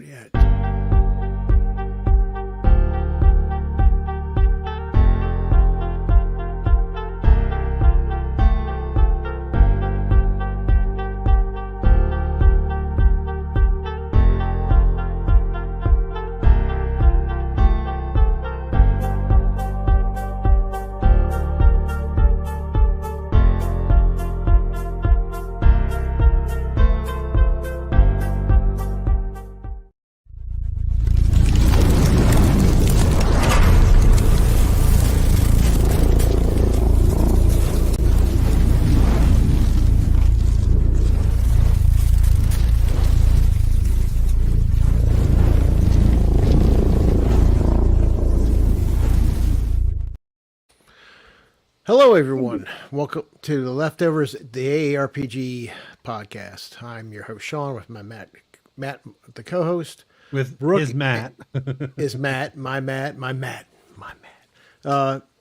yet. Hello, everyone. Welcome to the Leftovers, the AARPG podcast. I'm your host, Sean, with my Matt, the co-host. With Brooke his Matt. is Matt, my Matt.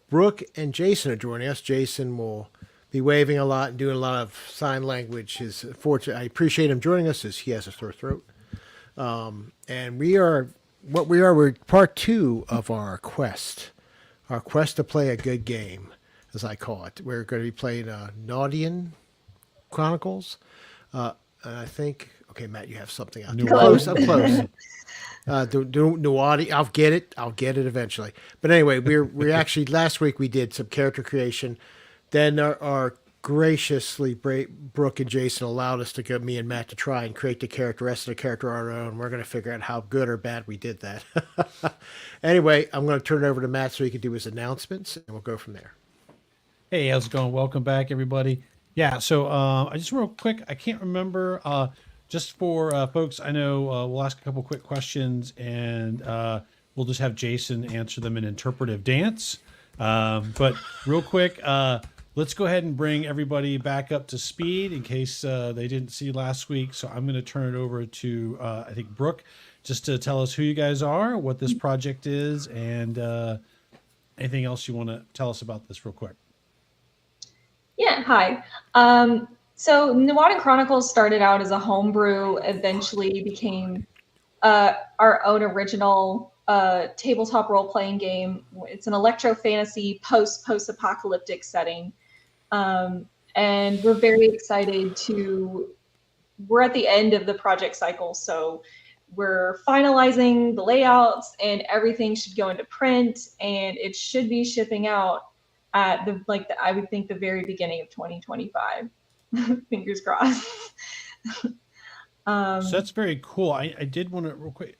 Brooke and Jason are joining us. Jason will be waving a lot and doing a lot of sign language. I appreciate him joining us as he has a sore throat. And we're part 2 of our quest to play a good game, as I call it. We're going to be playing Nuadan Chronicles. And I think, okay, Matt, you have something out there. I'm close. Nuadan, I'll get it eventually. But anyway, we actually, last week we did some character creation. Then our graciously, Brooke and Jason allowed us to go, me and Matt, to try and create the rest of the character on our own. We're going to figure out how good or bad we did that. Anyway, I'm going to turn it over to Matt so he can do his announcements, and we'll go from there. Hey, how's it going? Welcome back, everybody. Yeah, so I just real quick, I can't remember, just for folks, I know we'll ask a couple quick questions, and we'll just have Jason answer them in interpretive dance. But real quick, let's go ahead and bring everybody back up to speed in case they didn't see last week. So I'm going to turn it over to, I think, Brooke, just to tell us who you guys are, what this project is, and anything else you want to tell us about this real quick. Yeah, hi. So Nuadan Chronicles started out as a homebrew, eventually became our own original tabletop role-playing game. It's an electro fantasy post-apocalyptic setting. And we're very excited we're at the end of the project cycle, so we're finalizing the layouts and everything should go into print, and it should be shipping out at I would think the very beginning of 2025. Fingers crossed. So that's very cool. I did want to real quick.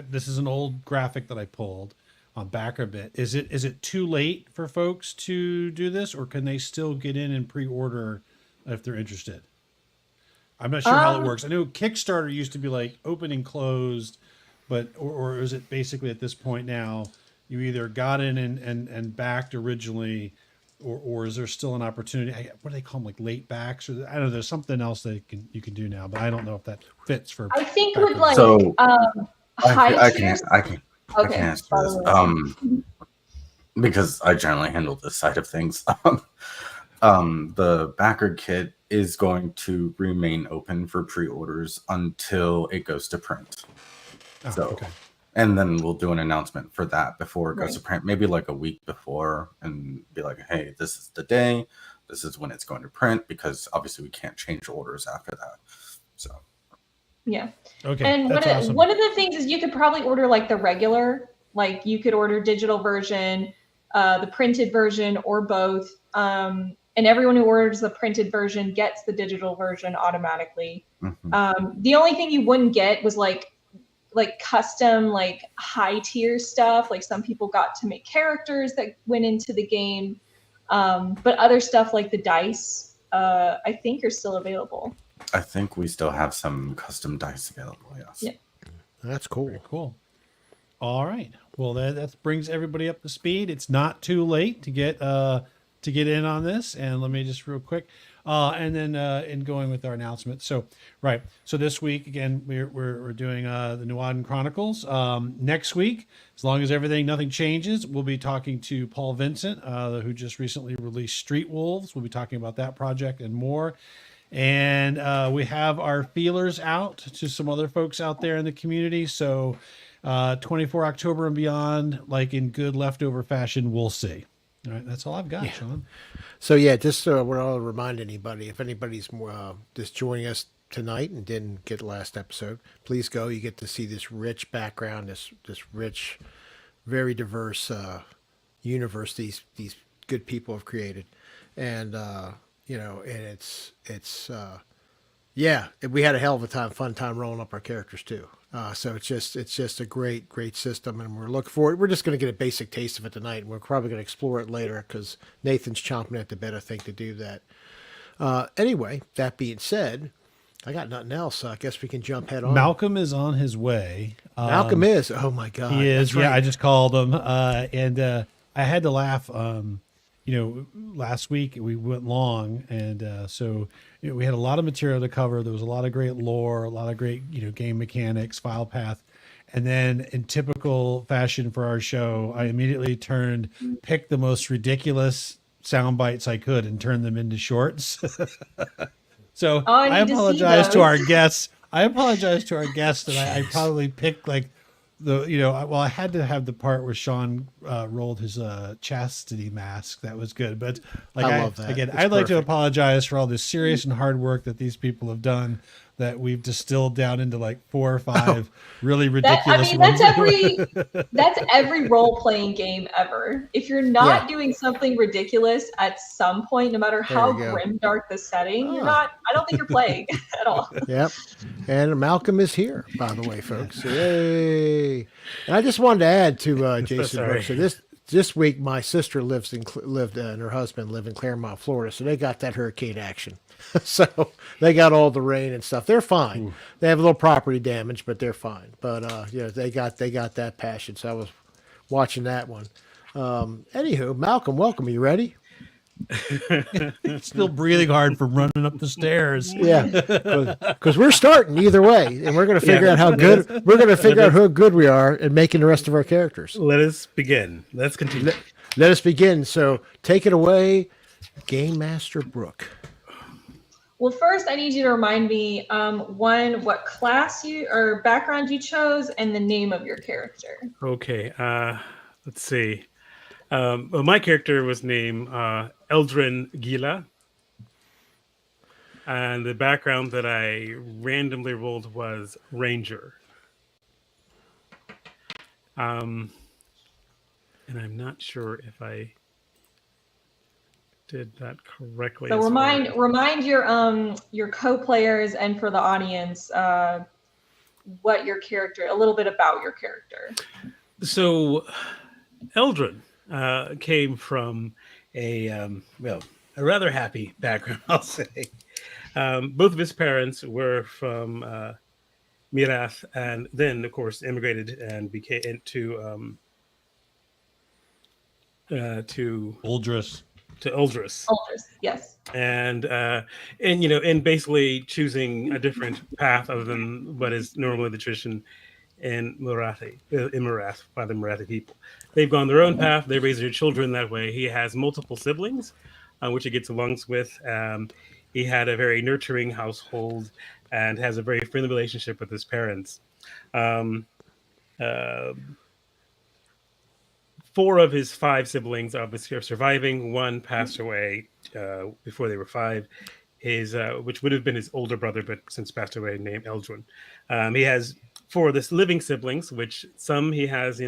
This is an old graphic that I pulled on backer bit. Is it too late for folks to do this, or can they still get in and pre-order if they're interested? I'm not sure how it works. I know Kickstarter used to be like open and closed, but or is it basically at this point now you either got in and backed originally, or is there still an opportunity? What do they call them, like late backs? Or I don't know. There's something else that you can do now, but I don't know if that fits for. I think with I can answer this because I generally handle this side of things. The backer kit is going to remain open for pre-orders until it goes to print. Okay. And then we'll do an announcement for that before it goes to print, maybe like a week before, and be like, hey, this is the day, this is when it's going to print, because obviously we can't change orders after that. So yeah. Okay. And one of the things is you could probably order like the regular, like you could order digital version, the printed version, or both. And everyone who orders the printed version gets the digital version automatically. Mm-hmm. The only thing you wouldn't get was like custom, like high tier stuff. Like some people got to make characters that went into the game. But other stuff like the dice, I think are still available. I think we still have some custom dice available. Yes. Yeah. That's cool. Very cool. All right. Well, that brings everybody up to speed. It's not too late to get in on this. And let me just real quick, and then in going with our announcement. So this week again, we're doing the Nuadan Chronicles. Next week, as long as nothing changes, we'll be talking to Paul Vincent, who just recently released Street Wolves. We'll be talking about that project and more. And we have our feelers out to some other folks out there in the community. So 24 October and beyond, like in good leftover fashion, we'll see. All right, that's all I've got, Sean. So yeah, just I'll remind anybody, if anybody's just joining us tonight and didn't get the last episode, please go. You get to see this rich background, this rich, very diverse universe these good people have created, and and yeah, we had a hell of a fun time rolling up our characters too. So it's just a great system, and we're looking forward. We're just going to get a basic taste of it tonight, and we're probably going to explore it later because Nathan's chomping at the bit, I think, to do that. Anyway, that being said, I got nothing else, so I guess we can jump head on. Malcolm is on his way. Malcolm is. Oh my God, he is. that's right. Yeah, I just called him, and I had to laugh. Last week we went long, and so we had a lot of material to cover. There was a lot of great lore, a lot of great game mechanics, file path, and then in typical fashion for our show, I immediately picked the most ridiculous sound bites I could and turned them into shorts. So I apologize to our guests. I apologize to our guests that I probably picked like I had to have the part where Sean rolled his chastity mask. That was good. But I love that. Again, It's I'd like to perfect. apologize for all this serious and hard work that these people have done that we've distilled down into like 4 or 5 really ridiculous ones. That's every role-playing game ever. If you're not doing something ridiculous at some point, no matter how grimdark the setting, you're not. I don't think you're playing at all. Yep. And Malcolm is here, by the way, folks. Yay! And I just wanted to add to Jason Brooks. So this week, my sister lived and her husband live in Claremont, Florida, so they got that hurricane action. So they got all the rain and stuff. They're fine. Ooh. They have a little property damage, but they're fine. But they got that passion. So I was watching that one. Anywho, Malcolm, welcome. Are you ready? Still breathing hard from running up the stairs. Yeah, because we're starting either way, and we're going to figure out how good how good we are at making the rest of our characters. Let us begin. Let's continue. Let us begin. So take it away, Game Master Brooke. Well, first I need you to remind me, what class or background you chose, and the name of your character. Okay. Let's see. Well, my character was named Eldrin Gila, and the background that I randomly rolled was Ranger. And I'm not sure if I did that correctly. So remind your co-players and for the audience what your character, a little bit about your character. So Eldrin came from a rather happy background, I'll say. Both of his parents were from Mirath, and then, of course, immigrated and became to Uldris. To Uldris. Uldris, yes. And basically choosing a different path other than what is normally the tradition in Marath by the Marathi people. They've gone their own path. They raise their children that way. He has multiple siblings, which he gets along with. He had a very nurturing household and has a very friendly relationship with his parents. 4 of his 5 siblings obviously are surviving. 1 passed away before they were 5. Which would have been his older brother, but since passed away, named Eldrin. He has 4 of his living siblings, which some he has,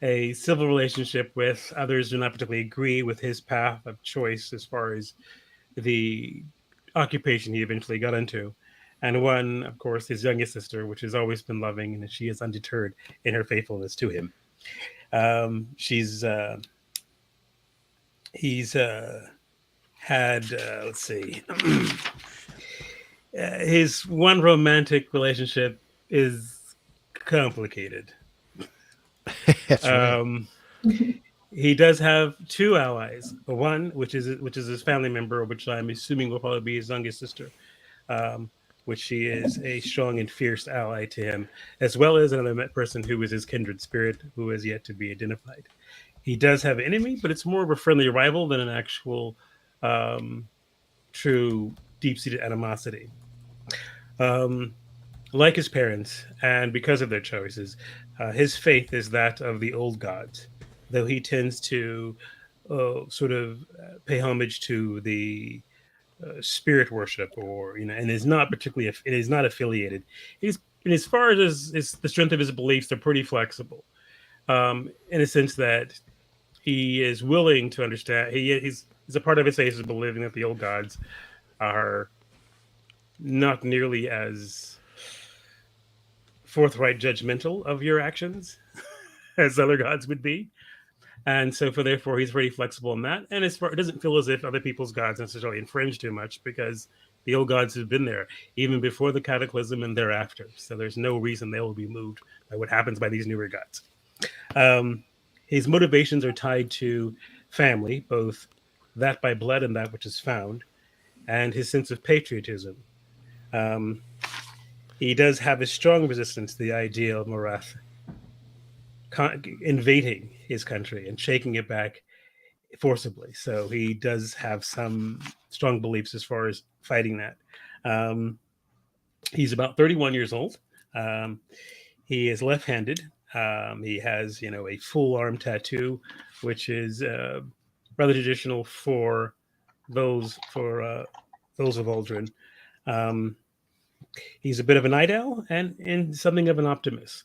a civil relationship with. Others do not particularly agree with his path of choice as far as the occupation he eventually got into. And 1, of course, his youngest sister, which has always been loving, and she is undeterred in her faithfulness to him. He's had, let's see, his one romantic relationship is complicated. That's right. He does have 2 allies. 1, which is his family member, which I'm assuming will probably be his youngest sister, which she is a strong and fierce ally to him, as well as another person who is his kindred spirit, who is yet to be identified. He does have an enemy, but it's more of a friendly rival than an actual true deep-seated animosity. Like his parents, and because of their choices, his faith is that of the old gods, though he tends to sort of pay homage to the spirit worship, or and is not particularly it is not affiliated. He's and as far as the strength of his beliefs, they're pretty flexible, in a sense that he is willing to understand. He's a part of his faith is believing that the old gods are not nearly as forthright judgmental of your actions as other gods would be. And so therefore he's very flexible in that. And as far it doesn't feel as if other people's gods necessarily infringe too much, because the old gods have been there even before the cataclysm and thereafter. So there's no reason they will be moved by what happens by these newer gods. His motivations are tied to family, both that by blood and that which is found, and his sense of patriotism. He does have a strong resistance to the idea of Morath invading his country and shaking it back forcibly. So he does have some strong beliefs as far as fighting that. He's about 31 years old. He is left-handed. He has, a full arm tattoo, which is rather traditional for those of Uldren. He's a bit of a night owl and something of an optimist.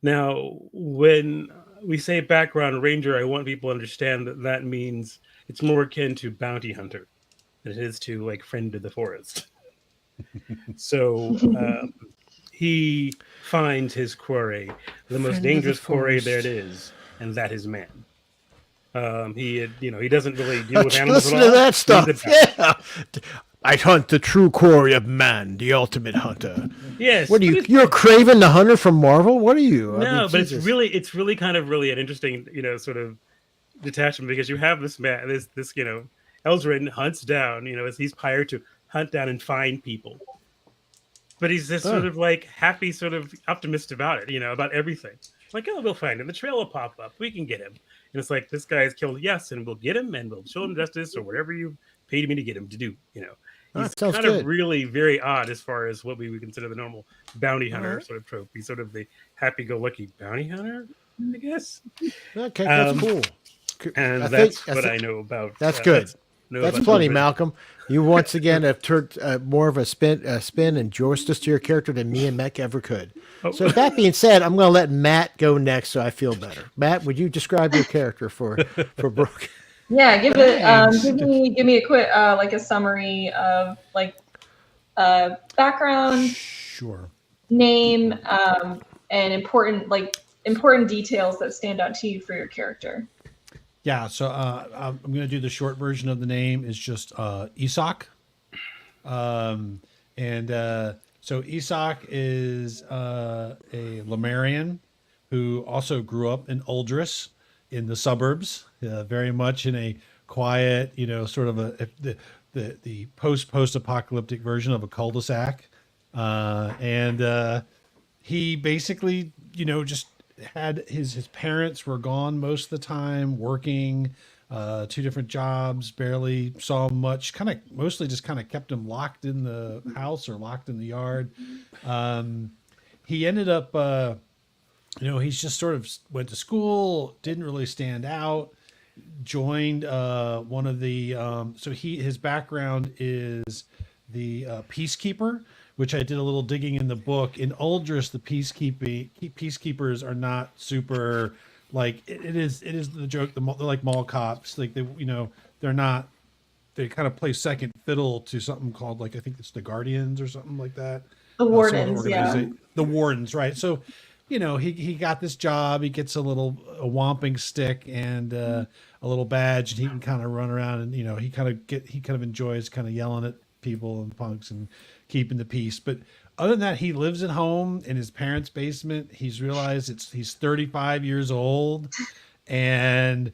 Now, when we say background ranger, I want people to understand that means it's more akin to bounty hunter than it is to like friend of the forest. So he finds his quarry, the most dangerous quarry there it is, and that is man. He doesn't really deal with animals Listen at all. to that stuff. He's a Yeah. I hunt the true quarry of man, the ultimate hunter. Yes. What are you? You're Craven the Hunter from Marvel? What are you? No, but Jesus. it's really kind of really an interesting, sort of detachment, because you have this man, this Eldrin hunts down, as he's hired to hunt down and find people. But he's this sort of like happy, sort of optimistic about it, about everything. Like, oh, we'll find him. The trail will pop up. We can get him. And it's like, this guy is killed. Yes, and we'll get him, and we'll show him justice, or whatever you paid me to get him to do. He's kind of really very odd as far as what we would consider the normal bounty hunter sort of trope. He's sort of the happy-go-lucky bounty hunter, I guess. Okay, that's cool. And that's what I know about. That's good. That's plenty, Malcolm. You once again have turned more of a spin and justice to your character than me and Mech ever could. Oh. So that being said, I'm going to let Matt go next, so I feel better. Matt, would you describe your character for Brooke? Yeah, give me a quick like a summary of like background, sure, name, and important details that stand out to you for your character. Yeah, so I'm going to do the short version of the name is just Isak. So Isak is a Lemurian who also grew up in Uldris in the suburbs, very much in a quiet, sort of the post-apocalyptic version of a cul-de-sac. He basically, just had his parents were gone most of the time, working 2 different jobs, barely saw much, mostly just kept him locked in the house or locked in the yard. He ended up, he's just sort of went to school, didn't really stand out, joined one of the, his background is the peacekeeper, which I did a little digging in the book. In Uldris, the peacekeepers are not super, like, it is the joke, they're like mall cops, like they're not, they kind of play second fiddle to something called, like, I think it's the Guardians or something like that. The Wardens, The Wardens, right. So, he got this job, he gets a whomping stick and a little badge, and he can kind of run around and, he kind of enjoys kind of yelling at people and punks and keeping the peace. But other than that, he lives at home in his parents' basement. He's realized he's 35 years old, and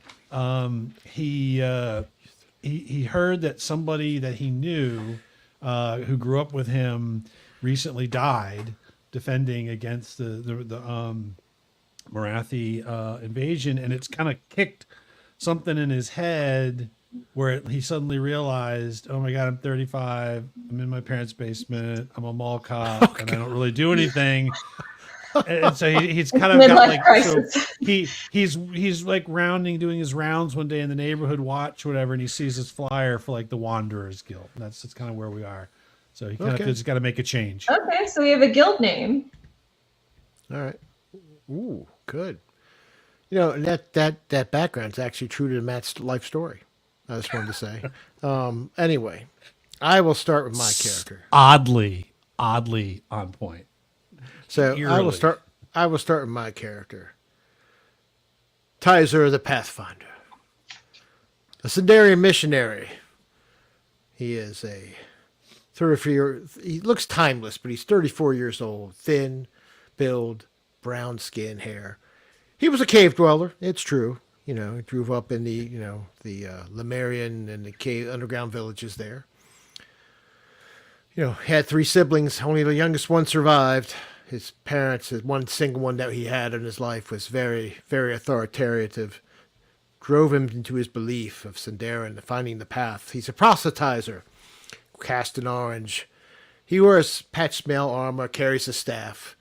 he heard that somebody that he knew who grew up with him recently died defending against the Morathi invasion, and it's kind of kicked something in his head where he suddenly realized, oh my God, I'm 35. I'm in my parents' basement. I'm a mall cop and I don't really do anything. And so he's kind of got Midlife like, crisis. so he's like doing his rounds one day in the neighborhood watch, whatever. And he sees this flyer for like the Wanderers Guild. And that's kind of where we are. So he kind of feels he's got to make a change. Okay, so we have a guild name. All right. Ooh, good. You know, that background's actually true to Matt's life story. I just wanted to say. Anyway, I will start with my character. Oddly on point. So I will start with my character. Tizer the Pathfinder. A Sundarian missionary. He is a 34. He looks timeless, but he's 34 years old. Thin, build, brown skin, hair. He was a cave dweller. It's true. You know, he grew up in the Lemurian and the cave underground villages there. You know, he had 3 siblings. Only the youngest one survived. His parents, his one single one that he had in his life, was very, very authoritative. Drove him into his belief of Sindarin, finding the path. He's a proselytizer, cast in orange. He wears patched mail armor, carries a staff.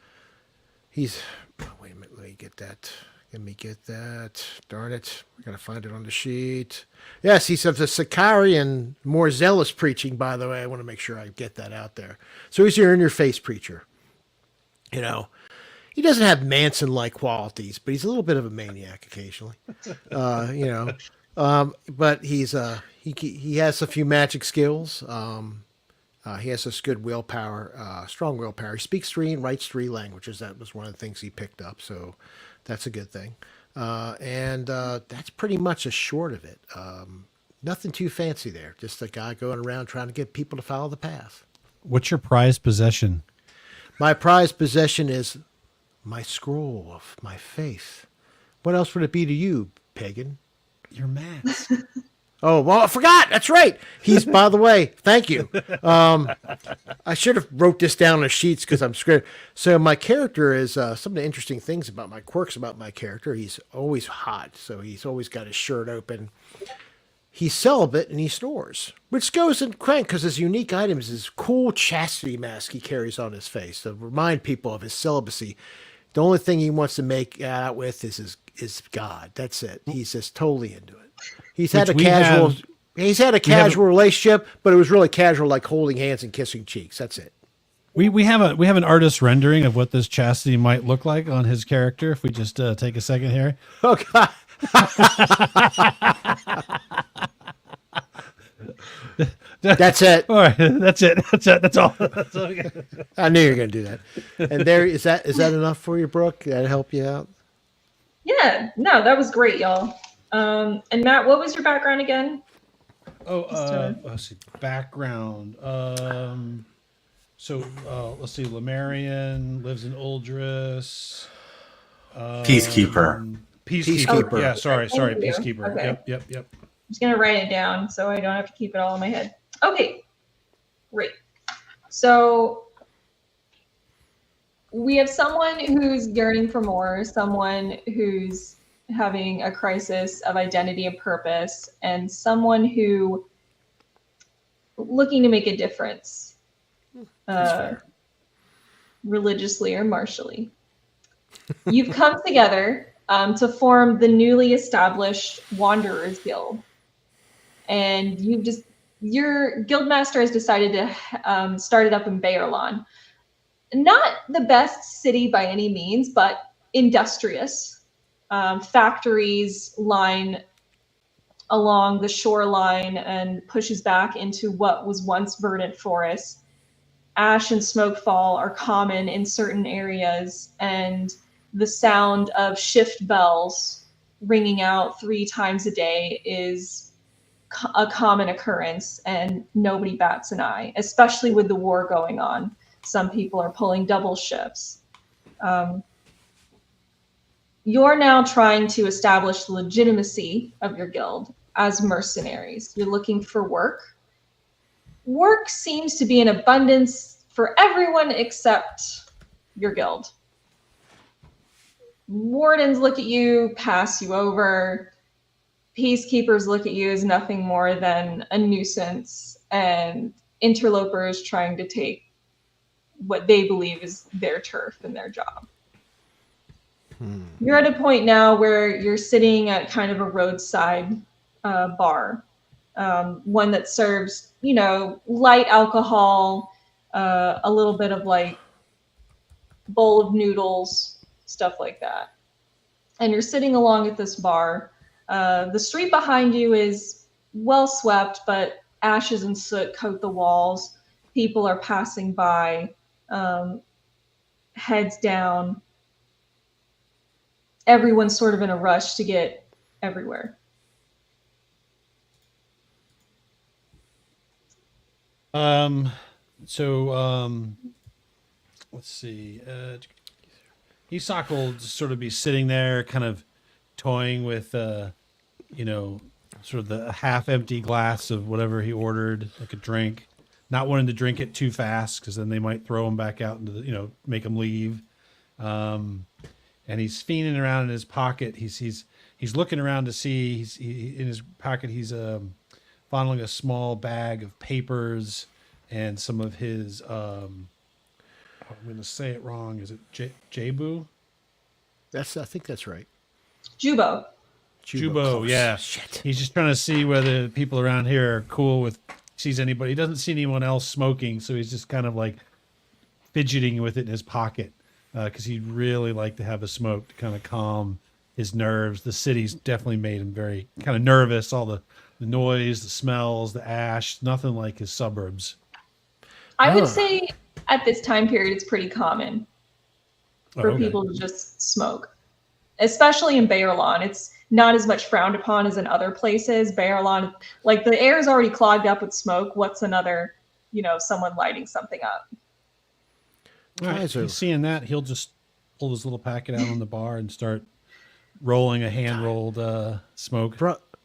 He's... Oh, wait a minute, let me get that. Let me get that. Darn it. I gotta find it on the sheet. Yes, he's of the Sicarian, more zealous preaching, by the way. I want to make sure I get that out there. So he's your in-your-face preacher. You know, he doesn't have Manson-like qualities, but he's a little bit of a maniac occasionally. But he's he has a few magic skills. He has this good willpower, strong willpower. He speaks 3 and writes 3 languages. That was one of the things he picked up, so that's a good thing. And that's pretty much a short of it. Nothing too fancy there. Just a guy going around trying to get people to follow the path. What's your prized possession? My prized possession is my scroll of my faith. What else would it be to you, pagan? Your mask. Oh, well, I forgot. That's right. He's, by the way, thank you. I should have wrote this down on the sheets because I'm scared. So my character is, some of the interesting things about my quirks about my character, he's always hot. So he's always got his shirt open. He's celibate and he snores, which goes in crank because his unique item is his cool chastity mask he carries on his face to remind people of his celibacy. The only thing he wants to make out with is God. That's it. He's just totally into it. He's had a casual relationship, but it was really casual, like holding hands and kissing cheeks. That's it. We have an artist rendering of what this chastity might look like on his character. If we just take a second here. Oh God. That's it. All right, that's it. That's all. I knew you were going to do that. And there is that enough for you, Brooke? Did that help you out? Yeah, no, that was great, y'all. And Matt, what was your background again? Let's see. Background. Let's see. Lemurian, lives in Uldris. Peacekeeper. Peacekeeper. Yeah, sorry, Thank you. Peacekeeper. Okay. Yep. I'm just going to write it down so I don't have to keep it all in my head. Okay, great. So we have someone who's yearning for more, someone who's having a crisis of identity and purpose, and someone who looking to make a difference, religiously or martially. You've come together to form the newly established Wanderers Guild. And your guildmaster has decided to start it up in Bayerlon. Not the best city by any means, but industrious. Factories line along the shoreline and pushes back into what was once verdant forest. Ash and smoke fall are common in certain areas, and the sound of shift bells ringing out 3 times a day is a common occurrence, and nobody bats an eye, especially with the war going on. Some people are pulling double shifts. You're now trying to establish the legitimacy of your guild as mercenaries. You're looking for work. Work seems to be in abundance for everyone except your guild. Wardens look at you, pass you over. peacekeepers look at you as nothing more than a nuisance and interlopers trying to take what they believe is their turf and their job. You're at a point now where you're sitting at kind of a roadside bar, one that serves, light alcohol, a little bit of like bowl of noodles, stuff like that. And you're sitting along at this bar. The street behind you is well swept, but ashes and soot coat the walls. People are passing by, heads down. Everyone's sort of in a rush to get everywhere. Let's see. Isak will just sort of be sitting there, kind of toying with, sort of the half-empty glass of whatever he ordered, like a drink. Not wanting to drink it too fast, because then they might throw him back out into the, make him leave. And he's fiending around in his pocket. He's looking around to see. In his pocket. He's fondling a small bag of papers and some of his. I'm going to say it wrong. Is it Jabu? I think that's right. Jubo. Jubo, yeah. Shit. He's just trying to see whether people around here are cool with. Sees anybody. He doesn't see anyone else smoking, so he's just kind of like fidgeting with it in his pocket. Because he'd really like to have a smoke to kind of calm his nerves. The city's definitely made him very kind of nervous. All the noise, the smells, the ash, nothing like his suburbs. I would say at this time period, it's pretty common for people to just smoke, especially in Bayerlon. It's not as much frowned upon as in other places. Bayerlon, like the air is already clogged up with smoke. What's another, someone lighting something up? All right, he's seeing that. He'll just pull his little packet out on the bar and start rolling a hand-rolled smoke.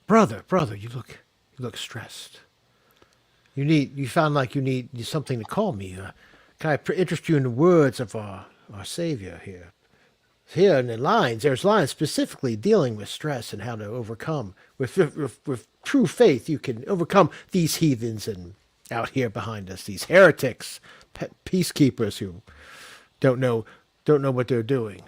Brother, you look stressed. You sound like you need something to call me. Can I interest you in the words of our Savior here? Here in the lines, there's lines specifically dealing with stress and how to overcome. With true faith, you can overcome these heathens and out here behind us, these heretics, peacekeepers who don't know what they're doing.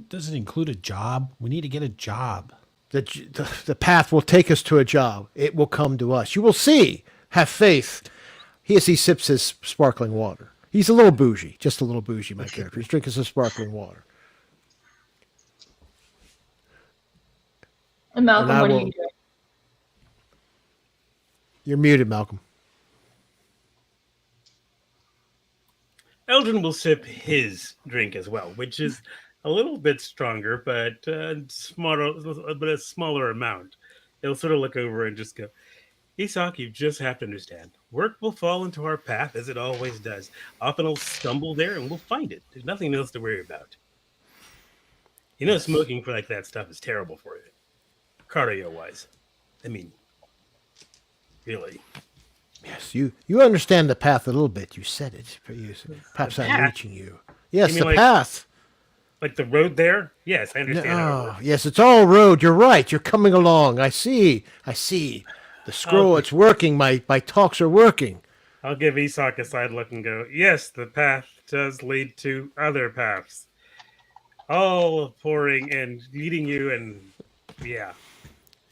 Does it include a job? We need to get a job. The path will take us to a job. It will come to us. You will see. Have faith. He sips his sparkling water. He's a little bougie, just a little bougie, my character. He's drinking some sparkling water. And Malcolm, what are you doing? You're muted, Malcolm. Eldrin will sip his drink as well, which is a little bit stronger, but a smaller amount. He'll sort of look over and just go, Isak, you just have to understand. Work will fall into our path as it always does. Often I'll stumble there and we'll find it. There's nothing else to worry about. Smoking for like that stuff is terrible for you. Cardio-wise. I mean, really. Yes, you understand the path a little bit. You said it. Perhaps I'm reaching you. Yes, the path. Like the road there? Yes, I understand. Yes, it's all road. You're right. You're coming along. I see. The scroll, it's working. My talks are working. I'll give Isak a side look and go, yes, the path does lead to other paths. All pouring and leading you and yeah.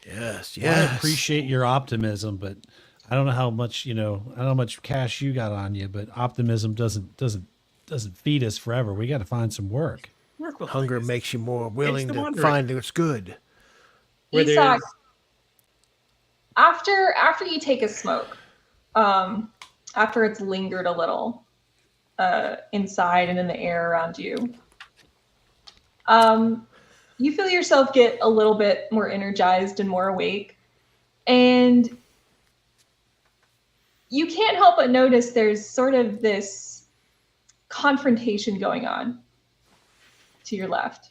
Yes. Well, I appreciate your optimism, but I don't know how much, I don't know how much cash you got on you, but optimism doesn't feed us forever. We got to find some work. Hunger makes you more willing to find what's good. Isak, after you take a smoke, after it's lingered a little inside and in the air around you, you feel yourself get a little bit more energized and more awake. And you can't help but notice there's sort of this confrontation going on to your left.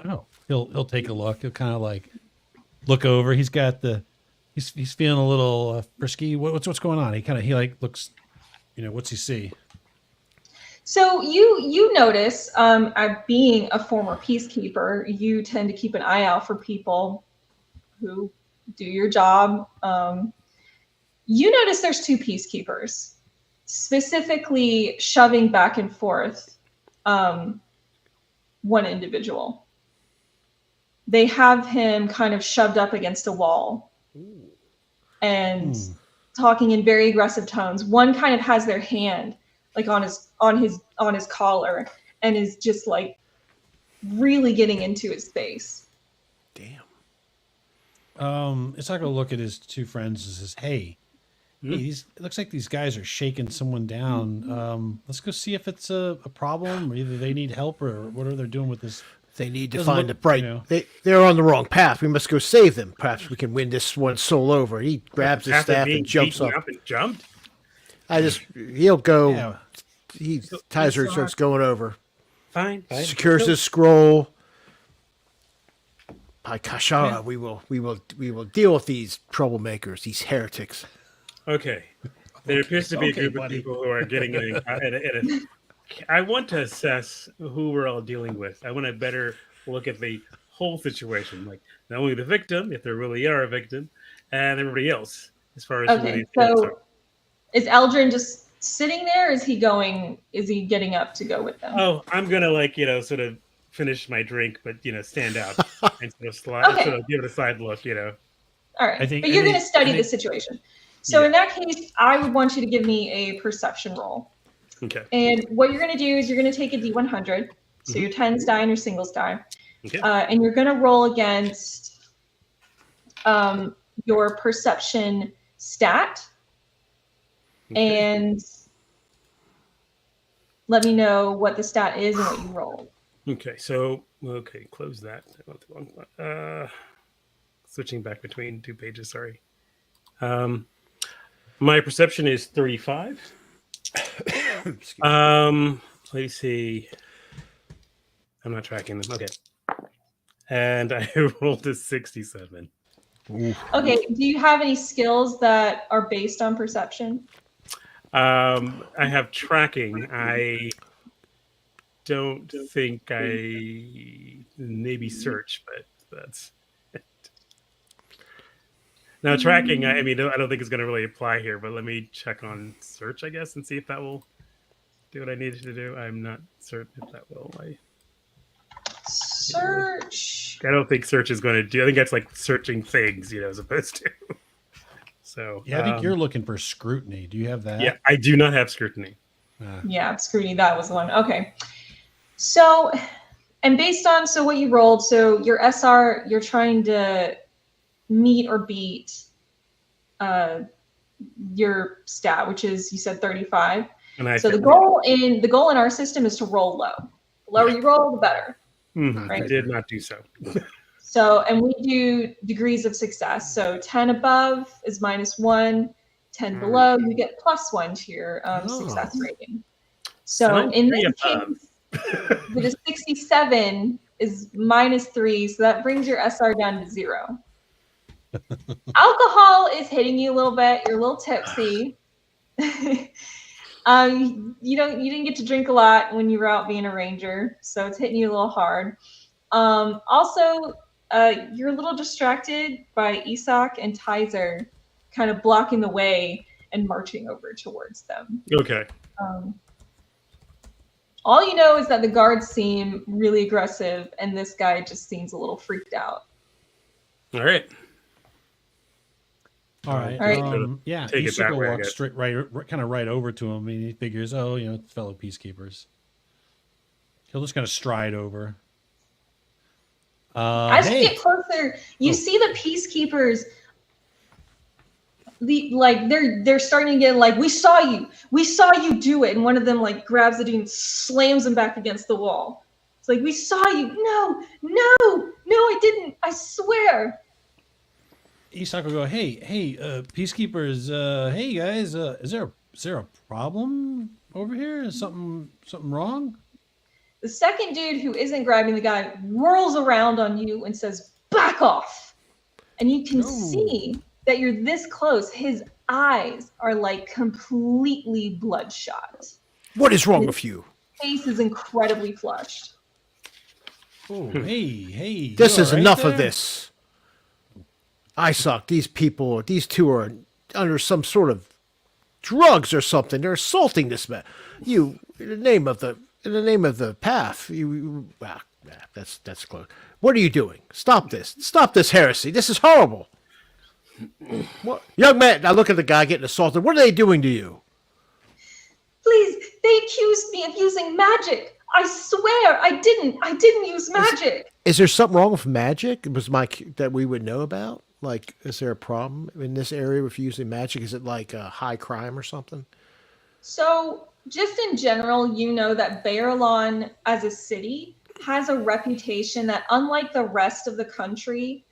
Oh, he'll take a look. He'll kind of like look over. He's got he's feeling a little frisky. What's going on? He looks, what's he see? So you notice, being a former peacekeeper, you tend to keep an eye out for people who do your job. You notice there's 2 peacekeepers, specifically shoving back and forth one individual. They have him kind of shoved up against a wall and talking in very aggressive tones. One kind of has their hand like on his collar and is just like really getting into his face. Damn. It's like a look at his 2 friends and says, hey, it looks like these guys are shaking someone down. Let's go see if it's a problem, or either they need help or what are they doing with this. They need to Doesn't find look, the bright. you know. They're on the wrong path. We must go save them. Perhaps we can win this one soul over. He grabs his After staff being and jumps beaten up. and jumped. He'll go. Yeah. He ties her and starts going over. Fine. Secures his scroll. By Kashara, we will deal with these troublemakers, these heretics. Okay. There appears to be Okay, a group buddy. of people who are getting in I want to assess who we're all dealing with. I want to better look at the whole situation, like not only the victim, if there really are a victim, and everybody else, as far as who Okay, these folks are. so is Eldrin just sitting there? Is he getting up to go with them? Oh, I'm gonna sort of finish my drink, but stand out and sort of slide, Okay. sort of give it a side look, All right, I think- but you're I going to think- study I the think- situation. So in that case, I would want you to give me a perception roll. Okay. And what you're going to do is you're going to take a D100, so your tens die and your singles die, Okay. and you're going to roll against your perception stat, Okay. and let me know what the stat is and what you rolled. Okay, close that. I went the wrong one. Switching back between 2 pages, sorry. My perception is 35. Let's see. I'm not tracking them. Okay. And I rolled a 67. Okay, do you have any skills that are based on perception? I have tracking. I don't think maybe search, but that's it. Now tracking, I don't think it's going to really apply here, but let me check on search, I guess, and see if that will do what I needed to do. I'm not certain if that will. Search. I don't think search is going to do. I think that's like searching things, as opposed to. So Yeah, I think you're looking for scrutiny. Do you have that? Yeah, I do not have scrutiny. Yeah, scrutiny, that was the one. Okay. So, and based on, what you rolled, so your SR, you're trying to meet or beat your stat, which is, you said 35. And So the goal in our system is to roll low. The lower you roll, the better. I did not do so. So, and we do degrees of success. So 10 above is -1, 10 below, you get +1 to your success rating. So I'm in three this above. case, with a 67 is -3, so that brings your SR down to 0. Alcohol is hitting you a little bit. You're a little tipsy. You didn't get to drink a lot when you were out being a ranger, so it's hitting you a little hard. Also, you're a little distracted by Isak and Tizer kind of blocking the way and marching over towards them. Okay. All you know is that the guards seem really aggressive, and this guy just seems a little freaked out. All right. All right. All right. Yeah. Take it Isak that will way, I walk guess. straight right over to him. I mean, he figures, fellow peacekeepers. He'll just kind of stride over. As Hey. you get closer, you see the peacekeepers. They're starting to get like, we saw you do it, and one of them like grabs the dude and slams him back against the wall. It's like, we saw you. No, I didn't. I swear. Isak will go, hey, peacekeepers, hey guys, is there a problem over here? Is something wrong? The second dude who isn't grabbing the guy whirls around on you and says, back off. And you can see that you're this close. His eyes are like completely bloodshot. What is wrong with you? Face is incredibly flushed. Oh, hey, This you is all right enough there? of this. I suck. These two are under some sort of drugs or something. They're assaulting this man. You, in the name of the path. That's close. What are you doing? Stop this! Stop this heresy! This is horrible. What, young man? I look at the guy getting assaulted. What are they doing to you? Please, they accused me of using magic. I swear I didn't use magic. Is there something wrong with magic? That we would know about? Like, is there a problem in this area with using magic? Is it like a high crime or something? So, just in general, you know that Baerlon as a city has a reputation that, unlike the rest of the country,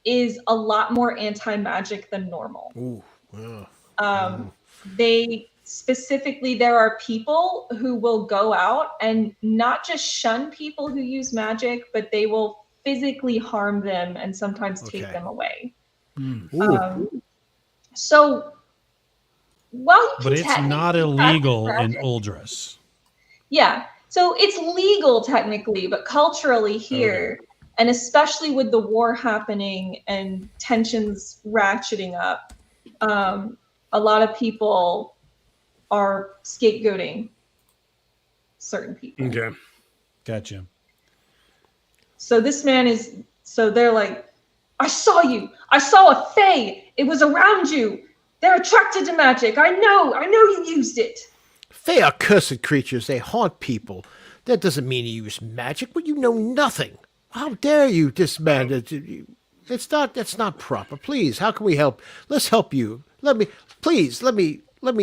is a lot more anti-magic than normal. Ooh, wow. They specifically, there are people who will go out and not just shun people who use magic, but they will physically harm them and sometimes take them away. So while you But it's not illegal in Uldris. Yeah. So it's legal technically, but culturally here, and especially with the war happening and tensions ratcheting up, a lot of people are scapegoating certain people. Okay. Gotcha. So this man is, so they're like, I saw you. I saw a fae. It was around you. They're attracted to magic. I know you used it. Fae are cursed creatures. They haunt people. That doesn't mean you use magic, but you know nothing. How dare you, this man? That's not proper. Please, how can we help? Let's help you. Let me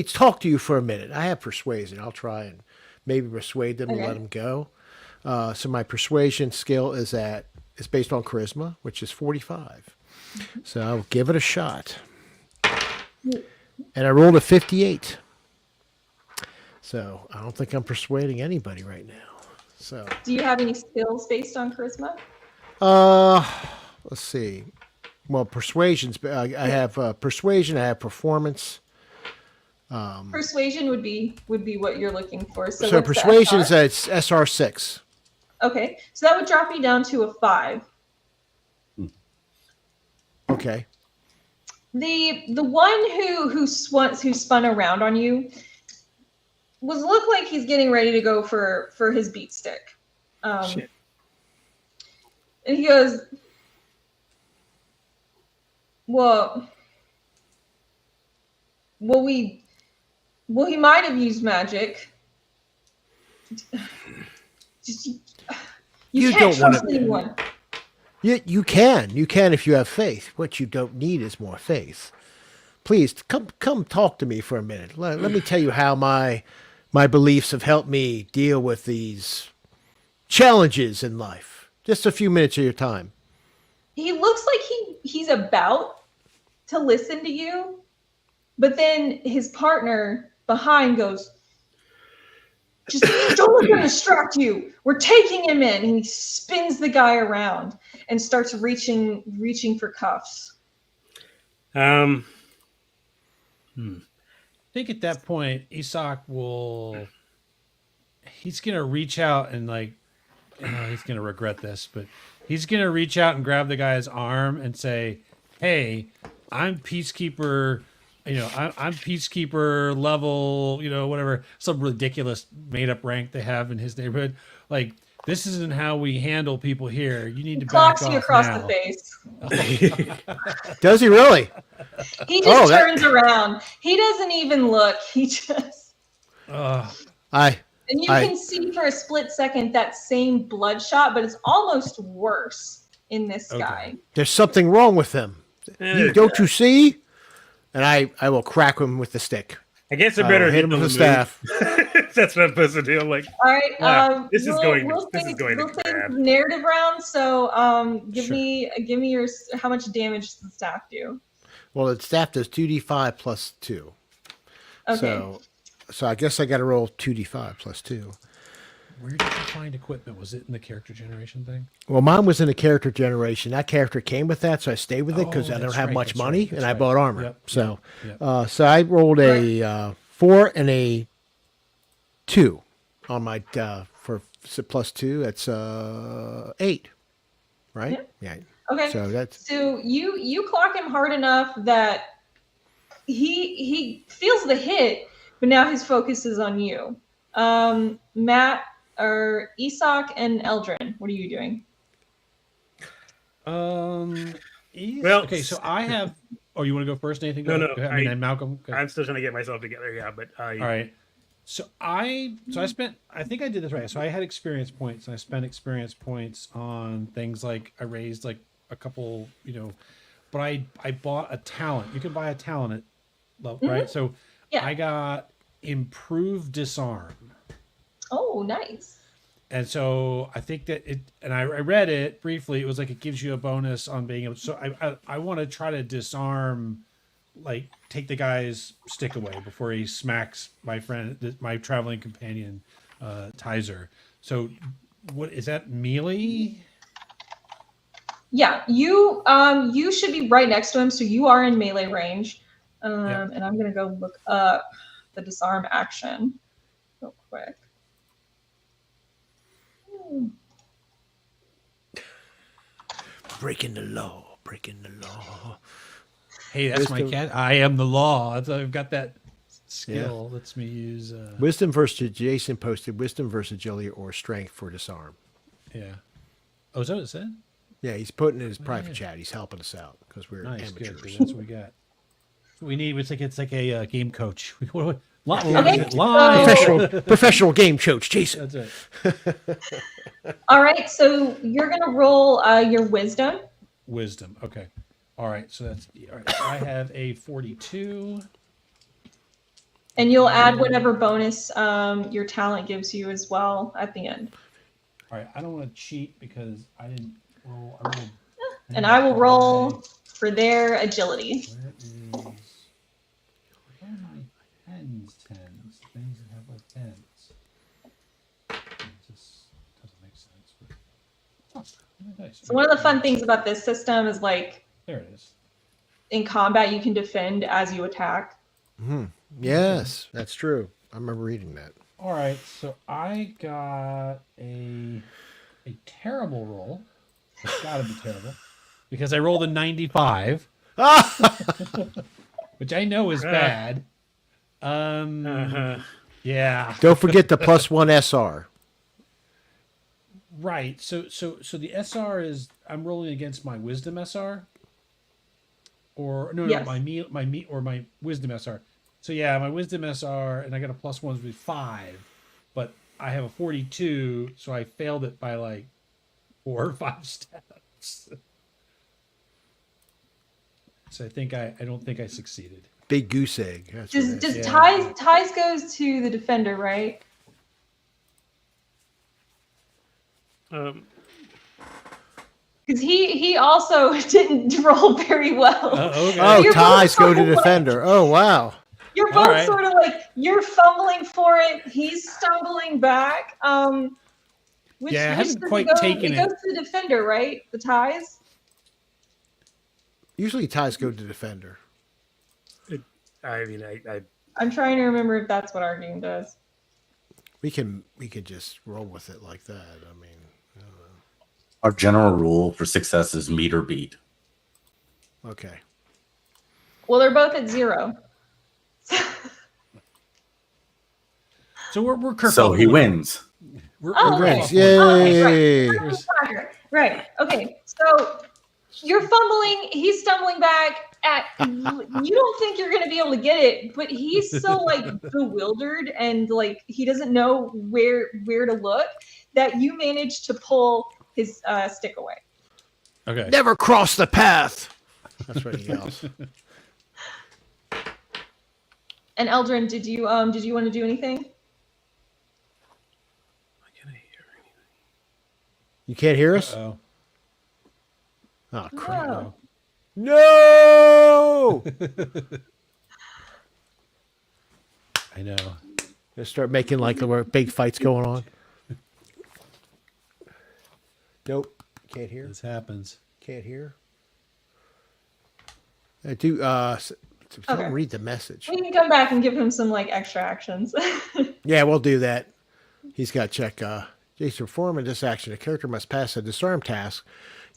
talk to you for a minute. I have persuasion. I'll try and maybe persuade them to let them go. So my persuasion skill is based on charisma, which is 45. So I'll give it a shot. And I rolled a 58. So I don't think I'm persuading anybody right now. So Do you have any skills based on charisma? let's see. Well, persuasion's I have persuasion. I have performance. Persuasion would be what you're looking for. So what's the persuasion SR? is SR 6. Okay, so that would drop you down to a 5. Okay. The one who spun around on you look like he's getting ready to go for his beat stick. Shit. And he goes, well, he might have used magic. Just you You can't don't wanna- trust anyone. You can if you have faith. What you don't need is more faith. Please come talk to me for a minute. Let me tell you how my beliefs have helped me deal with these challenges in life. Just a few minutes of your time. He looks like he's about to listen to you, but then his partner behind goes, just don't let him distract you. We're taking him in. And he spins the guy around and starts reaching for cuffs. I think at that point, Isak he's going to reach out and he's going to regret this, but he's going to reach out and grab the guy's arm and say, hey, I'm Peacekeeper, I'm Peacekeeper level, whatever, some ridiculous made up rank they have in his neighborhood. Like, this isn't how we handle people here. You need to back Clocks off you across now. the face. Does he really? He just that- turns around. He doesn't even look. He just... Ugh. I And you can see for a split second that same bloodshot, but it's almost worse in this guy. There's something wrong with him. Don't you see? And I will crack him with the stick. I guess I better hit him with the staff. That's what I'm supposed to do. I'm like, All right. this is going to take bad. narrative round. So give me your how much damage does the staff do? Well, the staff does 2d5 plus 2. Okay. So I guess I got to roll 2d5 plus 2. Where did you find equipment? Was it in the character generation thing? Well, mine was in the character generation. That character came with that, so I stayed with it because I don't that's have right, much that's money, right, that's and I right. bought armor. Yep, So, yep. so I rolled a 4 and a 2 on my plus 2. That's 8, right? Yep. Yeah. Okay. So you clock him hard enough that he feels the hit, but now his focus is on you. Matt or Isak and Eldrin, what are you doing? Okay, so I have. Oh, you want to go first, Nathan? Go No, ahead. Go ahead. And Malcolm. Go ahead. I'm still trying to get myself together. Yeah, but All right. So I spent. I think I did this right. So I had experience points, and I spent experience points on things like I raised like a couple, but I bought a talent. You can buy a talent at level, right? So Yeah. I got improved disarm. Oh, nice. And so I think that I read it briefly. It was like it gives you a bonus on being able. So I want to try to disarm, like take the guy's stick away before he smacks my friend, my traveling companion, Tizer. So what is that, melee? Yeah, you should be right next to him, so you are in melee range. Yep. And I'm gonna go look up the disarm action real quick. breaking the law. Hey, that's my cat. I am the law. I've got that skill. Lets me use Wisdom versus Jason posted wisdom versus agility or strength for disarm. Yeah. Oh, is that what it said? Yeah, he's putting in his private chat. He's helping us out because we're Nice, good. amateurs. That's what we got. We need. It's like a game coach. Okay, Live. Professional game coach, Jason. That's right. All right, so you're gonna roll your wisdom. Wisdom. Okay. All right. So that's all right. So I have a 42. And you'll add whatever bonus your talent gives you as well at the end. All right. I don't want to cheat because I didn't roll. I rolled. And I will roll for their agility. Where are my tens? Things that have like tens. It just doesn't make sense. Nice. So one of the fun things about this system is like There it is. in combat you can defend as you attack. Yes, that's true. I remember reading that. All right, so I got a terrible roll. It's got to be terrible because I rolled a 95, which I know is bad. Yeah. Don't forget the +1 SR. Right. So the SR is I'm rolling against my wisdom SR. Or no, Yes. my wisdom SR. So yeah, my wisdom SR, and I got a +1 with 5, but I have a 42, so I failed it by like 4 or 5 steps. So I don't think I succeeded. Big goose egg. That's what it is. Does Yeah. ties goes to the defender, right? Because he also didn't roll very well. Okay. Oh, You're ties both go to sort of defender. Oh, wow. You're All both right. sort of like you're fumbling for it. He's stumbling back. Which Yeah, I haven't does quite it go? taken It it. goes to the defender, right? The ties. Usually ties go to defender. I mean, I'm trying to remember if that's what our game does. We could just roll with it like that. I mean, Our general rule for success is meet or beat. okay. Well, they're both at 0. So we're So he wins. We're Oh, we're okay. off. Yay! Right. Okay. So you're fumbling. He's stumbling back. You don't think you're going to be able to get it, but he's so like bewildered and like he doesn't know where to look that you manage to pull his stick away. Okay. Never cross the path. That's what he yells. And Eldrin, did you want to do anything? You can't hear us? Oh. Oh, crap. No. No! I know. Just start making like the big fights going on. Nope. Can't hear. This happens. Can't hear. I do. Someone read the message. We can come back and give him some like extra actions. Yeah, we'll do that. He's got to check. Jason, perform in this action. A character must pass a disarm task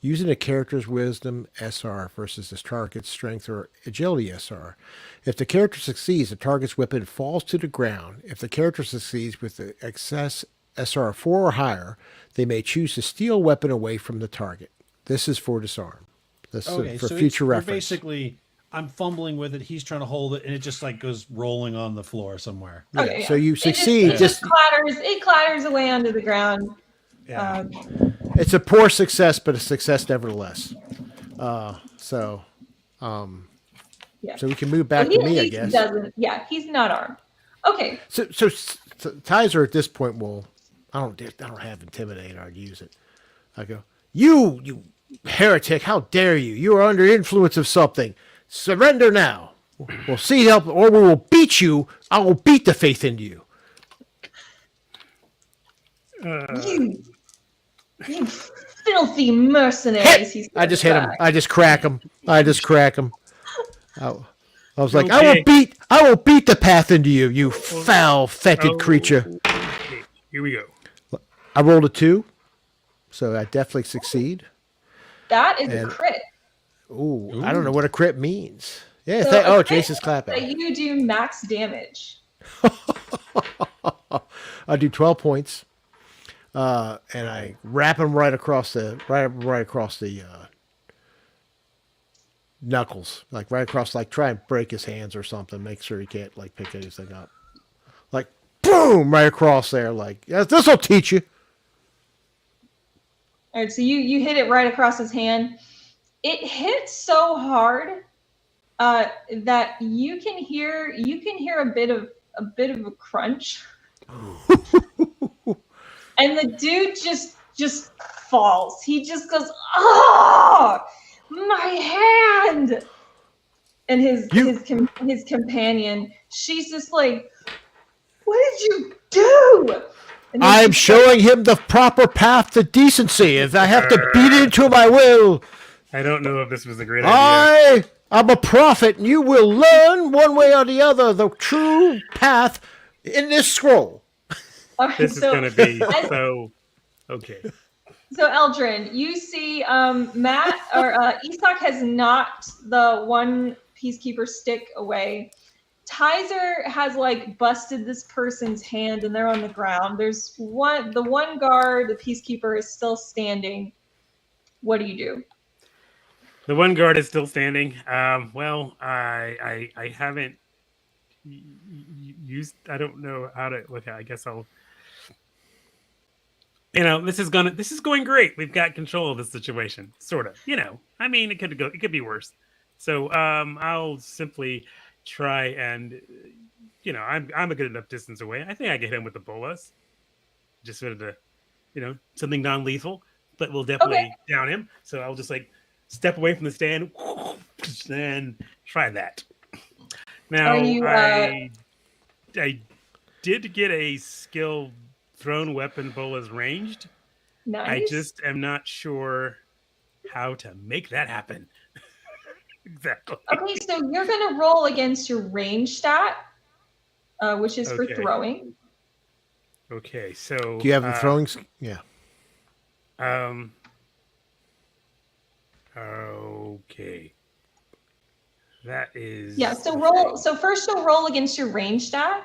using a character's wisdom SR versus his target's strength or agility SR. If the character succeeds, the target's weapon falls to the ground. If the character succeeds with the excess SR 4 or higher, they may choose to steal a weapon away from the target. This is for disarm. This is for future reference. Basically, I'm fumbling with it. He's trying to hold it, and it just like goes rolling on the floor somewhere. Okay, So you succeed. It clatters away onto the ground. Yeah. It's a poor success, but a success nevertheless. So we can move back to me, I guess. He's not armed. Okay. So Tizer at this point will. I don't have intimidate. I'd use it. I go, you heretic! How dare you? You are under influence of something. Surrender now. We'll see help, or we will beat you. I will beat the faith into you. You filthy mercenaries! I just hit him. I just crack him. I was like, okay. I will beat the path into you, you foul, fetid creature. Okay. Here we go. I rolled a 2, so I definitely succeed. That is a crit. Ooh, I don't know what a crit means. Yeah. So Jason's clapping. That you do max damage. I do 12 points, and I wrap him right across the knuckles, like right across, like try and break his hands or something. Make sure he can't like pick anything up. Like boom, right across there. Like this will teach you. All right, so you hit it right across his hand. It hits so hard that you can hear a bit of a crunch, and the dude just falls. He just goes, "Oh, my hand!" And his companion, she's just like, "What did you do?" I'm showing him the proper path to decency. If I have to beat it into him, I will. I don't know if this was a great idea. I'm a prophet, and you will learn one way or the other the true path in this scroll. Right, this is going to be so okay. So Eldrin, you see Matt or Isak has knocked the one peacekeeper stick away. Tizer has like busted this person's hand and they're on the ground. The one guard, the peacekeeper, is still standing. What do you do? The one guard is still standing. Well, I haven't used. I don't know how to look at. I guess I'll. This is going great. We've got control of the situation, sort of. I mean, it could be worse. So I'll simply try and, I'm a good enough distance away. I think I get him with the bolas, just sort of something non-lethal, but we'll definitely down him. So I'll just like step away from the stand and try that. Now I did get a skill thrown weapon bolas ranged. Nice. I just am not sure how to make that happen. Exactly. Okay, so you're going to roll against your range stat, which is for throwing. Okay, so do you have the throwing? Yeah. Okay. That is. Yeah. So roll. So first you'll roll against your range stat,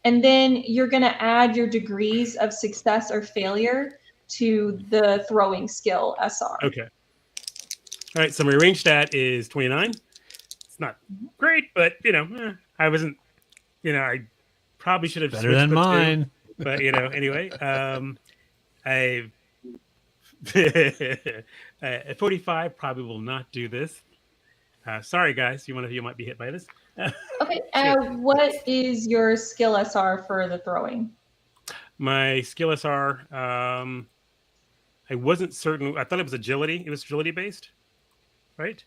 and then you're going to add your degrees of success or failure to the throwing skill SR. Okay. All right, so my range stat is 29. It's not great, but I wasn't. I probably should have better than mine. But anyway, I 45 probably will not do this. Sorry, guys. One of you might be hit by this. Okay. What is your skill SR for the throwing? My skill SR. I wasn't certain. I thought it was agility. It was agility based. Right,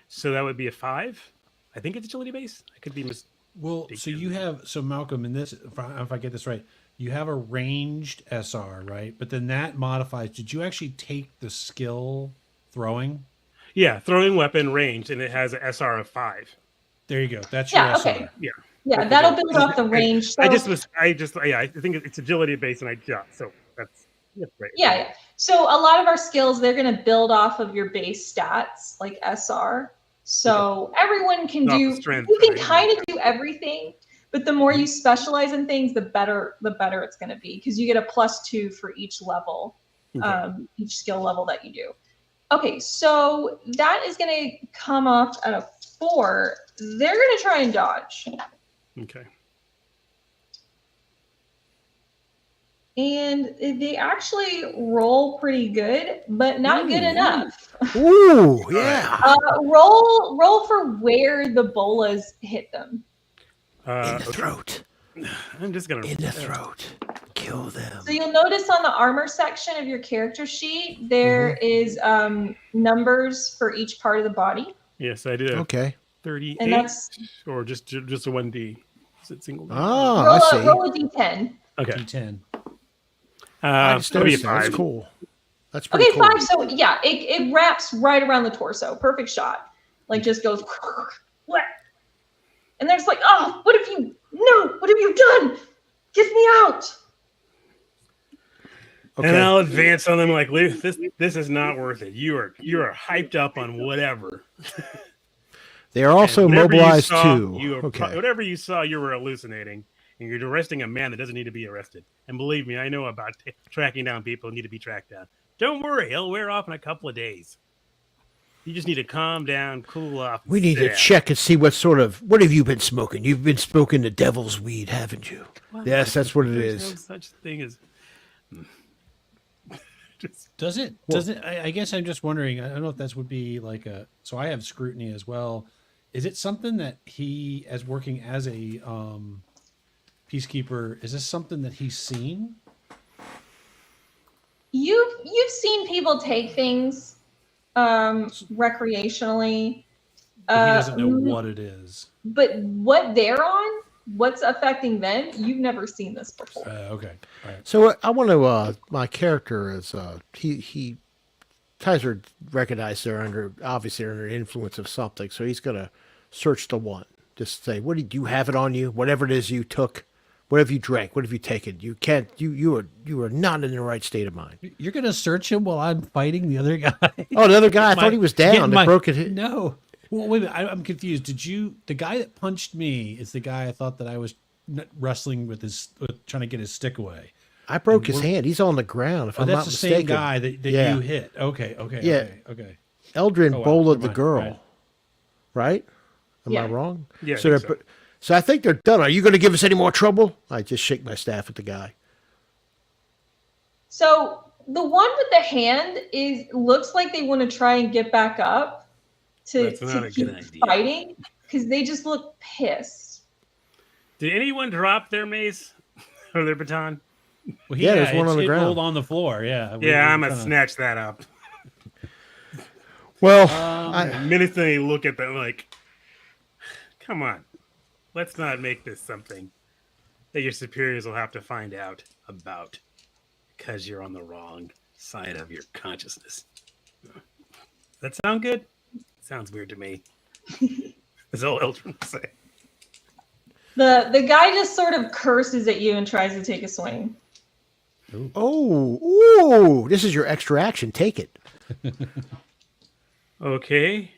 so that would be a 5. I think it's agility based. I could be Well, so you have Malcolm in this. If I get this right, you have a ranged SR, right? But then that modifies. Did you actually take the skill throwing? Yeah, throwing weapon ranged, and it has an SR of 5. There you go. That's your SR. Okay. Yeah, that'll build off the range. So... I think it's agility based, and so that's That's right. Yeah. So a lot of our skills, they're going to build off of your base stats, like SR. So everyone can Not the do, strength you or can anything kind like of do everything, but the more you specialize in things, the better it's going to be, because you get a +2 for each level, each skill level that you do. Okay, so that is going to come off at a 4. They're going to try and dodge. Okay. And they actually roll pretty good, but not good enough. Ooh, yeah. Roll for where the bolas hit them. In the throat. I'm just gonna In the throat. Kill them. So you'll notice on the armor section of your character sheet, there is numbers for each part of the body. Yes, I did. Okay. 38, And that's or just a 1D. Is it single? Oh, I see. roll a d10. Okay. D10. I just That'll be a noticed that. That's 5. cool. That's pretty Okay, cool. 5. So yeah, it wraps right around the torso. Perfect shot. Like just goes. And they're just like, oh, what have you done? Get me out. Okay. And I'll advance on them like, this is not worth it. You are hyped up on whatever. They are also And whatever mobilized you saw, too. Okay. Whatever you saw, you were hallucinating. And you're arresting a man that doesn't need to be arrested. And believe me, I know about tracking down people who need to be tracked down. Don't worry, he'll wear off in a couple of days. You just need to calm down, cool off. We need to check and see what have you been smoking? You've been smoking the devil's weed, haven't you? Well, Yes, that's what it there's is. no such thing as. Does it? I guess I'm just wondering. I don't know if this would be like a. So I have scrutiny as well. Is it something that he, as working as a peacekeeper, is this something that he's seen? You've seen people take things recreationally. But he doesn't know what it is. But what they're on, what's affecting them, you've never seen this before. Okay. All right. So I want to. My character is he Kaiser recognized they're obviously under influence of something, so he's gonna search the one. Just say, what did you have it on you? Whatever it is you took, what have you drank? What have you taken? You can't. You are not in the right state of mind. You're gonna search him while I'm fighting the other guy. Oh, the other guy. I thought he was down. They broke it. No. Well, wait a minute. I'm confused. The guy that punched me is the guy I thought that I was wrestling with trying to get his stick away. I broke his hand. He's on the ground. If I'm that's not the mistaken. same guy that Yeah. you hit. Okay. Yeah. Okay. Eldrin Oh, wow. bowled the Never mind. girl. Right? Am I Yeah. wrong? Yeah, I So, think they're- so I think they're done. Are you going to give us any more trouble? I just shake my staff at the guy. So the one with the hand looks like they want to try and get back up That's not a keep good idea. fighting, because they just look pissed. Did anyone drop their mace or their baton? Well, Yeah, there's one on the it ground. rolled on the floor. Yeah. Yeah, I'm going to snatch that up. Well, The minute they look at them, like, come on, let's not make this something that your superiors will have to find out about because you're on the wrong side of your consciousness. That sound good? Sounds weird to me. That's all Eldrin will say. The guy just sort of curses at you and tries to take a swing. ooh, this is your extra action. Take it. Okay.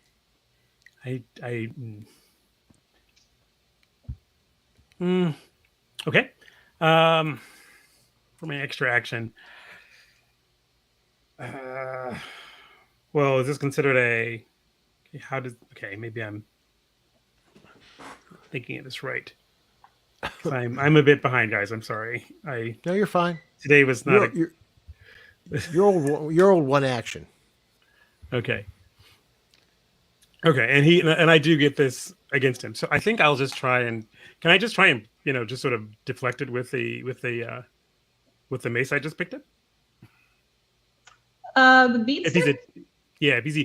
Okay. For my extra action. Well, is this considered maybe I'm thinking of this right. 'Cause I'm a bit behind, guys. I'm sorry. No, you're fine. Today was not Your old one action. okay. Okay, and I do get this against him. So I think I'll just try and just sort of deflect it with the mace I just picked up. The beat If is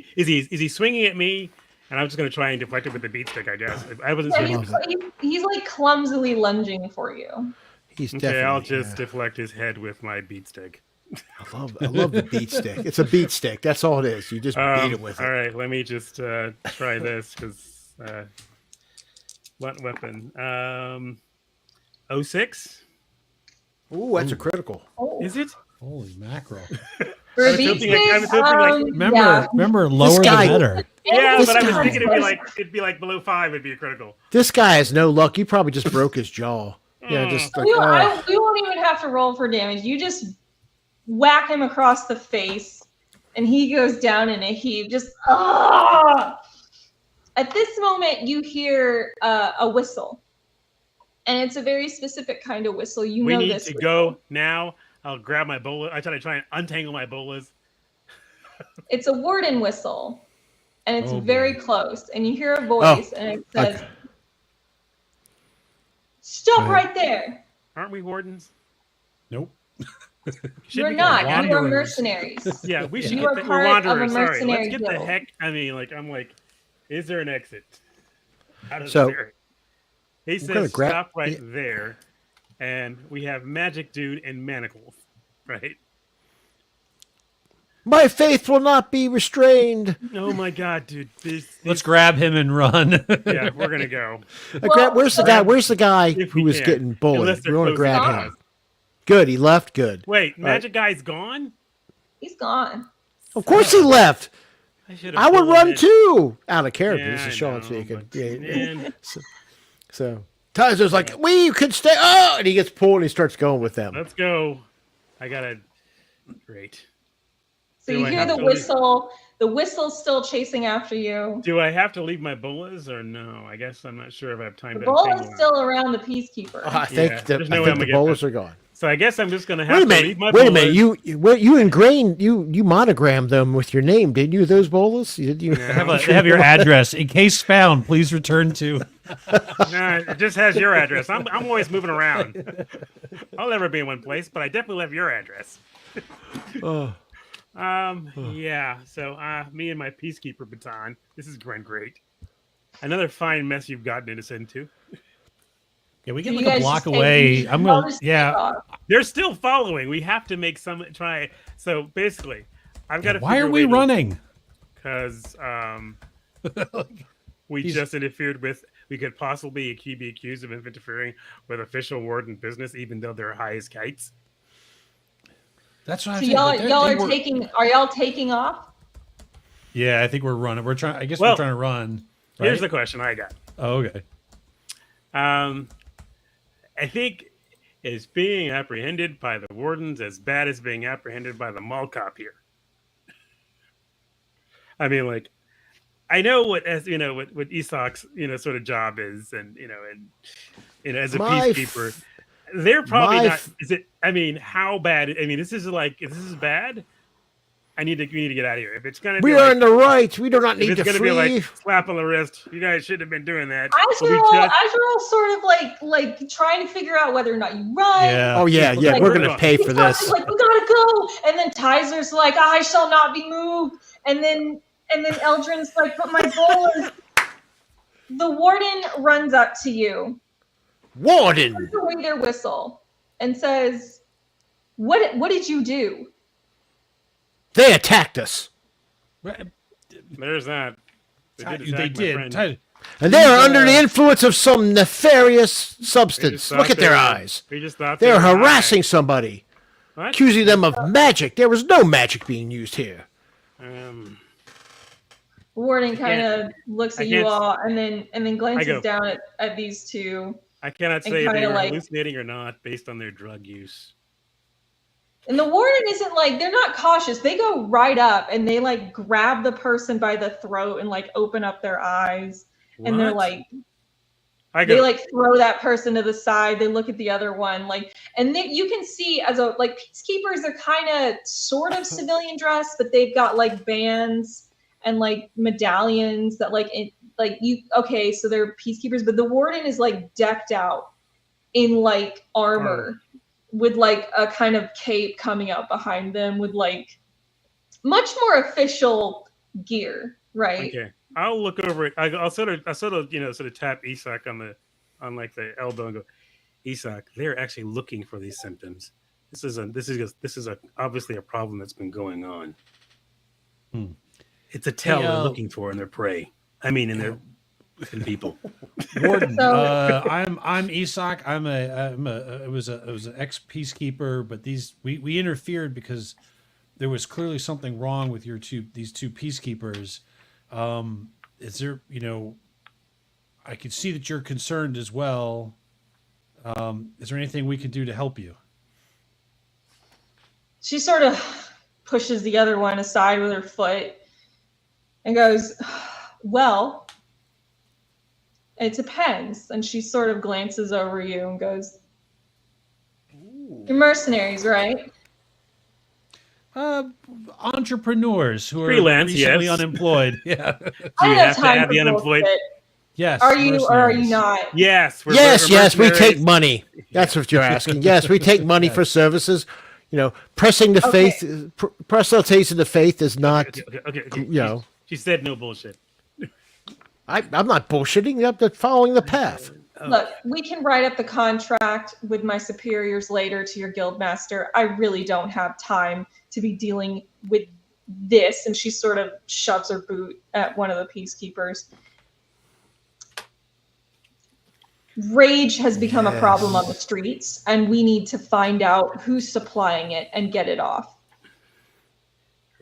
he swinging at me, and I'm just going to try and deflect it with the beat stick, I guess. If I wasn't swinging. he's like clumsily lunging for you. He's Okay, definitely. I'll just deflect his head with my beat stick. I love the beat stick. It's a beat stick. That's all it is. You just beat it with All it. right, let me just try this because what weapon? 06. Ooh, that's a critical. Oh. Is it? Holy mackerel! For I was beat hoping, like, I was stage, hoping, like, Remember, yeah. remember, lower the guy- better. Yeah, This but I was guy- thinking it'd be like below 5 would be a critical. This guy has no luck. You probably just broke his jaw. Yeah, just like, We won't even have to roll for damage. You just whack him across the face, and he goes down in a heap. Just ah! At this moment, you hear a whistle, and it's a very specific kind of whistle. You We know need this. to whistle. go now. I'll grab my bola. I try and untangle my bolas. It's a warden whistle, and it's Oh, very boy. close. And you hear a voice, and it says, okay. "Stop Okay. right there! Aren't we wardens? Nope. Should You're be not. called You are wanderers. mercenaries." Yeah, we should You get are the, we're part of a wanderers. Sorry, mercenary let's get the guild. heck. I mean, like, I'm like, is there an exit? Out of So, this area? He gonna says, grab- stop right yeah. there, and we have Magic Dude and Manacles, right? My faith will not be restrained. Oh my God, dude! Let's grab him and run. Yeah, we're gonna go. Where's the guy? Where's the guy If who we was can. getting bullied? Unless they're We want to closing grab in. him. Good, he left. Good. Wait, Magic Guy's gone. He's gone. Of course he left. Should've I would pulled run it. too. Out of character. Yeah, This I is Sean know, speaking. but, Yeah. man, So Tyler's like, we could stay. Oh, and he gets pulled and he starts going with them. let's go. I gotta. Great. So Do you I hear have the to leave? whistle. The whistle's still chasing after you. Do I have to leave my bolas or no? I guess I'm not sure if I have time The to. ball untangle is them. still around the peacekeeper. I think Yeah, the, there's no way I'm the gonna get bowlers that. are gone. So I guess I'm just gonna have Wait a to leave minute. my Wait a bolas. minute. You ingrained you monogrammed them with your name, didn't you? Those bowlers. You, They have your address. In case found, please return to. Nah, it just has your address. I'm always moving around. I'll never be in one place, but I definitely have your address. Yeah. So me and my peacekeeper baton. This is going great. Another fine mess you've gotten us into. Yeah, we get You like a guys block just take- away. I'm I'll gonna. just Yeah. take off. They're still following. We have to make some try. So basically, I've got to. Why are we running? Because we just interfered with. We could possibly be accused of interfering with official warden business, even though they're high as kites. That's what So I'm saying. Like, y'all they are were- taking. Are y'all taking off? Yeah, I think we're running. We're trying. I guess Well, we're trying to run. Right? Here's the question I got. Oh, okay. I think is being apprehended by the wardens as bad as being apprehended by the mall cop here. I mean, like, I know what as you know what Isak's sort of job is, and as a peacekeeper, they're probably not. Is it? I mean, how bad? I mean, this is bad. We need to get out of here. If it's gonna be we are in the right. We do not if need it's to gonna flee. be like slap on the wrist, you guys shouldn't have been doing that. Azrael's sort of like trying to figure out whether or not you run. Yeah. Oh yeah, Like, we're we're gonna gone. pay for Isak's this. like, we gotta go, and then Tyzer's like, I shall not be moved, and then Eldrin's like, but my goal is. The warden runs up to you, Warden. turns away their whistle, and says, "What did you do?" They attacked us, There's that. They attack my did. friend. and they are under the influence of some nefarious substance. thought Look at they their were- eyes. We just thought They are were high. harassing somebody, What? accusing them of magic. There was no magic being used here. Warden kind of looks I at you can't- all, and then go. glances down at these two. I cannot And say if they kinda were like- hallucinating or not based on their drug use. And the warden isn't like, they're not cautious. They go right up and they like grab the person by the throat and like open up their eyes. And they're What? like, I go. they like throw that person to the side. They look at the other one, like, and then you can see as a like peacekeepers, they're kind of sort of civilian dress, but they've got like bands and like medallions that okay, so they're peacekeepers, but the warden is like decked out in like armor with like a kind of cape coming out behind them with like much more official gear, right? Okay, I'll look over it. I'll sort of tap Isak on like the elbow and go, Isak, they're actually looking for these symptoms. This is obviously a problem that's been going on. It's a tell they're looking for in their prey. I mean, in their and people. Warden, So- I'm Isak. It was an ex peacekeeper, but we interfered because there was clearly something wrong with these two peacekeepers. Is there, I could see that you're concerned as well. Is there anything we can do to help you? She sort of pushes the other one aside with her foot and goes, well, it depends. And she sort of glances over you and goes, you're mercenaries, right? Entrepreneurs who are Freelance, recently yes. unemployed. Yeah. I you don't have to time have for the unemployed? bullshit. Yes. Are you or are you mercenaries. not? Yes. Yes, we're yes, we take mercenaries. money. That's what you're asking. Yes, we take money for services. Pressing the Okay. faith, proselytizing the faith is not. Okay. You know. She said no bullshit. I'm not bullshitting. I'm just following the path. Look, we can write up the contract with my superiors later to your guild master. I really don't have time to be dealing with this. And she sort of shoves her boot at one of the peacekeepers. Rage has become a problem on the streets, and we need to find out who's supplying it and get it off.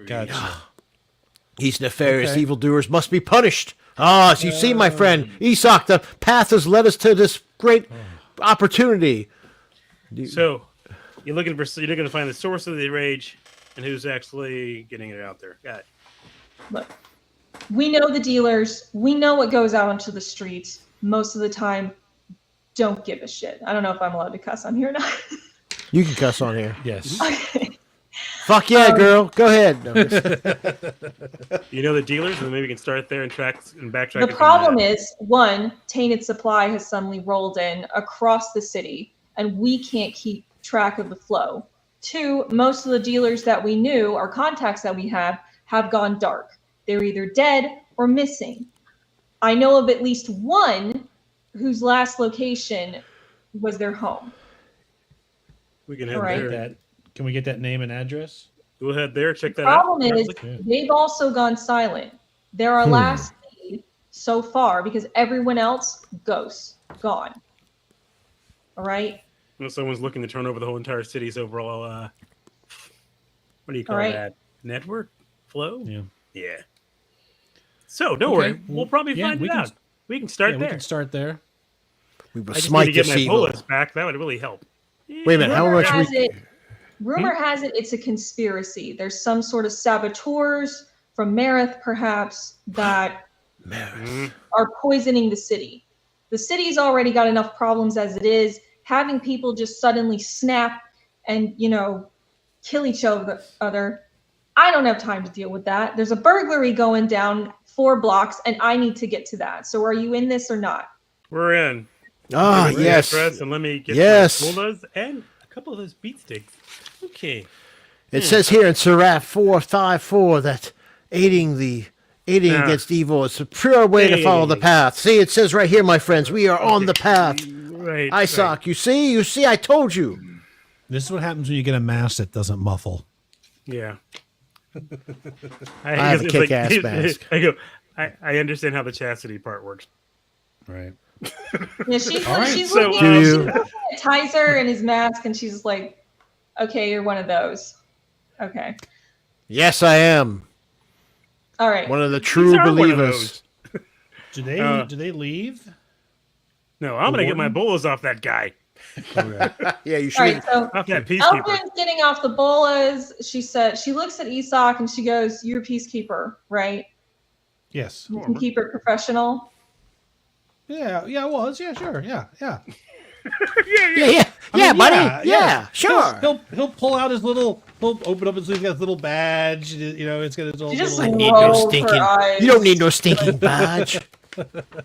Gotcha. These nefarious Okay. evildoers must be punished. Ah, so you see, my friend Isak, the path has led us to this great opportunity. So you're looking to find the source of the rage and who's actually getting it out there. Got it. Look, we know the dealers. We know what goes out onto the streets. Most of the time, don't give a shit. I don't know if I'm allowed to cuss on here or not. You can cuss on here. Yes. Okay. Fuck yeah, girl. Go ahead. No, You know the dealers, and then maybe we can start there and backtrack. The problem is, one, tainted supply has suddenly rolled in across the city, and we can't keep track of the flow. Two, most of the dealers that we knew, our contacts that we have gone dark. They're either dead or missing. I know of at least one whose last location was their home. we can head All right. there. Can we get that name and address? We'll head there. Check The that out. problem is, they've also gone silent. They're our last lead so far because everyone else, ghosts, gone. All right? You know, someone's looking to turn over the whole entire city's overall. What do you call All right. that? Network flow. Yeah. Yeah. So don't worry, we'll probably yeah, find we it can- out. We can start Yeah, there. we can start there. we will I just need smite to get this my evil. bullets back. That would really help. Wait a minute. How Rumor much has we? it, rumor has it it's a conspiracy. There's some sort of saboteurs from Marith, perhaps, that Mhm. are poisoning the city. The city's already got enough problems as it is. Having people just suddenly snap and, kill each other. I don't have time to deal with that. There's a burglary going down 4 blocks, and I need to get to that. So are you in this or not? We're in. Ah, Give me the yes. address and let me get Yes. my bolas and a couple of those beat sticks. Okay. It says here in Seraph 454 that aiding Yeah. against evil is a pure way to follow the path. See, it says right here, my friends, we are on the path. Right. Isak, you see, I told you. This is what happens when you get a mask that doesn't muffle. Yeah. I have a it's kick-ass mask. I understand how the chastity part works. Right. Yeah, she's All right, she's so, looking, Do she's you- looking at Tizer and his mask, and she's like, "Okay, you're one of those." Okay, Yes, I am. all right. One of the true are one of believers. Do they leave? No, I'm gonna get my Warden? bolas off that guy. Okay. Yeah, you All should. right, so Off that peacekeeper. Elvin's getting off the bolas. She looks at Isak and she goes, "You're a peacekeeper, right? Yes. You can keep it professional." Yeah. Yeah. It was. Yeah. Sure. Yeah. Yeah. Yeah, I mean, buddy. Yeah, sure. He'll pull out his little. He'll open up his sleeve. He's got his little badge. It's got his old. She just little, need no rolls stinking- her eyes. You don't need no stinking badge.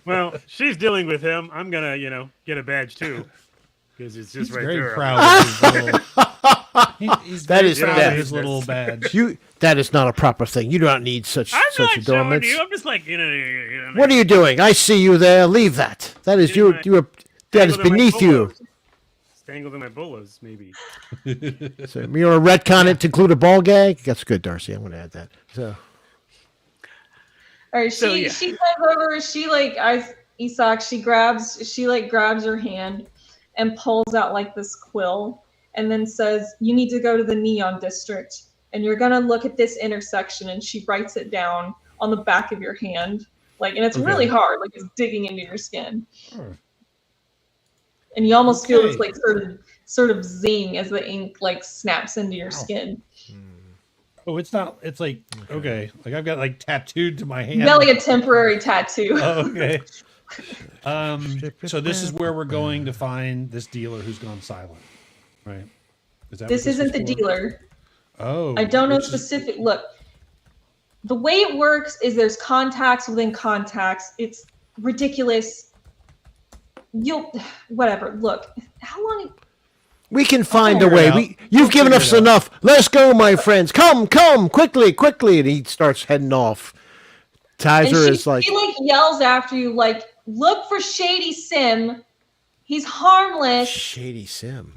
Well, she's dealing with him. I'm gonna, get a badge too, because it's just he's right very there. proud of his little. He's That very is proud that- of his little badge. That is not a proper thing. You do not need such I'm such not showing adornments. you. I'm just like, What are you doing? I see you there. Leave that. That is you. You are. That is Tangled in my beneath you. bolas. Tangled in my bolas, maybe. So you want to retcon it to include a ball gag? That's good, Darcy. I'm going to add that. So All right, So, yeah. she comes over. She Isak. She grabs your hand and pulls out like this quill, and then says, "You need to go to the Neon District, and you're gonna look at this intersection." And she writes it down on the back of your hand, and it's really hard, like it's digging into your skin. And you almost feel this like sort of zing as the ink like snaps into your skin. Oh, it's not. It's like okay, like I've got like tattooed to my hand. Not like a temporary tattoo. Oh, okay. So this is where we're going to find this dealer who's gone silent, right? Is that This isn't the dealer. Oh, I don't know specific. Look, the way it works is there's contacts within contacts. It's ridiculous. Whatever. Look, how long? We can find a way. You've given us enough. Let's go, my friends. Come, quickly. And he starts heading off. Tizer is like... She yells after you, look for Shady Sim. He's harmless. Shady Sim.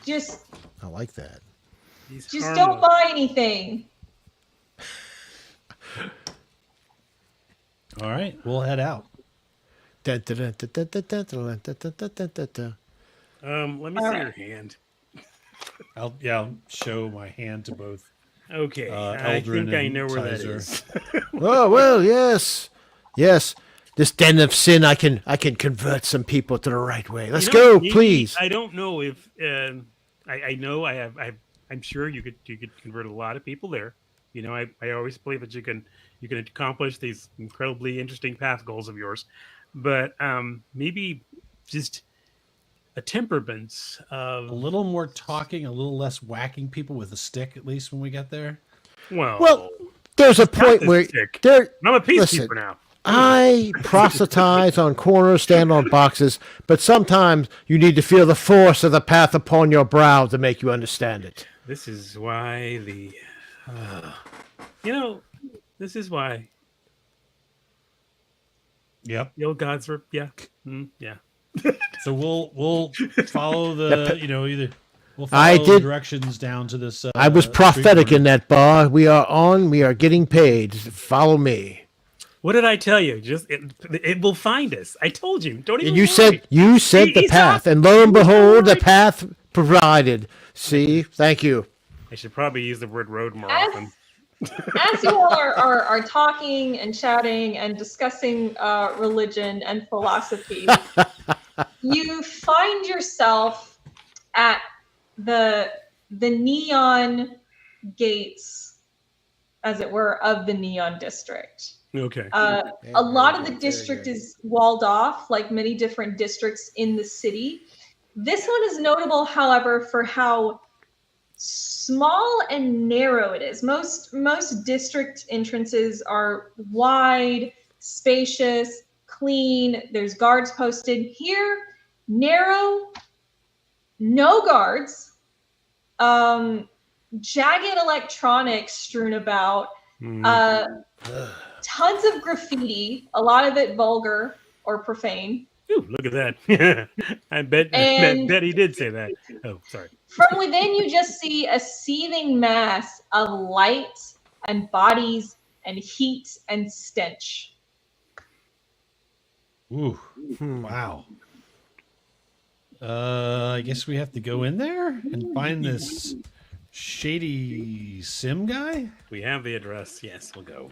Just... I like that. Just don't buy anything. All right, we'll head out. Let me see your hand. I'll show my hand to both. Okay, I Eldrin think I and know where that Tizer. is. Oh, well, yes. This den of sin, I can convert some people to the right way. Let's go, please. I don't know if I know I'm sure you could convert a lot of people there. I always believe that you can accomplish these incredibly interesting path goals of yours, but maybe just a temperament of A little more talking, a little less whacking people with a stick, at least when we get there. Well, there's a point where I'm a peacekeeper now. I proselytize on corners, stand on boxes, but sometimes you need to feel the force of the path upon your brow to make you understand it. This is why this is why. Yep. The old gods were, yeah. So we'll follow the we'll follow I the did- directions down to this. I was prophetic street in that bar. We are getting paid. Follow me. What did I tell you? Just it will find us. I told you. Don't even. And you worry. said the He's path, not- and lo and he's not behold, the right. path provided. See, thank you. I should probably use the word road more As- often. As you all are talking and chatting and discussing religion and philosophy, you find yourself at the neon gates, as it were, of the Neon District. Okay. A lot of the district is walled off, like many different districts in the city. This one is notable, however, for how small and narrow it is. Most district entrances are wide, spacious, clean. There's guards posted. Here, narrow, no guards, jagged electronics strewn about, tons of graffiti, a lot of it vulgar or profane. Ooh, look at that. I bet he did say that. Oh, sorry. From within, you just see a seething mass of light and bodies and heat and stench. Ooh, wow. I guess we have to go in there and find this Shady Sim guy. We have the address. Yes, we'll go.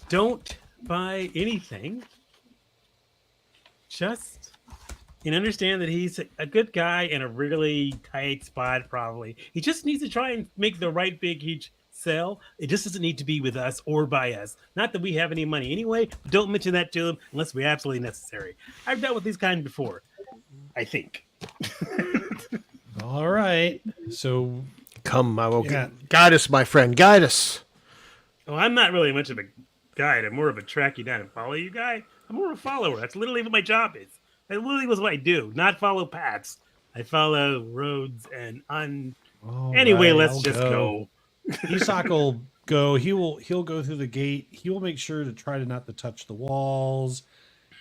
Don't buy anything. Just understand that he's a good guy in a really tight spot, probably. He just needs to try and make the right big, huge sell. It just doesn't need to be with us or by us. Not that we have any money anyway, but don't mention that to him unless we're absolutely necessary. I've dealt with these kind before, I think. All right. So Come, I will guide us, my friend. Guide us. Well, I'm not really much of a guide. I'm more of a track you down and follow you guy. I'm more of a follower. That's literally what my job is. That literally was what I do. Not follow paths. I follow roads and Anyway, let's just go. Isak will go. He'll go through the gate. He will make sure to try to not to touch the walls.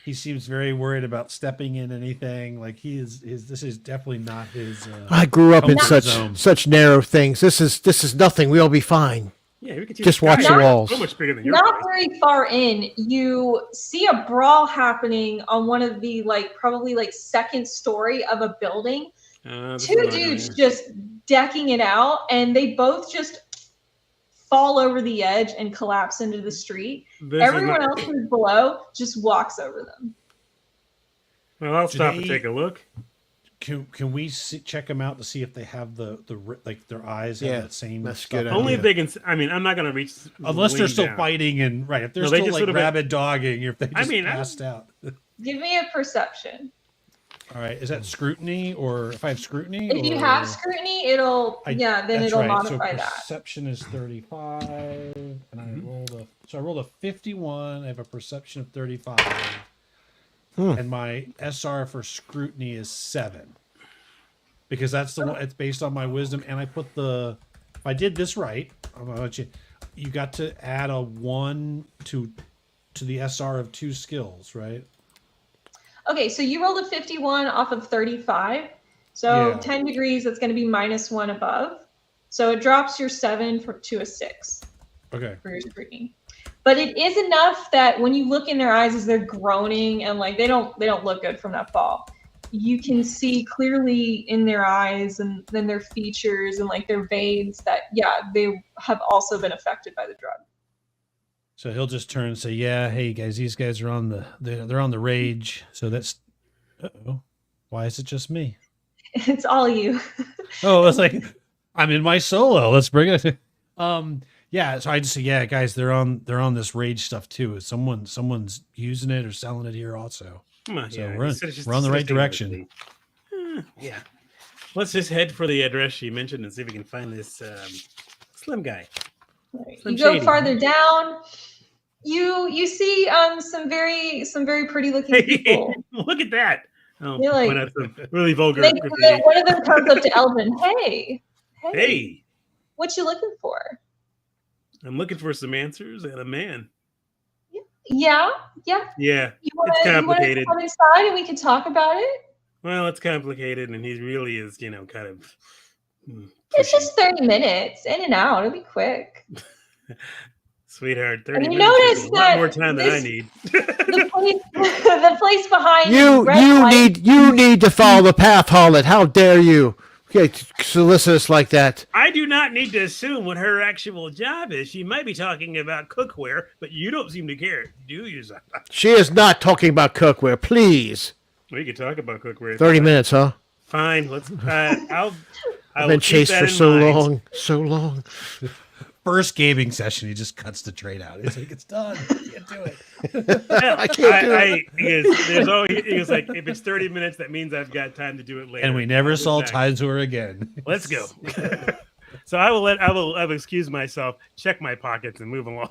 He seems very worried about stepping in anything. Like this is definitely not his. I grew up in comfort zone. such narrow things. This is nothing. We'll be fine. Yeah, we could see Just the watch sky. the walls. So much bigger than your Not place. very far in, you see a brawl happening on one of the probably second story of a building. This Two is not dudes gonna- just decking it out, and they both just fall over the edge and collapse into the street. this is Everyone not- else who's below just walks over them. Well, I'll Do stop and they- take a look. Can we check them out to see if they have the their eyes have Yeah, that same that's stuff? good Only idea. if they can. I mean, I'm not gonna reach Unless they're lean still down. fighting and right, if they're No, they still just like sort of- rabid dogging, or if they just I passed out. Give me a perception. All right, is that scrutiny, or if I have scrutiny? If you or- have scrutiny, then That's it'll right. modify so that. Perception is 35, and I rolled a 51. I have a perception of 35, and my SR for scrutiny is 7, because that's the one. It's based on my wisdom, and I put the. If I did this right, I'm gonna let you. You got to add a 1 to the SR of 2 skills, right? Okay, so you rolled a 51 off of 35. So Yeah. 10 degrees, that's going to be -1 above. So it drops your 7 to a 6 Okay. for your scrutiny. But it is enough that when you look in their eyes as they're groaning and they don't look good from that fall, you can see clearly in their eyes and then their features and their veins that they have also been affected by the drug. So he'll just turn and say, "Yeah, hey guys, these guys are on they're on the rage." So that's, why is it just me? It's all you. Oh, it's like I'm in my solo. Let's bring it. Yeah. So I just say, "Yeah, guys, they're on this rage stuff too. Someone's using it or selling it here also." Come on, So yeah, we're just on the right stay with direction. me. Yeah. Let's just head for the address she mentioned and see if we can find this slim guy. You Slim go Shady. farther down. You see some very pretty looking people. Look at that. Oh, You're like- point out some really vulgar They, graffiti. one of them comes up to Elvin. Hey, Hey, what you looking for? I'm looking for some answers and a man. Yeah. Yeah, You want It's to complicated. come inside and we can talk about it? well, it's complicated, and he really is, kind of. It's pushy. just 30 minutes, in and out. It'll be quick. Sweetheart, 30 And you minutes notice is a lot that more time than I this- need. The place behind You red you light- need to follow the path, Holland. How dare you? Okay, solicit us like that. I do not need to assume what her actual job is. She might be talking about cookware, but you don't seem to care, do you? She is not talking about cookware. Please. We could talk about cookware. 30 minutes, huh? Fine. Let's. I've I've been chased for so long. First gaming session, he just cuts the trade out. He's like, "It's done. You can't do it." I can't do it. There's always. He was like, if it's 30 minutes, that means I've got time to do it later. And we never I'll saw get back. ties to her again. Let's go. So I will excuse myself, check my pockets, and move along.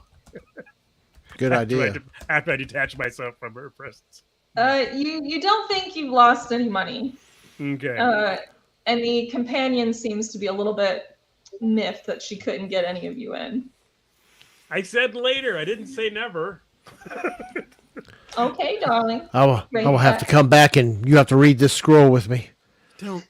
Good idea. After I detach myself from her presence. You don't think you've lost any money. Okay. And the companion seems to be a little bit miffed that she couldn't get any of you in. I said later. I didn't say never. Okay, darling. I will have to come back and you have to read this scroll with me. Don't.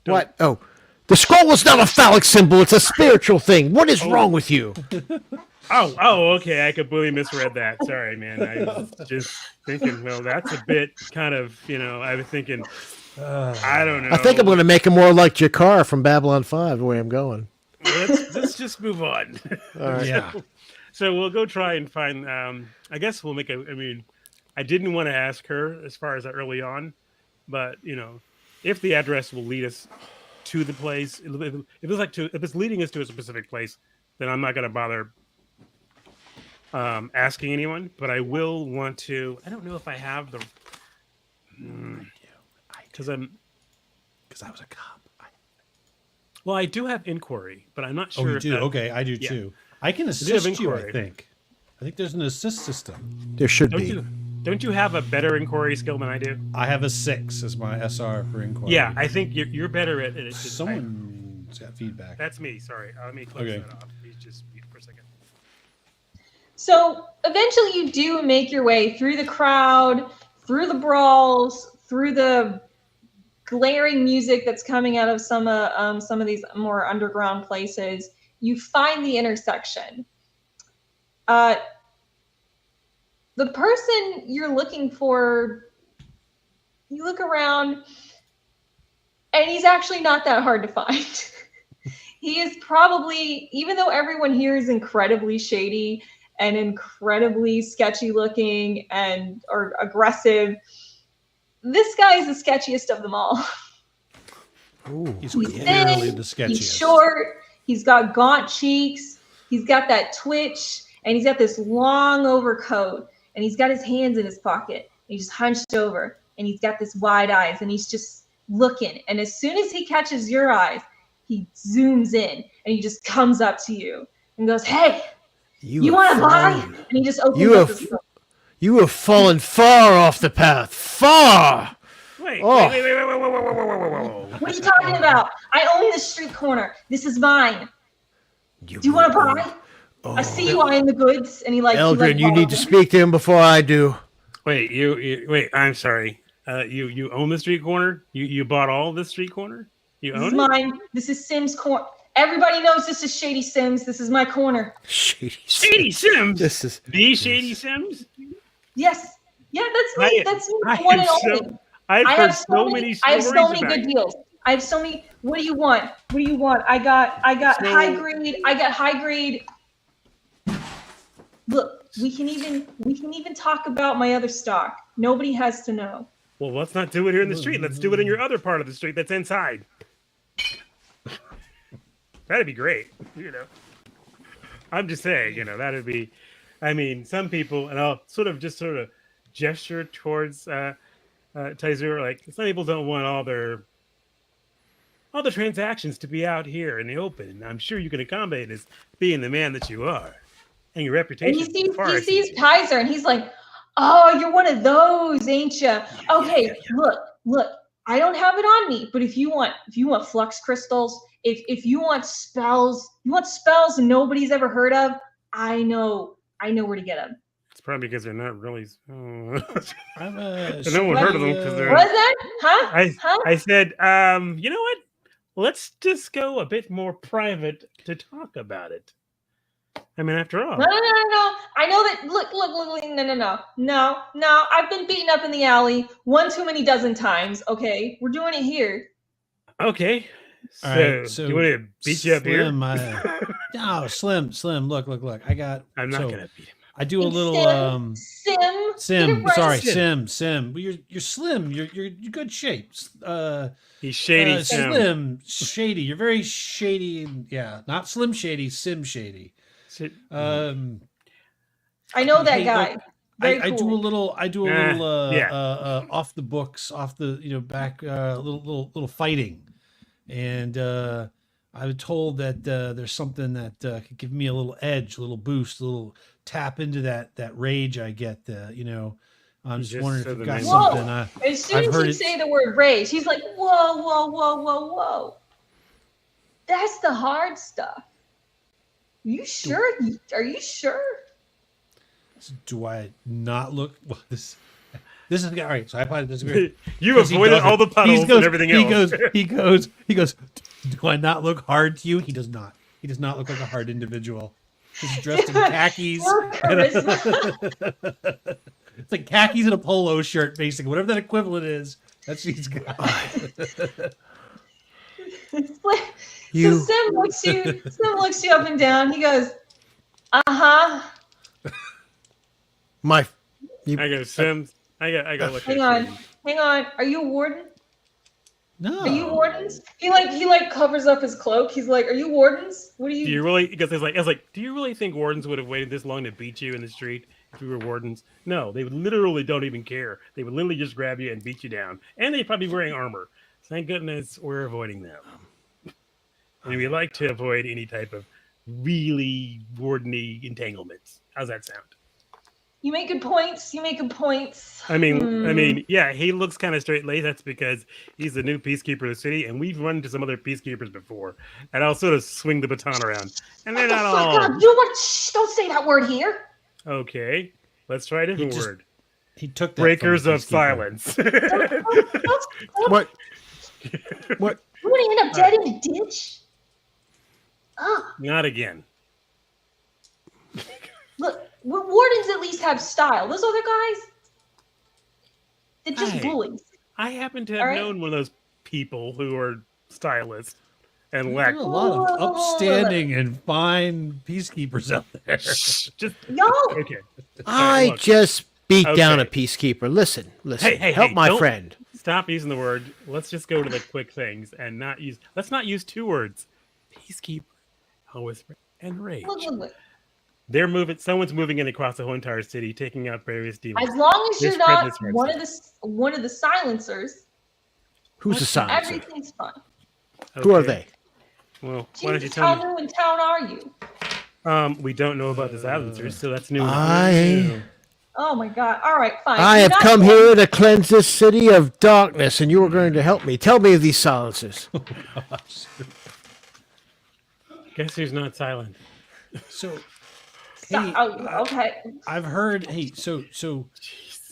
What? Oh, the scroll is not a phallic symbol. It's a spiritual thing. What is wrong with you? Oh, okay. I completely misread that. Sorry, man. I was just thinking, well, that's a bit kind of, I was thinking, I don't know. I think I'm going to make him more like Jakar from Babylon 5, the way I'm going. Let's just move on. All right. Yeah. So we'll go try and find. I guess we'll make I didn't want to ask her as far as early on, but if the address will lead us to the place, if it's leading us to a specific place, then I'm not going to bother asking anyone. But I will want to. I don't know if I have the. Because I was a cop. Well, I do have inquiry, but I'm not sure. Oh, you if do? that- Okay, I do Yeah. too. I can do have assist you, I inquiry. think. I think there's an assist system. There should Don't you have a better inquiry skill than I do? I have a 6 as my SR for inquiry. Yeah, I think you're better at it. Someone's got feedback. That's me. Sorry. Let me close Okay. that off. Please just mute for a second. So eventually you do make your way through the crowd, through the brawls, through the glaring music that's coming out of some of these more underground places. You find the intersection. The person you're looking for, you look around, and he's actually not that hard to find. He is probably, even though everyone here is incredibly shady and incredibly sketchy looking and or aggressive, this guy is the sketchiest of them all. Ooh. He's He's clearly thin, the sketchiest. he's short, he's got gaunt cheeks, he's got that twitch, and he's got this long overcoat, and he's got his hands in his pocket, and he's just hunched over, and he's got this wide eyes, and he's just looking. And as soon as he catches your eyes, he zooms in, and he just comes up to you and goes, "Hey, you want to buy?" And he just opens up his phone. You have fallen far off the path. Far! Wait, Oh. wait. What are you talking about? I own this street corner. This is mine. Do you want to buy? I see you eyeing the goods. And he like, Eldrin, you need to speak to him before I do. Wait, wait. I'm sorry. You own the street corner? You bought all of this street corner? You This own is it? mine. This is Sim's corner. Everybody knows this is Shady Sims. This is my corner. Shady Sims. This is The Shady Sims. Yes. Yeah, that's me. That's me. I The one am and so- only. I've I heard have so many I have stories so many about good you. deals. I have so many. What do you want? What do you want? I got So- high grade. I got high grade. Look, we can even talk about my other stock. Nobody has to know. Well, let's not do it here in the street. Let's do it in your other part of the street that's inside. That'd be great. I'm just saying, that'd be. I mean, some people, and I'll sort of gesture towards Taizur. Like, some people don't want all the transactions to be out here in the open. And I'm sure you can accommodate as being the man that you are, and your And reputation. he sees Kaiser, and he's like, "Oh, you're one of those, ain't you? Okay, look. I don't have it on me, but if you want flux crystals, if you want spells nobody's ever heard of, I know where to get them." It's probably because they're not really. I'm No one heard of them because they're. What is that? Huh? I said, you know what? Let's just go a bit more private to talk about it. I mean, after all. No. I know that. Look. No. I've been beaten up in the alley one too many dozen times. Okay, we're doing it here. Okay. All right, So, do you want to beat you up here? Slim, no, Slim. Look. I got. I'm not so, gonna beat him. I do a It's little Sim. Sim. Get it right. Sorry, Sim. Sim. Well, you're slim. You're good shape. He's shady. Sim. Slim, shady. You're very shady. Yeah, not Slim Shady. Sim Shady. I know that Hey, guy. look, Very I do a cool. little. Yeah. Off the books, off the back little fighting, and I was told that there's something that could give me a little edge, a little boost, a little tap into that rage I get. I'm just wondering if you've got Whoa. something. As soon I've as heard you it- say the word rage, he's like, whoa. That's the hard stuff. You sure? Are you sure? Do I not look? Well, this is all right. So I probably disagree. You Because he avoided doesn't. all the puddles and everything else. He goes. Do I not look hard to you? He does not. He does not look like a hard individual. He's dressed in khakis. Your charisma. It's like khakis and a polo shirt, basically. Whatever that equivalent is, that's what he's got. you. So Sim looks you up and down. He goes, "Uh-huh. My. I go, Sims. I go. Look Hang at on. Are you a warden? No. Are you wardens?" He covers up his cloak. He's like, "Are you wardens? What are you?" Do you really? Because I was like, do you really think wardens would have waited this long to beat you in the street if we were wardens? No, they would literally don't even care. They would literally just grab you and beat you down, and they'd probably be wearing armor. Thank goodness we're avoiding them. And we like to avoid any type of really wardeny entanglements. How's that sound? You make good points. I mean, yeah, he looks kind of straight laced. That's because he's the new peacekeeper of the city, and we've run into some other peacekeepers before. And I'll sort of swing the baton around, and they're not all Shh, don't say that word here. okay. Let's try a different word. He took that Breakers from a of peacekeeper. silence. What? What? You want to end up dead in a ditch? Ah, Not again. look, wardens at least have style. Those other guys, they're just Hey. bullies. I happen to have All right. known one of those people who are stylists and There lack. are a lot of upstanding and fine peacekeepers out there. Just Y'all, okay. I look. just beat down a Okay. peacekeeper. Listen. Hey, Help my don't- friend. Stop using the word. Let's just go to the quick things and not use. Let's not use two words. Peacekeeper, whisper, and rage. look. They're moving. Someone's moving in across the whole entire city, taking out various demons. As long as They're you're not spreading this one of the silencers, Who's the silencer? everything's fine. Who are Okay. they? Well, why don't you Jesus, tell how me? new in town are you? We don't know about the silencers, so that's new. Oh my God! All right, fine. I You're have not come one- here to cleanse this city of darkness, and you are going to help me. Tell me of these silencers. Guess who's not silent? So, Stop. hey, Oh, okay. I've heard. Hey, so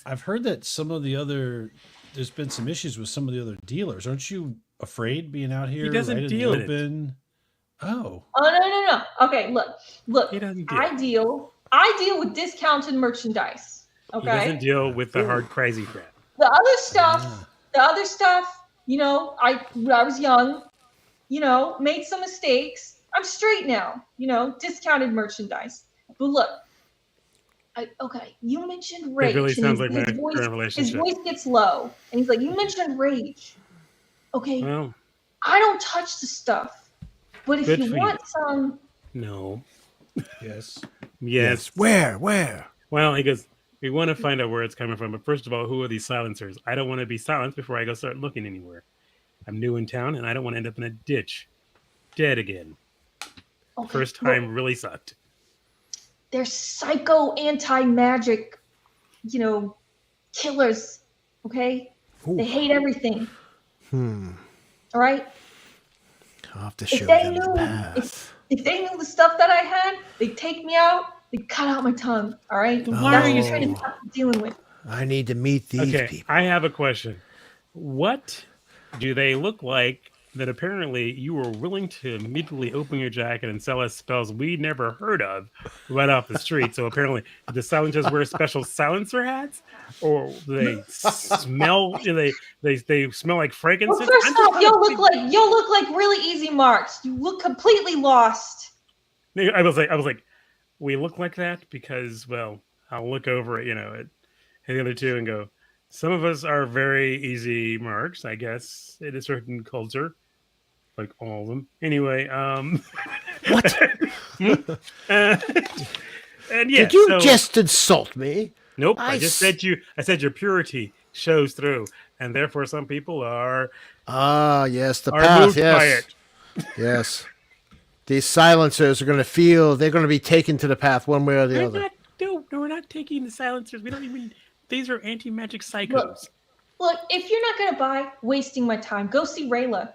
I've heard that some of the other there's been some issues with some of the other dealers. Aren't you afraid being out here? doesn't right in the deal in it. open? Oh, Oh no. Okay, look. He doesn't deal. I deal with discounted merchandise. He doesn't Okay. deal with the hard crazy crap. The other stuff. You know, when I was young, made some mistakes. I'm straight now. Discounted mercandise. But look, you mentioned rage. really and sounds like my his current relationship. voice gets low, and he's like, "You mentioned rage. Okay, Well, I don't touch the stuff, but if Good you for want some, no. yes. Yes. Where? Well, he goes, we want to find out where it's coming from, but first of all, who are these silencers? I don't want to be silenced before I go start looking anywhere. I'm new in town, and I don't want to end up in a ditch. Dead again. okay, First look, time really sucked. they're psycho anti-magic, killers. Okay, they hate everything. All right. I'll have to If show they them the knew, path. if they knew the stuff that I had, they'd take me out. They'd cut out my tongue. All right. Why That's are you the kind of stuff I'm dealing with. I need to meet these Okay, people. I have a question. What do they look like that apparently you were willing to immediately open your jacket and sell us spells we never heard of right off the street? So apparently, do the silencers wear special silencer hats, or do they smell? They smell like Well, frankincense? first I'm just off, trying to you'll look like really easy marks. You look completely lost. I was like, we look like that because, well, I'll look over at the other two and go, some of us are very easy marks, I guess, in a certain culture, like all of them. Anyway, What? and yeah, Did you so- just insult me? Nope. I I just s- said your purity shows through, and therefore some people are Ah, yes, the are path. moved by Yes, it. yes. These silencers are going to feel they're going to be taken to the path one way or the We're other. not, no, we're not taking the silencers. We don't even. These are anti-magic psychos. Look, if you're not gonna buy, wasting my time. Go see Rayla.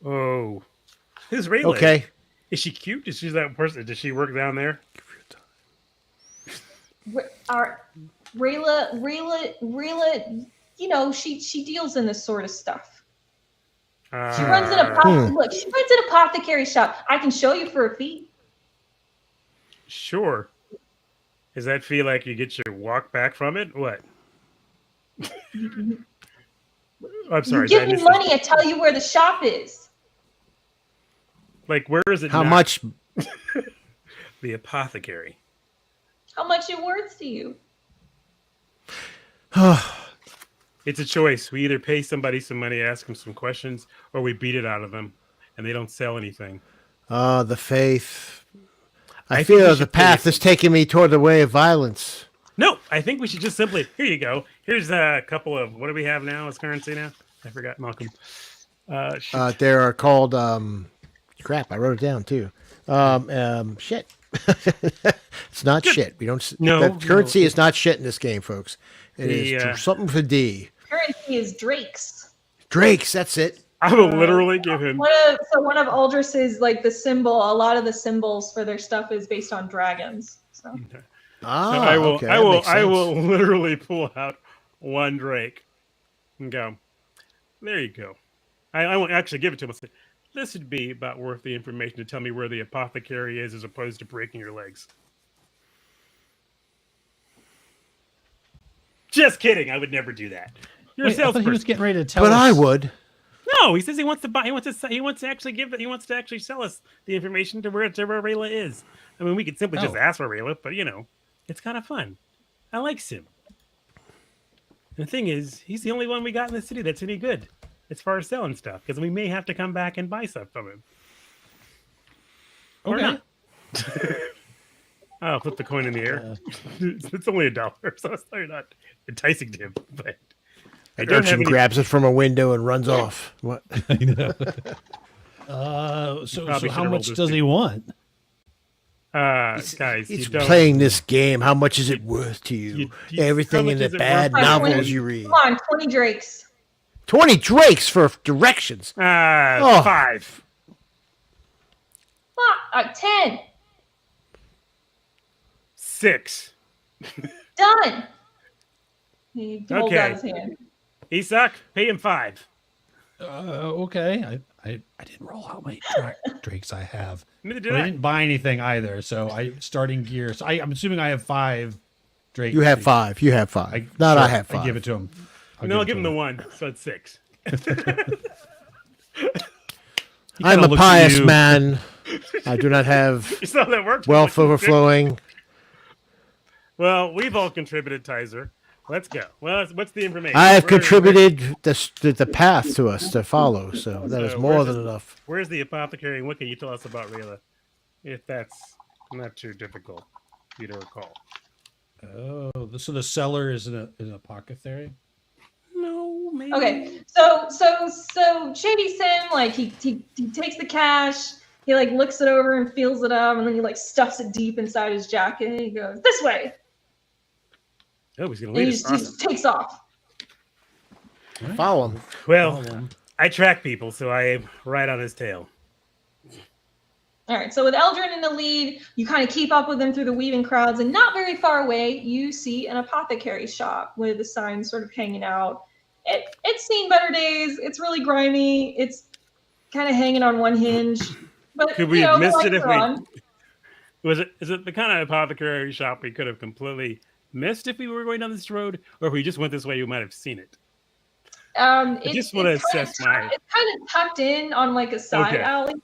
Oh, who's Rayla? Okay. Is she cute? Is she that person? Does she work down there? Rayla. She deals in this sort of stuff. She Uh, runs an Look, she runs an apothecary shop. I can show you for a fee. Sure. Does that feel like you get your walk back from it? What? I'm sorry. You give I me missed money, I tell you where the shop is. Like, where is it? How not? much? The apothecary. How much it worth to you? It's a choice. We either pay somebody some money, ask them some questions, or we beat it out of them, and they don't sell anything. The faith. I I think we feel should the path pay is taking me toward the way of violence. No, I think we should just simply. Here you go. Here's a couple of what do we have now as currency now? I forgot, Malcolm. Shoot. They are called. Crap! I wrote it down too. Shit. It's not shit. We don't. No, that currency is not shit in this game, folks. It The, is something for D. Currency is Drake's. Drake's. That's it. I will literally give him. One of Aldris's, like the symbol, a lot of the symbols for their stuff is based on dragons. So Ah, So I will. okay, I that will. makes I sense. will literally pull out one Drake and go. There you go. I won't actually give it to him. I'll say, this would be about worth the information to tell me where the apothecary is as opposed to breaking your legs. Just kidding. I would never do that. You're Wait, a I thought salesperson. he was getting ready to tell But us. I would. No, he says he wants to buy. He wants to actually give it. He wants to actually sell us the information to where Rayla is. I mean, we could simply just ask for Rayla, but it's kind of fun. I like Sim. And the thing is, he's the only one we got in the city that's any good as far as selling stuff, because we may have to come back and buy stuff from him. Or Okay. not. I'll flip the coin in the air. It's only $1, so it's probably not enticing to him. But I don't have Urchin any. grabs it from a window and runs off. What? I know. So Probably how should've much rolled does this he want? Guys, He's you don't. playing this game. How much is it worth to you? Everything how in much the is it bad worth? novels you read. Come on, 20 drakes. 20 drakes for directions. Oh. 5. 10. 6. Done. He holds Okay. out his hand. Isak, pay him 5. Okay. I didn't roll how many drakes I have. Neither But did I I. didn't buy anything either, so starting gear. So I'm assuming I have 5 drakes. You have 5. You have 5. I have 5. I give it to him. I'll give him the 1, so it's 6. I'm a pious man. I do not have You saw how that worked? wealth overflowing. Well, we've all contributed, Tizer. Let's go. Well, what's the information? I have Where- contributed the path to us to follow, so that is So more where's than the- enough. Where's the apothecary, and what can you tell us about Rayla? If that's not too difficult for you to recall. Oh, so the cellar is an apothecary? No, maybe. Okay, so Shady Sim, like he takes the cash, he like looks it over and feels it up, and then he like stuffs it deep inside his jacket, and he goes this way, Oh, he's gonna and he lead us. just takes off. Follow him. Well, I track people, so I am right on his tail. All right, so with Eldrin in the lead, you kind of keep up with him through the weaving crowds, and not very far away, you see an apothecary shop with a sign sort of hanging out. It's seen better days. It's really grimy. It's kind of hanging on one hinge. But Could we have the missed lights it if are we? on. Is it the kind of apothecary shop we could have completely missed if we were going down this road, or if we just went this way, we might have seen it? Just wanna it's assess my- It's kind of tucked in on like a side Okay. alley.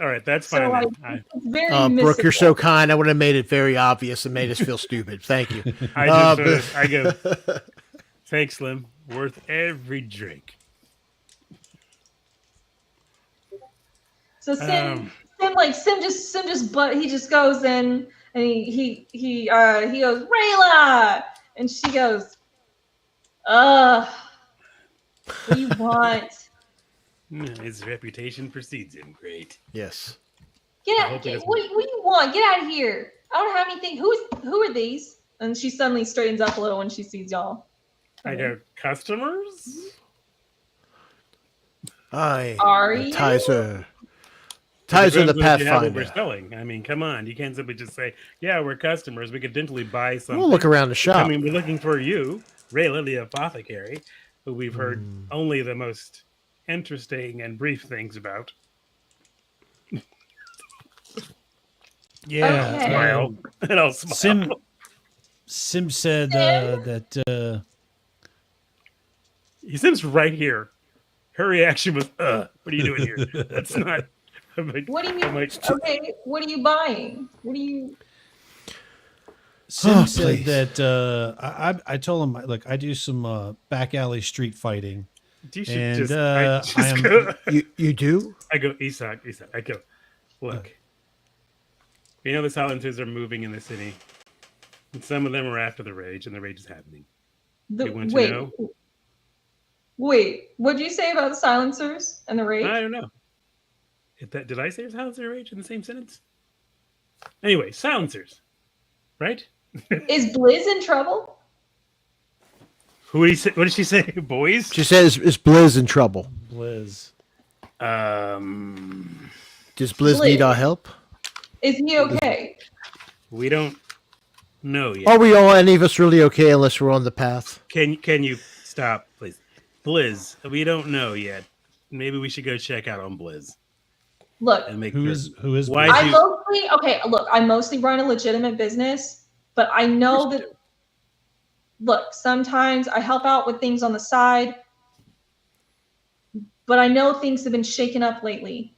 All right, that's So fine. like, then. it's very Brooke, you're so mystical. kind. I would have made it very obvious and made us feel stupid. Thank you. I go. Thanks, Slim. Worth every drink. So Sim just goes in and he goes, Rayla, and she goes, what do you want? His reputation precedes him. Great. Yes. What do you want? Get out of here. I don't have anything. Who are these? And she suddenly straightens up a little when she sees y'all. I go, customers? Are you? Tizer the Depends on if you have what we're Pathfinder. selling. I mean, come on. You can't simply just say, yeah, we're customers. We could potentially buy something. We'll look around the shop. I mean, we're looking for you, Rayla, the apothecary, who we've heard only the most interesting and brief things about. Yeah. Okay. Smile. And I'll smile. Sim said that He seems right here. Her reaction was, what are you doing here? That's not. I'm like, What do you I'm like, okay, what are you buying? What do you Sim Oh, said please. that I told him, look, I do some back alley street fighting. you should And, just, I am- go. You do? I go, Isak. I go, look. You know the silencers are moving in the city. And some of them are after the rage, and the rage is happening. You want to know? Wait, what did you say about the silencers and the rage? I don't know. Did I say silencer rage in the same sentence? Anyway, silencers. Right? Is Blizz in trouble? Who did he say? What did she say? Boys? She says, is Blizz in trouble? Blizz. Does Blizz need our help? Is he okay? We don't know yet. Are we all, any of us, really okay unless we're on the path? Can you stop, please? Blizz, we don't know yet. maybe we should go check out on Blizz Look, and make Who sure. is Why Blizz? I mostly run a legitimate business, but I know that. Look, sometimes I help out with things on the side, but I know things have been shaken up lately.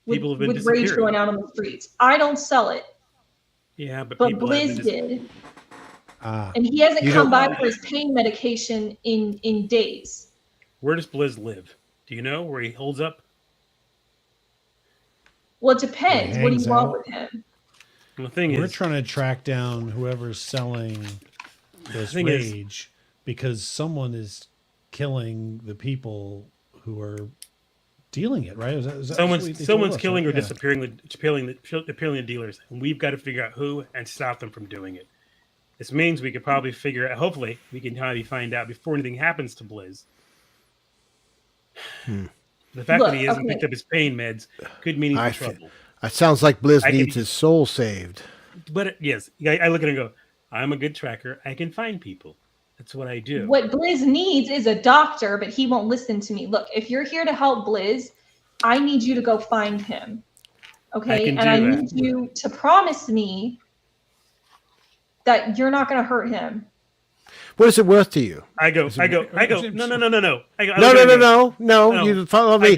People have been with rage disappearing. going out on the streets. I don't sell it, Yeah, but but people have been Blizz did, Ah, and he hasn't You come don't- by for his pain medication in days. Where does Blizz live? Do you know where he holds up? Well, it depends. What do hangs you want out. with him? And the thing we're is, trying to track down whoever's selling this Thing is- rage because someone is killing the people who are dealing it, right? Is that what they told someone's us, killing right? or disappearing the dealers, and we've got to figure out who and stop them from doing it. This means we could probably figure out. Hopefully, we can probably find out before anything happens to Blizz. The fact that he hasn't picked up his pain meds could mean he's in trouble. It sounds like Blizz I can- needs his soul saved. But yes, I look at it and go, I'm a good tracker. I can find people. That's what I do. What Blizz needs is a doctor, but he won't listen to me. Look, if you're here to help Blizz, I need you to go find him. Okay? can And I do that. need you to promise me that you're not going to hurt him. What is it worth to you? I go. No. I go. I No, look no, at no, it and no, no. No. You follow me. I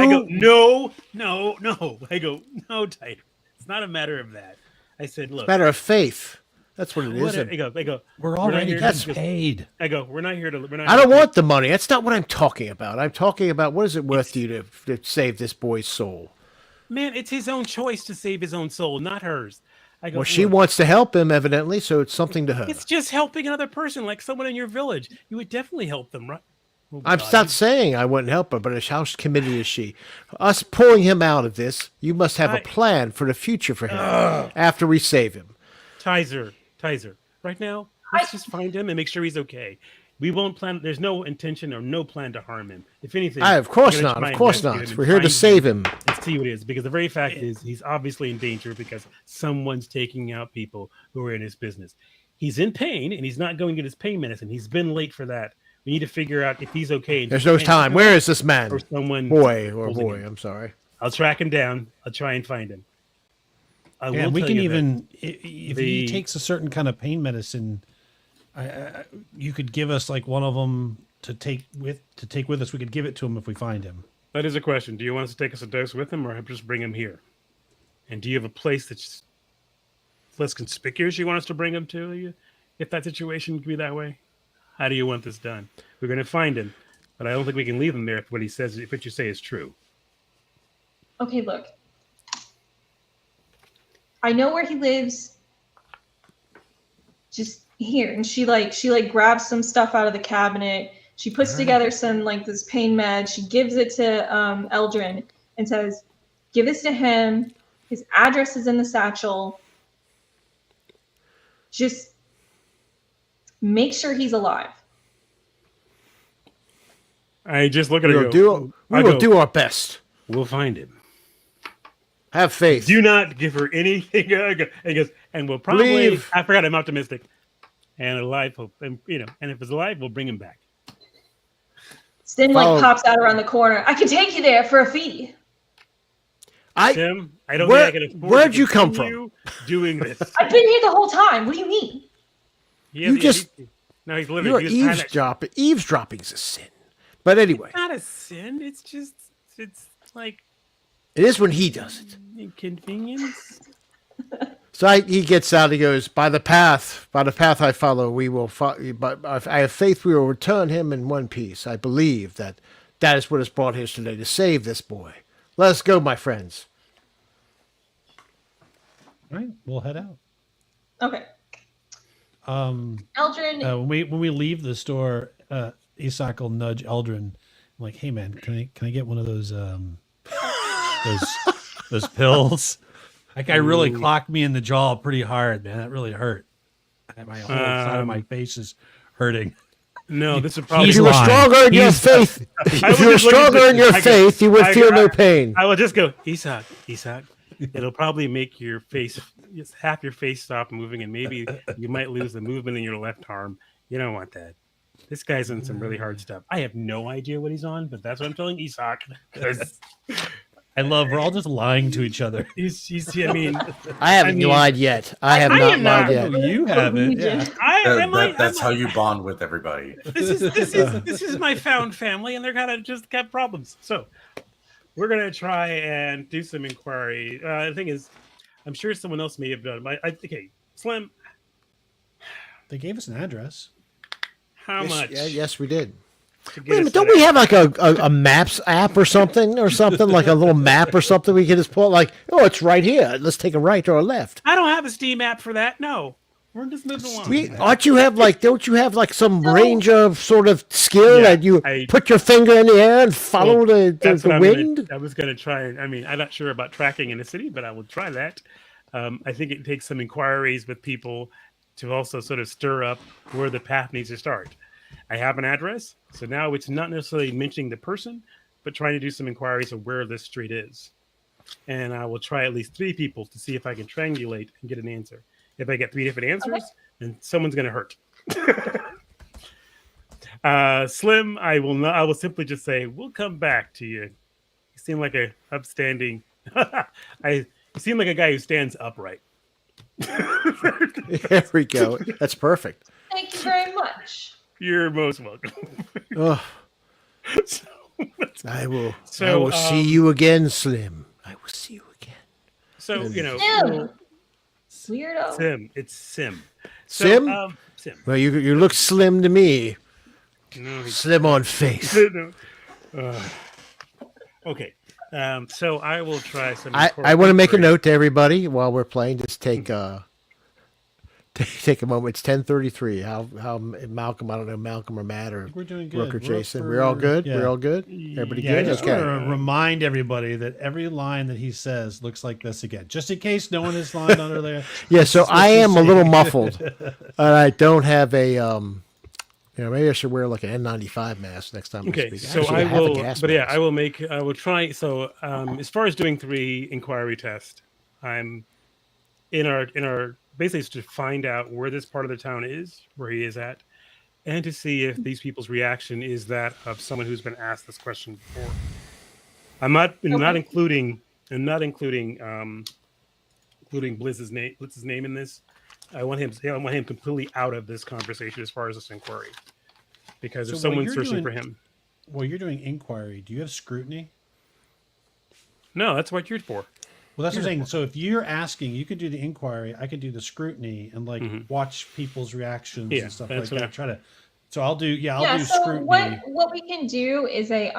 go, You. no. I go, no, Tiger. It's not a matter of that. I said, look. Matter of faith. That's what it is. I go. We're not already here getting to- paid. I go. We're not here to. We're not. I here don't to- want the money. That's not what I'm talking about. I'm talking about what is it worth to you to save this boy's soul? Man, it's his own choice to save his own soul, not hers. I go. Well, she "Look, wants to help him, evidently, so it's something to her. It's just helping another person, like someone in your village. You would definitely help them, right? Oh, I'm God. not saying I wouldn't help her, but how committed is she? Us pulling him out of this, you must have a plan for the future for him after we save him. Tizer. Right now, let's just find him and make sure he's okay. We won't plan. There's no intention or no plan to harm him. If anything, Of course we're gonna not. try Of and course rescue not. him and We're here to find save him. and see what it is. Because the very fact is, he's obviously in danger because someone's taking out people who are in his business. He's in pain and he's not going to get his pain medicine. He's been late for that. We need to figure out if he's okay. There's no time. Where is this man? Or someone Boy or holding boy, him. I'm sorry. I'll track him down. I'll try and find him. I Yeah, will we tell can you that even if he the- takes a certain kind of pain medicine, you could give us like one of them to take with us. We could give it to him if we find him. That is a question. Do you want us to take us a dose with him or just bring him here? And do you have a place that's less conspicuous you want us to bring him to? If that situation could be that way? How do you want this done? We're going to find him, but I don't think we can leave him there if what he says, if what you say is true. Okay, look. I know where he lives. Just here. And she grabs some stuff out of the cabinet. She puts together some this pain med. She gives it to Eldrin and says, give this to him. His address is in the satchel. Just make sure he's alive. I just look at We her will and go, do our best. We'll find him. Have faith. Do not give her anything. And he goes, and we'll probably, Believe. I forgot I'm optimistic. And alive, and if he's alive, we'll bring him back. Sten Follow- pops out around the corner. I can take you there for a fee. Tim, I don't Where- think I can afford where'd to you come continue doing this. I've been here the whole time. What do you mean? He has- no, he's living. You're He was behind that- eavesdropping. Eavesdropping's a sin. But anyway, It's not a sin. It's like it is when he does it. inconvenience. So he gets out. He goes, by the path I follow, we will. But I have faith we will return him in one piece. I believe that is what has brought us today to save this boy. Let us go, my friends. All right, we'll head out. Okay. Eldrin, When we leave the store, Isak will nudge Eldrin. I'm like, hey man, can I get one of those those pills? That guy really clocked me in the jaw pretty hard, man. That really hurt. My whole side of my face is hurting. No, this is If probably. you were lying. stronger in your He's- faith, I if you was were just looking at stronger in your I go- faith, you would I feel go- no pain. I will just go, Isak. It'll probably make your face, just half your face stop moving, and maybe you might lose the movement in your left arm. You don't want that. This guy's on some really hard stuff. I have no idea what he's on, but that's what I'm telling Isak. 'Cause I love we're all just lying to each other. I mean, I haven't lied yet. I have not am lied not. yet. Oh, you haven't. Yeah. That's how you bond with everybody. This is my found family, and they're kind of just got problems. So we're gonna try and do some inquiry. The thing is, I'm sure someone else may have done. Okay, Slim. They gave us an address. How much? Yes, we did. to get Wait a us minute, don't that? we have like a maps app or something, like a little map or something we can just pull, like, oh, it's right here. Let's take a right or a left. I don't have a Steam app for that. No, we're just moving along. Don't you have like some range of sort of skill Yeah, that you put your finger in the air and follow That's the what wind? I was gonna try. I mean, I'm not sure about tracking in a city, but I will try that. I think it takes some inquiries with people to also sort of stir up where the path needs to start. I have an address, so now it's not necessarily mentioning the person, but trying to do some inquiries of where this street is. And I will try at least 3 people to see if I can triangulate and get an answer. If I get 3 different answers, then someone's going to hurt. Slim, I will simply just say, we'll come back to you. You seem like a upstanding. You seem like a guy who stands upright. There we go. That's perfect. Thank you very much. You're most welcome. Oh, So, I will So, see you again, Slim. I will see you again. so Sim. Weirdo. Sim. It's Sim. Sim? Sim. Well, you look slim to me. No, Slim on face. Okay. So I will try some. I want to make a note to everybody while we're playing. Just take take a moment. It's 10:33. How Malcolm? I don't know Malcolm or Matt or We're doing good. Brooke or We're Jason. for- We're all good. yeah. We're all good. Everybody Yeah, I good. just Okay. want to remind everybody that every line that he says looks like this again, just in case no one is lined under there. Yeah. So This is what I he's am a little saying. muffled, and I don't have a maybe I should wear like an N95 mask next time. Okay, I speak. so Actually, I have a will. gas But yeah, mask. I will try. So as far as doing 3 inquiry tests, I'm in our basically it's to find out where this part of the town is, where he is at, and to see if these people's reaction is that of someone who's been asked this question before. I'm not including including Blizz's name in this. I want him completely out of this conversation as far as this inquiry, because So if while someone's you're searching doing- for him, Well, you're doing inquiry. Do you have scrutiny? no, that's what you're for. Well, that's what I'm saying. So if you're asking, you could do the inquiry. I could do the scrutiny and watch people's reactions Yeah, and stuff like that's what that. Try to. So I'll do. Yeah, I'll Yeah, do so scrutiny. what we can do is a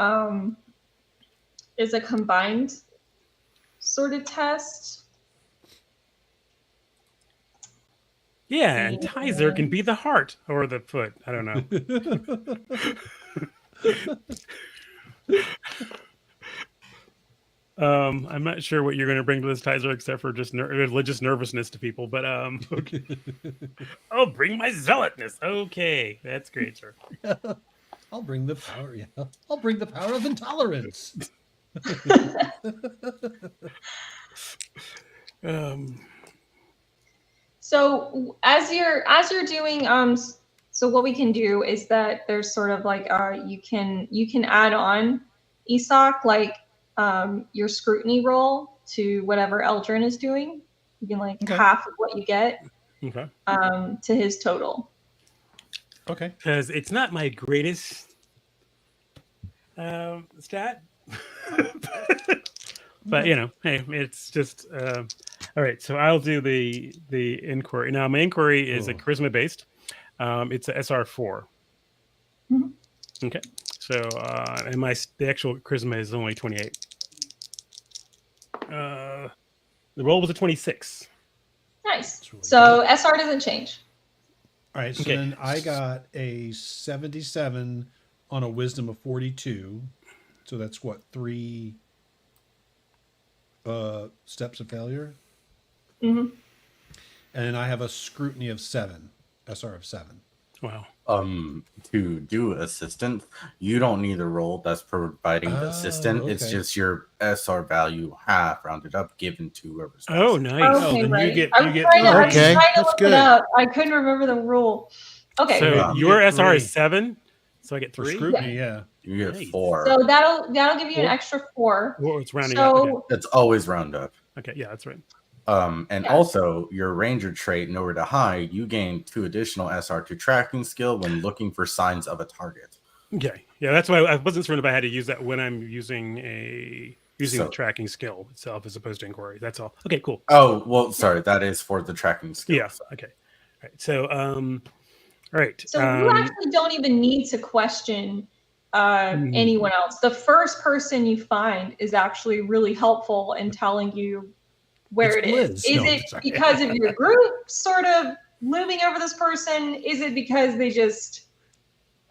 combined sort of test. Yeah, and Tizer can be the heart or the foot. I don't know. I'm not sure what you're going to bring to this Tizer except for just religious nervousness to people. But okay. I'll bring my zealotness. Okay, that's great, sir. I'll bring the power. Yeah, I'll bring the power of intolerance. So as you're doing so what we can do is that there's sort of like you can add on Isak like your scrutiny roll to whatever Eldrin is doing. You can like half of what you get Okay. to his total. Okay. Because it's not my greatest stat. But hey, it's just all right. So I'll do the inquiry now. My inquiry is a charisma based. It's a SR4. Mhm. Okay. So and the actual charisma is only 28. The roll was a 26. Nice. really So SR doesn't change. All right. So Okay. then I got a 77 on a wisdom of 42. So that's what, 3 steps of failure, hmm and I have a scrutiny of 7, SR of 7. Wow. To do assistant, you don't need a roll that's providing the assistant. It's okay. just your SR value half rounded up given to whoever's. Oh, nice. Okay, then you right. get- I you was get trying to, I was Okay, trying to that's look good. it up. I couldn't remember the rule. Okay. So Yeah. your You get SR is three. 7, so I get For 3. scrutiny, yeah. You get Nice. 4. So that'll give you an 4? extra 4. Well, it's rounding up. So It's always round up. Okay, yeah, that's right. And Yeah. also your ranger trait, nowhere to hide, you gain 2 additional SR2 tracking skill when looking for signs of a target. Okay, yeah, that's why I wasn't certain if I had to use that when I'm using the So- tracking skill itself as opposed to inquiry. That's all. Okay, cool. Oh, well, sorry, that is for the tracking skill. Yeah. Okay. All right. So, all right. So you actually don't even need to question anyone else. The first person you find is actually really helpful in telling you where It's it is. Liz. Is No, it sorry. because of your group sort of looming over this person? Is it because they just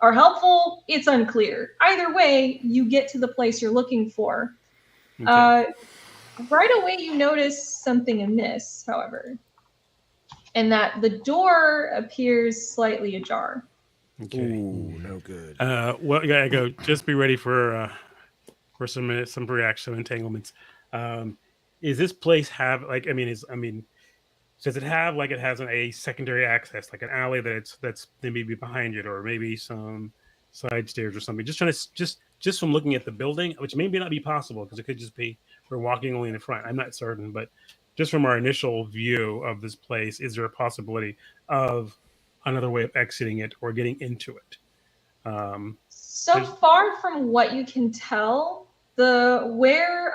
are helpful? It's unclear. Either way, you get to the place you're looking for. Okay. Right away, you notice something amiss, however, and that the door appears slightly ajar. Okay. Ooh, no good. Well, yeah, I go. Just be ready for some reactions, some entanglements. Is this place have like? Does it have like it has a secondary access, like an alley that's maybe behind it, or maybe some side stairs or something? Just trying to just from looking at the building, which may not be possible because it could just be we're walking only in the front. I'm not certain, but just from our initial view of this place, is there a possibility of another way of exiting it or getting into it? So far from what you can tell, where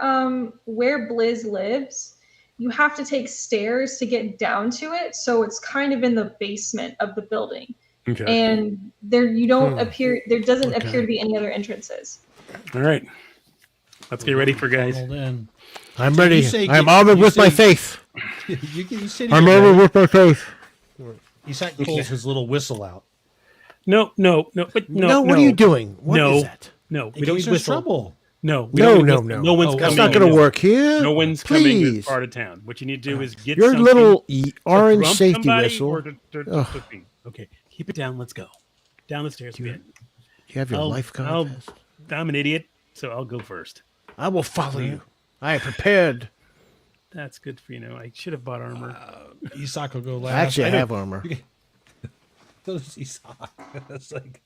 Blizz lives, you have to take stairs to get down to it. So it's kind of in the basement of the building. Okay. And there doesn't appear to be any other entrances. All right. Let's get ready for guys. Hold in. I'm So ready. you say I'm get- armored you with my say- faith. you said I'm you're armored ready. with my faith. Isak pulls his little whistle out. No, but No, what are you doing? What is that? No, In we don't case use there's whistle. trouble. No, we No, don't no, use- no. No one's Oh, coming. That's not in going to this- work here. No one's coming to Please. this part of town. What you need to do is get Your something little to orange trump safety somebody whistle. or to thing. Okay, keep it down. Let's go down the stairs. You have your life contest. I'm an idiot, so I'll go first. I will follow you. I am prepared. That's good for I should have bought armor. Isak will go last. Actually, I know- have armor. So does Isak. It's like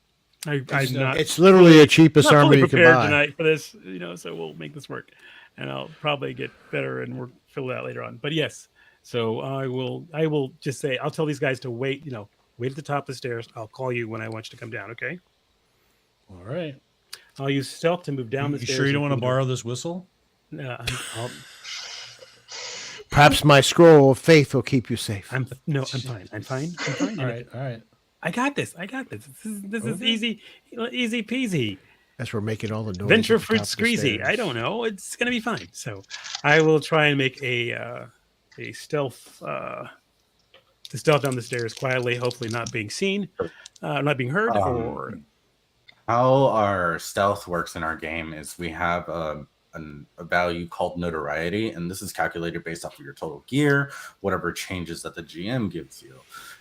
I'm not. It's literally the cheapest not armor fully you can prepared buy. tonight for this, so we'll make this work, and I'll probably get better and we'll fill it out later on. But yes, so I will just say I'll tell these guys to wait. Wait at the top of the stairs. I'll call you when I want you to come down. Okay. all right. I'll use stealth to move down the You stairs. sure you don't want to and- borrow this whistle? Perhaps my scroll of faith will keep you safe. I'm fine. I'm fine. All right. All right. I got this. This is easy peasy. As we're making all the noise. Venture at the fruit top of the squeezy. stairs. I don't know. It's gonna be fine. So I will try and make a stealth to stealth down the stairs quietly, hopefully not being seen, not being heard, or How our stealth works in our game is we have a value called notoriety, and this is calculated based off of your total gear, whatever changes that the GM gives you.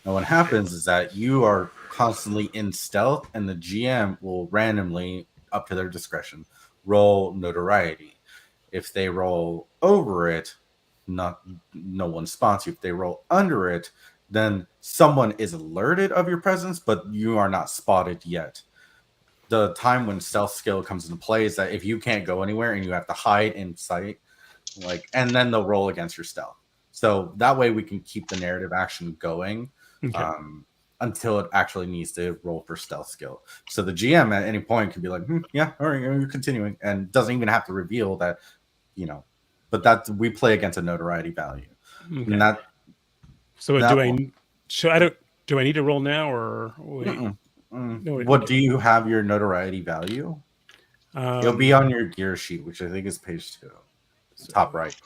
And what happens is that you are constantly in stealth, and the GM will randomly, up to their discretion, roll notoriety. If they roll over it, no one spots you. If they roll under it, then someone is alerted of your presence, but you are not spotted yet. The time when stealth skill comes into play is that if you can't go anywhere and you have to hide in sight, and then they'll roll against your stealth. So that way we can keep the narrative action going until it actually needs to roll for stealth skill. So the GM at any point could be like, yeah, all right, you're continuing, and doesn't even have to reveal that, but that we play against a notoriety value. okay. And that So that do will- I need to roll now or wait? No, what do you have your notoriety value? It'll be on your gear sheet, which I think is page 2, top right.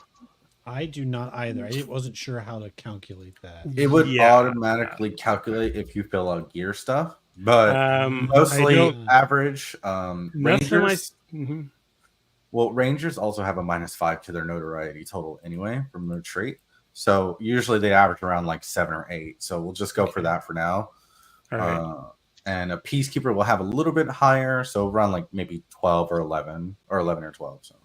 I do not either. I wasn't sure how to calculate that. It would Yeah. automatically calculate if you fill out gear stuff, but I mostly don't- average. Nothing Rangers, Mhm. well, Rangers also have a -5 to their notoriety total anyway from their trait. So usually they average around like 7 or 8. So we'll just go for that for now. All right. And a peacekeeper will have a little bit higher, so around like maybe 12 or 11 or 12. So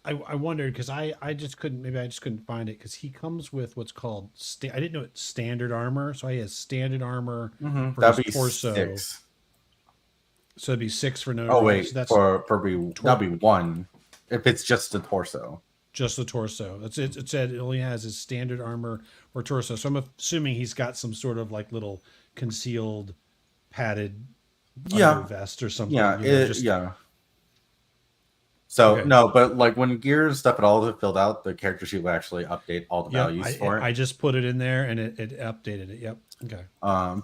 I wondered because I just couldn't find it because he comes with what's called I didn't know it's standard armor, so he has standard armor for That'd his be torso. 6. So it'd be 6 for no. Oh wait, so that's that'd be 1 if it's just the torso. just the torso. That's it. It said it only has his standard armor or torso. So I'm assuming he's got some sort of like little concealed padded under vest or something. Yeah, you know, just, yeah. So Okay. no, but like when gear stuff at all is filled out, the character sheet will actually update all the Yep, values for it. I just put it in there and it updated it. Yep. Okay.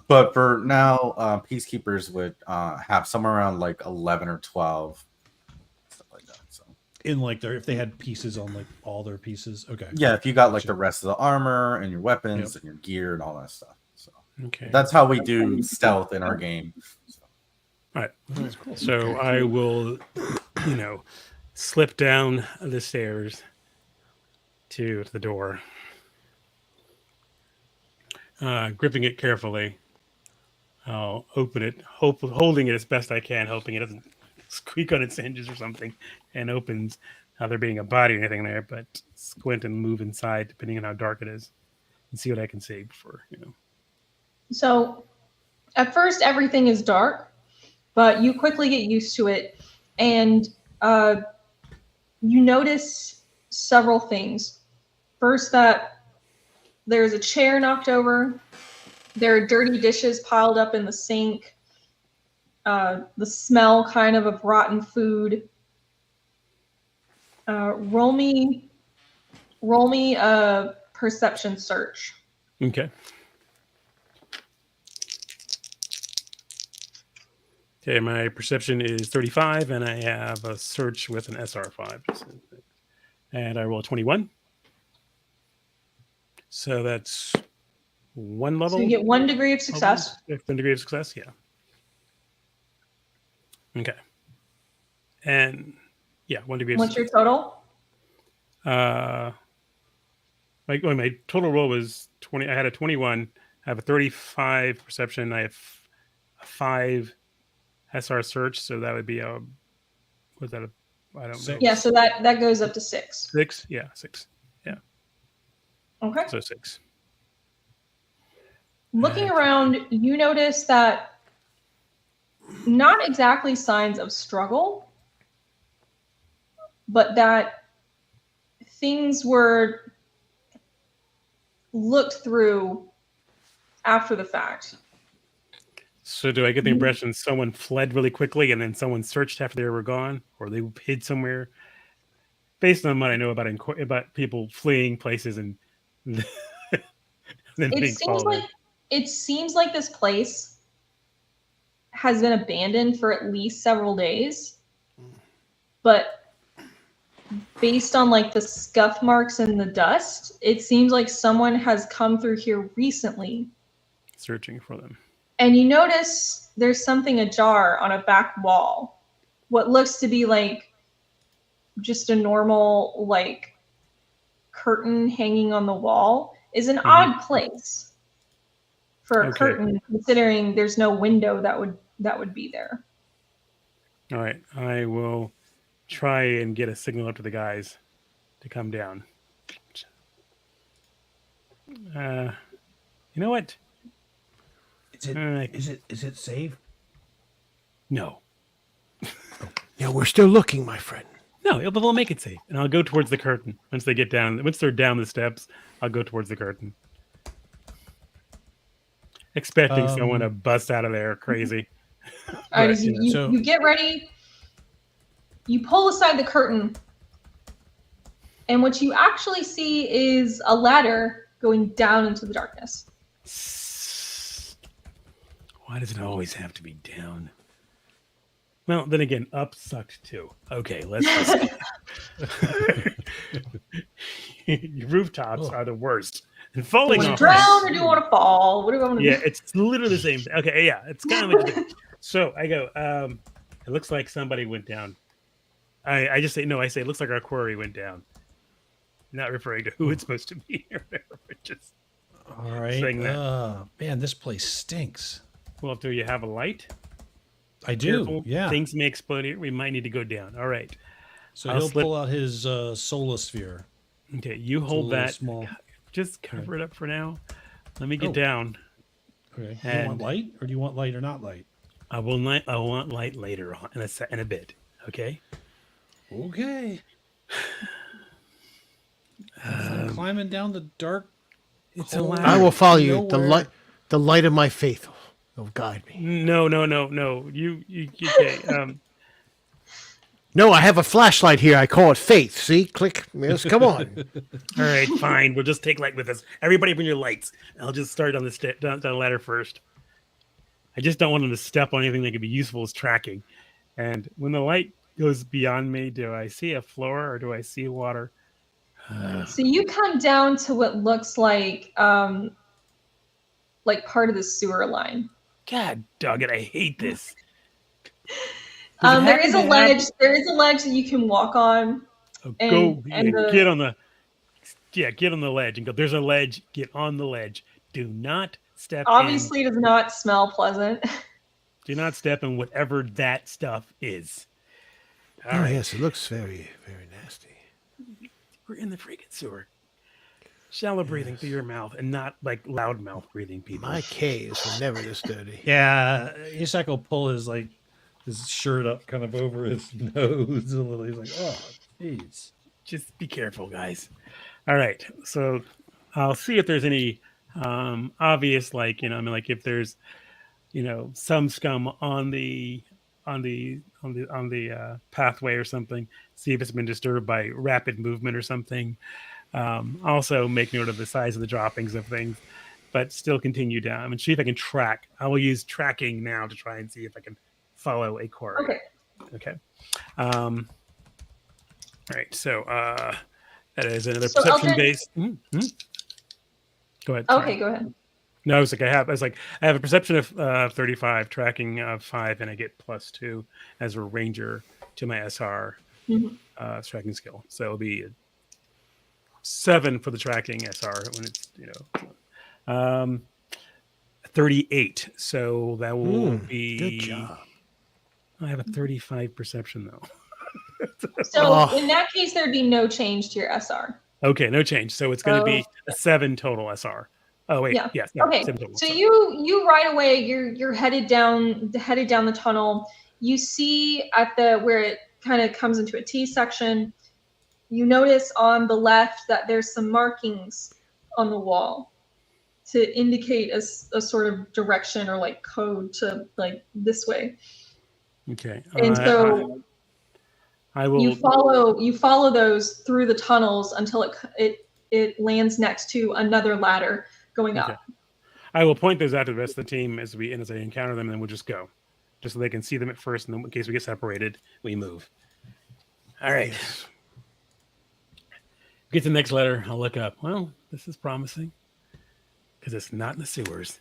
But for now, peacekeepers would have somewhere around like 11 or 12, stuff like that. So In like if they had pieces on like all their pieces. Okay. yeah, if you got like Gotcha. the rest of the armor and your weapons and your gear and all that stuff. So Okay. that's how we do stealth in our game. So. All right. So I will, slip down the stairs to the door, gripping it carefully. I'll open it, holding it as best I can, hoping it doesn't squeak on its hinges or something, and opens. Not there being a body or anything there, but squint and move inside depending on how dark it is, and see what I can see before. So at first, everything is dark, but you quickly get used to it, and you notice several things. First, that there's a chair knocked over. There are dirty dishes piled up in the sink. The smell kind of rotten food. Roll me a perception search. Okay. Okay, my perception is 35, and I have a search with an SR5. And I roll a 21. So that's 1 level. So you get 1 degree of success. 1 degree of success, yeah. Okay. And yeah, 1 degree of What's success. your total? My total roll was 20. I had a 21. I have a 35 perception. I have a 5 SR search, so that would be I don't know. Yeah, so that goes up to 6. 6? Yeah, 6. Yeah. Okay. So 6. Looking around, you notice that not exactly signs of struggle, but that things were looked through after the fact. So do I get the impression someone fled really quickly and then someone searched after they were gone, or they hid somewhere? Based on what I know about people fleeing places and then being followed. It seems like this place has been abandoned for at least several days, but based on like the scuff marks and the dust, it seems like someone has come through here recently. Searching for them. And you notice there's something ajar on a back wall. What looks to be like just a normal like curtain hanging on the wall is an odd place for a curtain, considering there's no window that would be there. All right, I will try and get a signal up to the guys to come down. You know what? Is it safe? No. Yeah, we're still looking, my friend. No, but we'll make it safe. And I'll go towards the curtain. Once they're down the steps, I'll go towards the curtain. Expecting someone to bust out of there crazy. All right, you get ready. You pull aside the curtain. And what you actually see is a ladder going down into the darkness. Why does it always have to be down? Well, then again, up sucked too. Okay, let's just... Rooftops are the worst. And falling Do you off. want to drown or do you want to fall? What do you want to do? Yeah, it's literally the same. Okay, yeah, it's kind of what you do. So I go, it looks like somebody went down. I just say, no, I say, it looks like our quarry went down. Not referring to who it's supposed to be or whatever, but just all right. saying that. Man, this place stinks. Well, do you have a light? I do. Careful. Yeah. Things may explode here. We might need to go down. All right. So I'll he'll slip- pull out his solar sphere. Okay, you It's a hold little that. small. Just cover it up for now. Let me get Oh. down. Okay. You And- want light, or do you want light or not light? I want light later on in a bit. Okay. Okay. Climbing down the dark. It's a hole. ladder. I will follow you. Nowhere. The light of my faith will guide me. No. You okay. No, I have a flashlight here. I call it faith. See, click. Yes, come on. All right, fine. We'll just take light with us. Everybody, bring your lights. I'll just start on the down the ladder first. I just don't want them to step on anything that could be useful as tracking. And when the light goes beyond me, do I see a floor or do I see water? So you come down to what looks like part of the sewer line. God dog it, I hate this. There is a ledge. There is a ledge that you can walk on. Get on the ledge and go. There's a ledge. Get on the ledge. Do not step. Obviously, does not smell pleasant. Do not step in whatever that stuff is. All Oh right. yes, it looks very, very nasty. We're in the freaking sewer. Shallow breathing through your mouth and not like loud mouth breathing, people. My caves were never this dirty. Yeah, Isak will pull his shirt up kind of over his nose a little. He's like, oh, jeez. Just be careful, guys. All right. So I'll see if there's any obvious, if there's, some scum on the pathway or something. See if it's been disturbed by rapid movement or something. Also make note of the size of the droppings of things, but still continue down and see if I can track. I will use tracking now to try and see if I can follow a quarry. Okay. All right. So that is another perception based. Go ahead. Okay, sorry. go ahead. No, I was like, I have a perception of 35, tracking of 5, and I get +2 as a ranger to my SR tracking skill. So it'll be 7 for the tracking SR when it's 38. So that will be Good job. I have a 35 perception though. So in that case, there'd be no change to your SR. Okay, no change. So it's going to be a 7 total SR. Oh wait, Yeah. yes. Okay. 7 total. So Sorry. you right away you're headed down the tunnel. You see at where it kind of comes into a T section. You notice on the left that there's some markings on the wall to indicate a sort of direction or like code to like this way. Okay. And so I will. you follow those through the tunnels until it lands next to another ladder going Okay. up. I will point those out to the rest of the team as I encounter them, and then we'll just go, just so they can see them at first, and then in case we get separated, we move. All right. Yes. Get to the next letter. I'll look up. Well, this is promising because it's not in the sewers.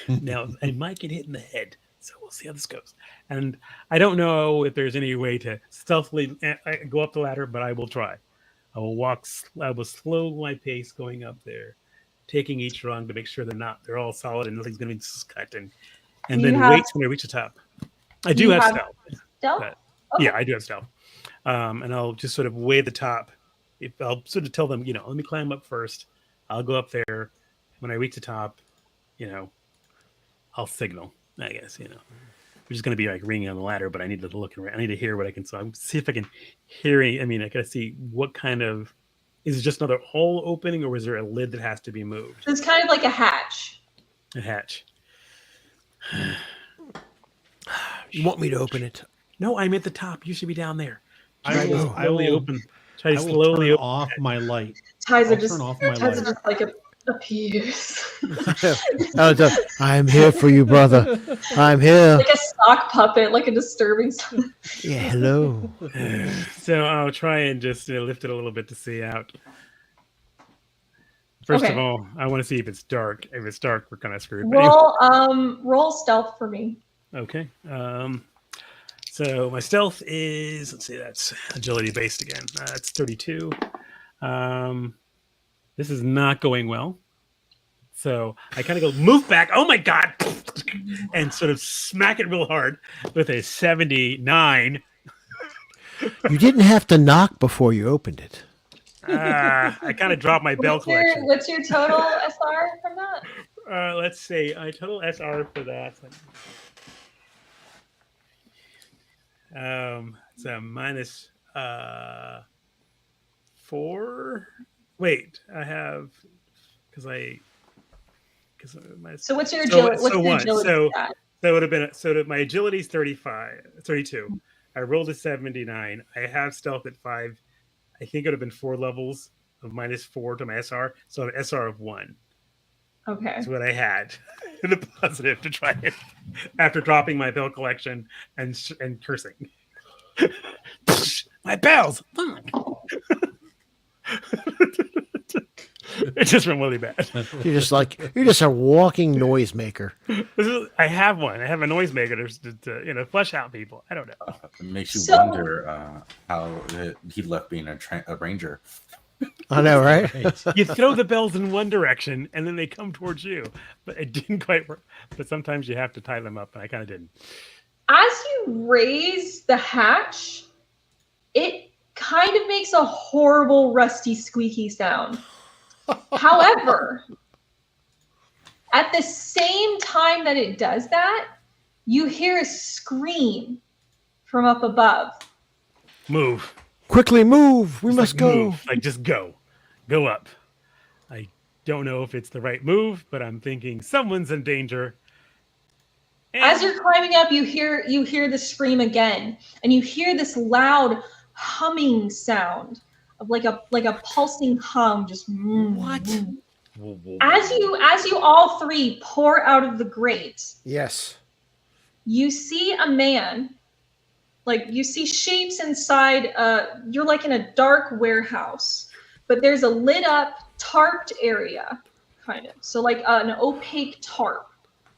Now, I might get hit in the head, so we'll see how this goes. And I don't know if there's any way to stealthily go up the ladder, but I will try. I will slow my pace going up there, taking each rung to make sure they're all solid and nothing's going to be cut. And then wait when I reach the top. I do have stealth. Stealth? But, Okay. yeah, I do have stealth. And I'll just sort of weigh the top. I'll sort of tell them, let me climb up first. I'll go up there. When I reach the top, I'll signal, I guess, which is going to be like ringing on the ladder, but I need to look around. I need to hear what I can. So I'm see if I can hear any. I got to see what kind of, is it just another hole opening or is there a lid that has to be moved? It's kind of like a hatch. A hatch. You want me to open it? No, I'm at the top. You should be down there. I will open. Try to I will slowly turn open. off my light. Ties I'll are just turn off my ties light. are just like a piece. I'm here for you, brother. I'm here. Like a sock puppet, like a disturbing. Yeah, hello. So I'll try and just lift it a little bit to see out. First of all, I want to see if it's dark. If it's dark, we're kind of screwed. Roll stealth for me. Okay. So my stealth is, let's see, that's agility based again. It's 32. This is not going well. So I kind of go, move back. Oh my God. And sort of smack it real hard with a 79. You didn't have to knock before you opened it. I kind of dropped my bell collection. What's your total SR from that? Let's see. Total SR for that. It's a minus 4. Wait, I have because my. So what's your agility? So one. So stat? that would have been my agility is 32. I rolled a 79. I have stealth at 5. I think it would have been 4 levels of minus 4 to my SR. So an SR of 1. Okay. That's what I had in the positive to try it after dropping my bell collection and cursing. My bells! Fuck! It just went really bad. You're just a walking noisemaker. I have one. I have a noisemaker to flush out people. I don't know. It makes you wonder how he left being a ranger. I know, right? You throw the bells in one direction and then they come towards you, but it didn't quite work. But sometimes you have to tie them up, and I kind of didn't. As you raise the hatch, it kind of makes a horrible, rusty, squeaky sound. However, at the same time that it does that, you hear a scream from up above. Move. Quickly move. We must go. Move. Like, just go. Go up. I don't know if it's the right move, but I'm thinking someone's in danger. And As you're climbing up, you hear the scream again, and you hear this loud humming sound of like a pulsing hum, just What? As you all three pour out of the grate, Yes. you see a man. Like, you see shapes inside. You're like in a dark warehouse, but there's a lit up, tarped area, kind of. So like an opaque tarp,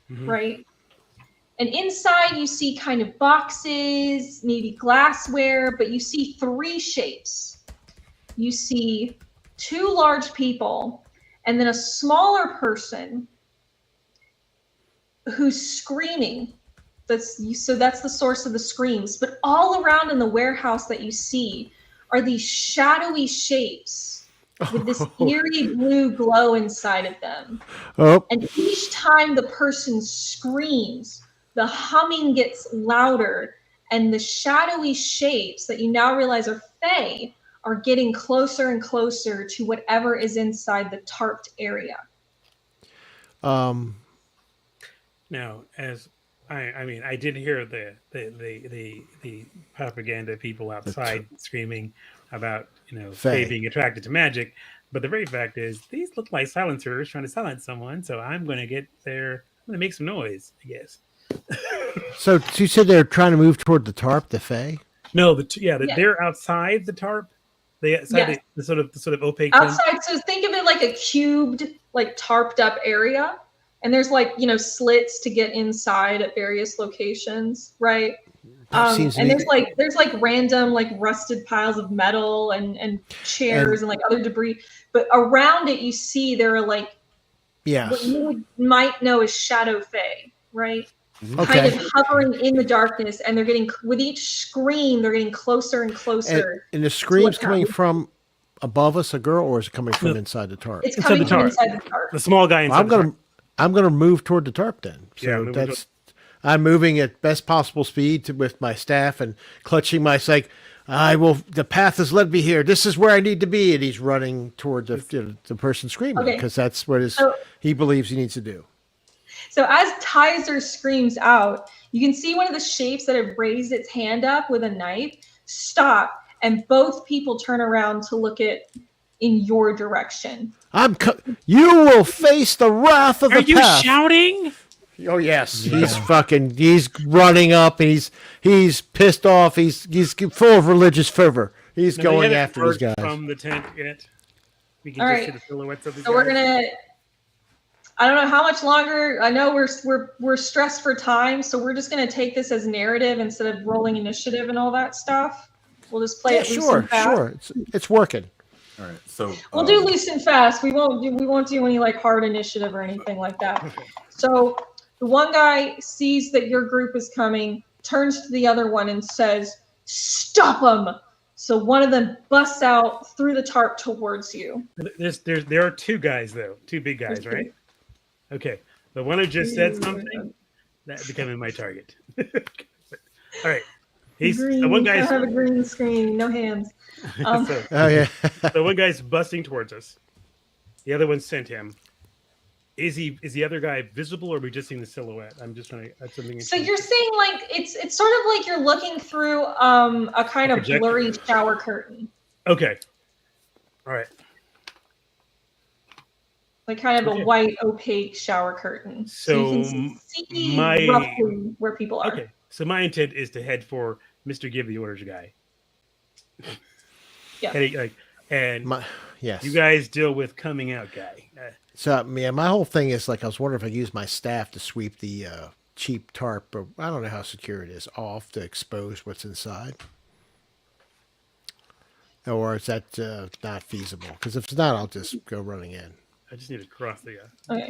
right? And inside you see kind of boxes, maybe glassware, but you see 3 shapes. You see 2 large people, and then a smaller person who's screaming. That's the source of the screams. But all around in the warehouse that you see are these shadowy shapes with this eerie blue glow inside of them. Oh. And each time the person screams, the humming gets louder, and the shadowy shapes that you now realize are fae are getting closer and closer to whatever is inside the tarped area. Now, as I did hear the propaganda people outside screaming about fae being attracted to magic, but the very fact is these look like silencers trying to silence someone. So I'm going to get there. I'm going to make some noise, I guess. So you said they're trying to move toward the tarp, the fae? No, they're outside the tarp. They outside the sort of opaque outside. So think of it like a cubed, like tarped up area. And there's slits to get inside at various locations, right? And there's random rusted piles of metal and chairs and other debris. But around it, you see there are what you might know as shadow fae, right? Okay. Kind of hovering in the darkness, and they're getting with each scream, they're getting closer and closer. And the scream's coming from above us, a girl, or is it coming from inside the tarp? It's coming from inside the tarp. The small guy inside the tarp. I'm going to move toward the tarp then. So I'm moving at best possible speed with my staff and clutching my psych. The path has led me here. This is where I need to be. And he's running toward the person screaming because that's what he believes he needs to do. So as Tizer screams out, you can see one of the shapes that have raised its hand up with a knife stop, and both people turn around to look in your direction. You will face the wrath of the path. Are you shouting? Oh yes, he's running up. And he's pissed off. He's full of religious fervor. He's going after these guys from the tent yet. We can All just see right. the silhouettes of these So guys. we're gonna. I don't know how much longer. I know we're stressed for time, so we're just gonna take this as narrative instead of rolling initiative and all that stuff. We'll just play it loose and fast. Sure. It's working. All right, so We'll do loose and fast. We won't do any hard initiative or anything like that. So the one guy sees that your group is coming, turns to the other one and says, "Stop them! So one of them busts out through the tarp towards you. There are two guys though, two big guys, There's right? Okay, the one who just said something that becoming my target. All right, he's green. the one I guy's. have a green screen, no hands. So, Oh yeah. the one guy's busting towards us. The other one sent him. Is the other guy visible, or are we just seeing the silhouette? I'm just trying to add something. So you're saying like it's sort of like you're looking through a kind of projector. blurry shower curtain, Okay. All right. like kind of Okay. a white opaque shower curtain, So you can see my- roughly where people are. Okay. So my intent is to head for Mr. Give the Orders guy. Yeah. And Yes. you guys deal with coming out guy. So yeah, my whole thing is like I was wondering if I use my staff to sweep the cheap tarp, or I don't know how secure it is, off to expose what's inside. Or is that not feasible? Because if it's not, I'll just go running in. I just need to cross the. Okay.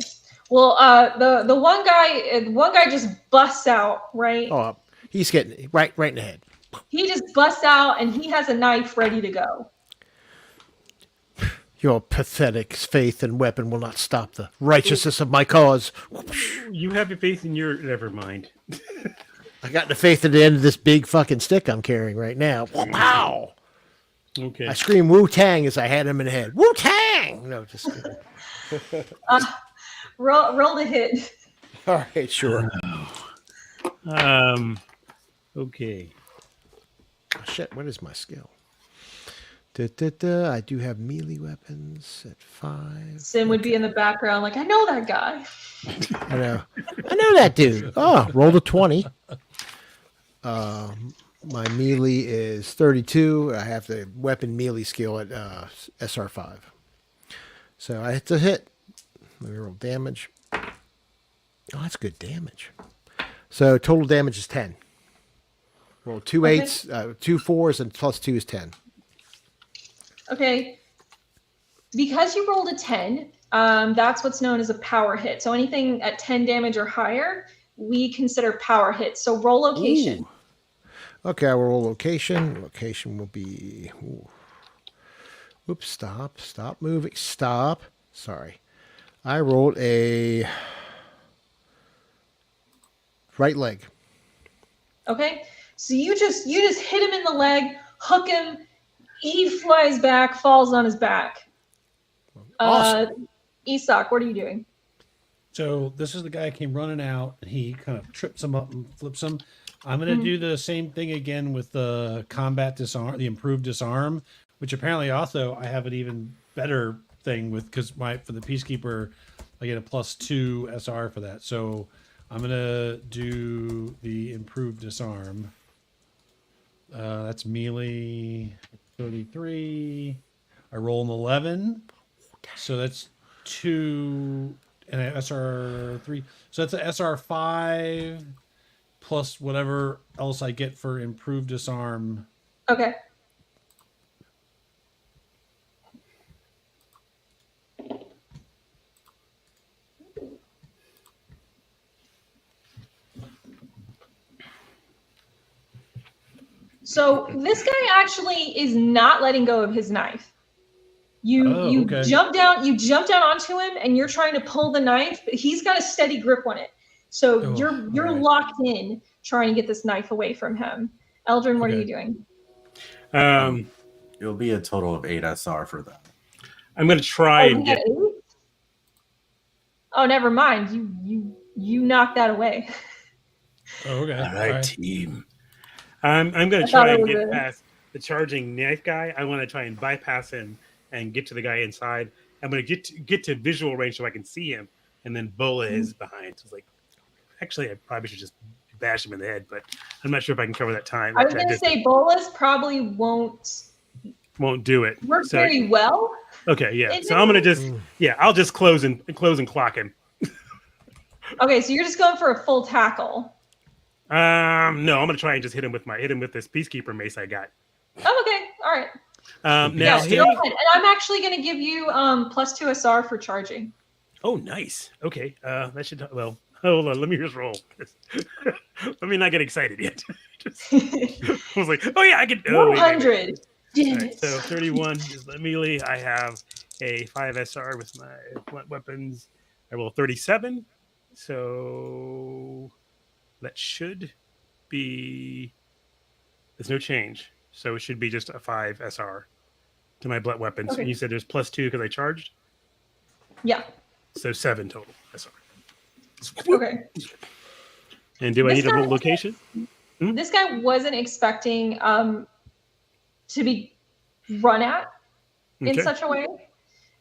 Well, the one guy just busts out, right? Oh, he's getting right in the head. He just busts out and he has a knife ready to go. Your pathetic faith and weapon will not stop the righteousness of my cause. You have your faith in your. Never mind. I got the faith at the end of this big fucking stick I'm carrying right now. Pow! Okay. I scream Wu-Tang as I had him in the head. Wu-Tang! No, just kidding. Roll to hit. All right, sure. Okay. Oh, shit, what is my skill? I do have melee weapons at 5. Sin would be in the background, like, I know that guy. I know that dude. Oh, rolled a 20. My melee is 32. I have the weapon melee skill at SR5. So I hit the hit. Let me roll damage. Oh, that's good damage. So total damage is 10. Roll 2 8s, 2 4s, and plus 2 is 10. Okay. Because you rolled a 10, that's what's known as a power hit. So anything at 10 damage or higher, we consider power hits. So roll location. Ooh. Okay, I will roll location. Location will be... Oops, stop moving. Stop. Sorry. I rolled a right leg. Okay. So you just hit him in the leg, hook him, he flies back, falls on his back. Awesome. Isak, what are you doing? So this is the guy who came running out, and he kind of trips him up and flips him. I'm going to do the same thing again with the combat disarm, the improved disarm, which apparently also I have an even better thing with, because for the Peacekeeper, I get a +2 SR for that. So I'm going to do the improved disarm. That's melee 33. I roll an 11. So that's 2 and an SR 3. So that's a SR 5 plus whatever else I get for improved disarm. Okay. So this guy actually is not letting go of his knife. You okay. jump down onto him and you're trying to pull the knife, but he's got a steady grip on it. So you're right. locked in trying to get this knife away from him. Eldrin, what are you doing? It'll be a total of 8 SR for that. I'm going to try and get. Oh, never mind. You knocked that away. Oh, okay. All right, team. I'm going to try and get past the charging knife guy. I want to try and bypass him and get to the guy inside. I'm going to get to visual range so I can see him, and then Bola is behind. So it's like, actually, I probably should just bash him in the head, but I'm not sure if I can cover that time. I was going to say Bolas probably won't do it. Work very well. Okay, yeah. So I'm going to just, I'll just close and clock him. Okay, so you're just going for a full tackle. No, I'm going to try and just hit him with this Peacekeeper mace I got. Oh, okay. All right. Now, go ahead. And I'm actually going to give you +2 SR for charging. Oh, nice. Okay. That should, well, hold on. Let me just roll. Let me not get excited yet. I was like, oh, yeah, I can. 100. Damn All right, it. so 31 is the melee. I have a 5 SR with my blunt weapons. I roll 37. So that should be. There's no change. So it should be just a 5 SR to my blunt weapons. Okay. And you said there's +2 because I charged. Yeah. So 7 total SR. Okay. And do I This need a guy- roll location? This guy wasn't expecting to be run at in Okay. such a way.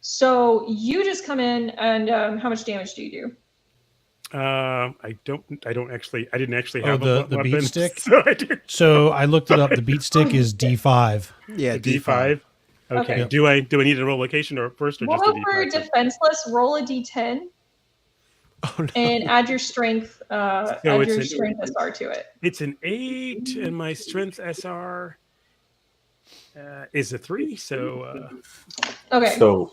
So you just come in and how much damage do you do? I didn't actually Oh, have a the beat weapon, stick? so I did So I looked it up. The beat stick is D5. Yeah, a D5. Okay. Okay. Yep. Do I need a roll location or first or Roll just a for D5? defenseless, roll a d10, Oh, no. and add your strength, it's strength SR to it. It's an 8, and my strength SR is a 3. So Okay. So,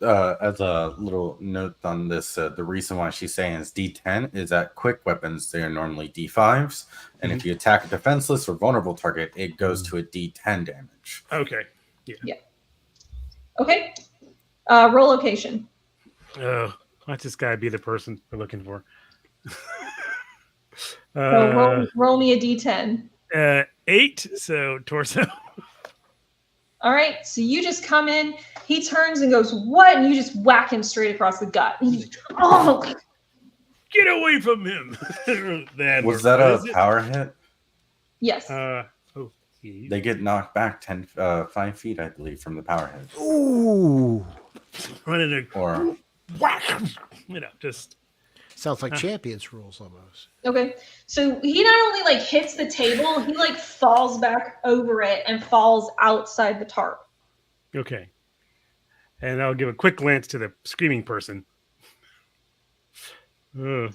as a little note on this, the reason why she's saying is D10 is that quick weapons, they are normally D5s. And if you attack a defenseless or vulnerable target, it goes to a D10 damage. okay. Okay. Roll location. Let's this guy be the person we're looking for. So roll me a d10. 8. So torso. All right. So you just come in. He turns and goes, "What?" And you just whack him straight across the gut. He's like, "Oh!" Get away from him. Was that a power hit? Yes. They get knocked back 5 feet, I believe, from the power hit. Ooh. Running a Or whack. Just Sounds like Champions rules almost. Okay. So he not only like hits the table, he like falls back over it and falls outside the tarp. okay. And I'll give a quick glance to the screaming person. I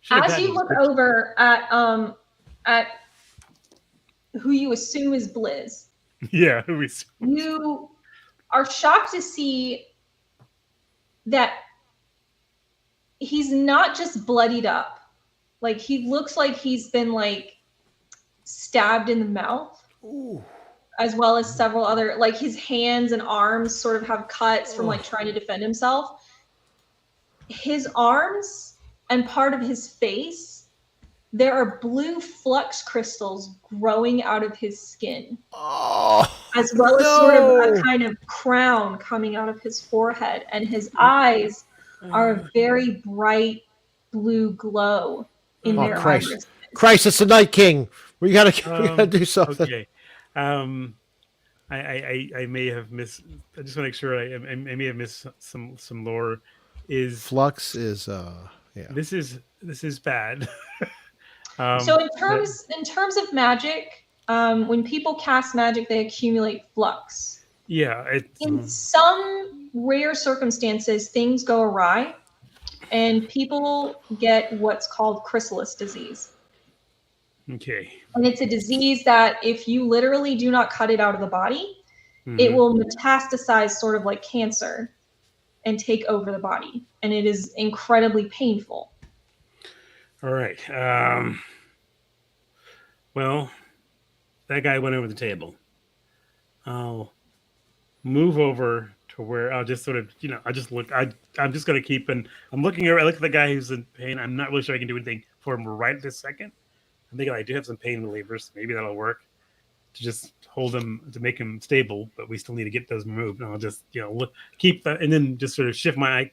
should have As gotten you look this- over at who you assume is Blizz, Yeah, who is you are shocked to see that he's not just bloodied up. Like he looks like he's been like stabbed in the mouth. Ooh. As well as several other, like his hands and arms sort of have cuts from like trying to defend himself. His arms and part of his face, there are blue flux crystals growing out of his skin, Oh, as well as sort of no. a kind of crown coming out of his forehead, and his eyes are a very bright blue glow in Oh, their Christ. iris. Christ, it's the Night King. We gotta do something. Okay. I may have missed. I just want to make sure I may have missed some lore. Is Flux is yeah. this is bad. So in terms of magic, when people cast magic, they accumulate flux. Yeah. In some rare circumstances, things go awry, and people get what's called chrysalis disease. Okay. And it's a disease that if you literally do not cut it out of the body, it Mhm. will metastasize sort of like cancer and take over the body. And it is incredibly painful. All right. Well, that guy went over the table. I'll move over to where I'll just sort of, I just look. I'm just going to keep and I'm looking around. I look at the guy who's in pain. I'm not really sure I can do anything for him right this second. I'm thinking I do have some pain relievers. Maybe that'll work to just hold him, to make him stable, but we still need to get those removed. And I'll just, keep that, and then just sort of shift my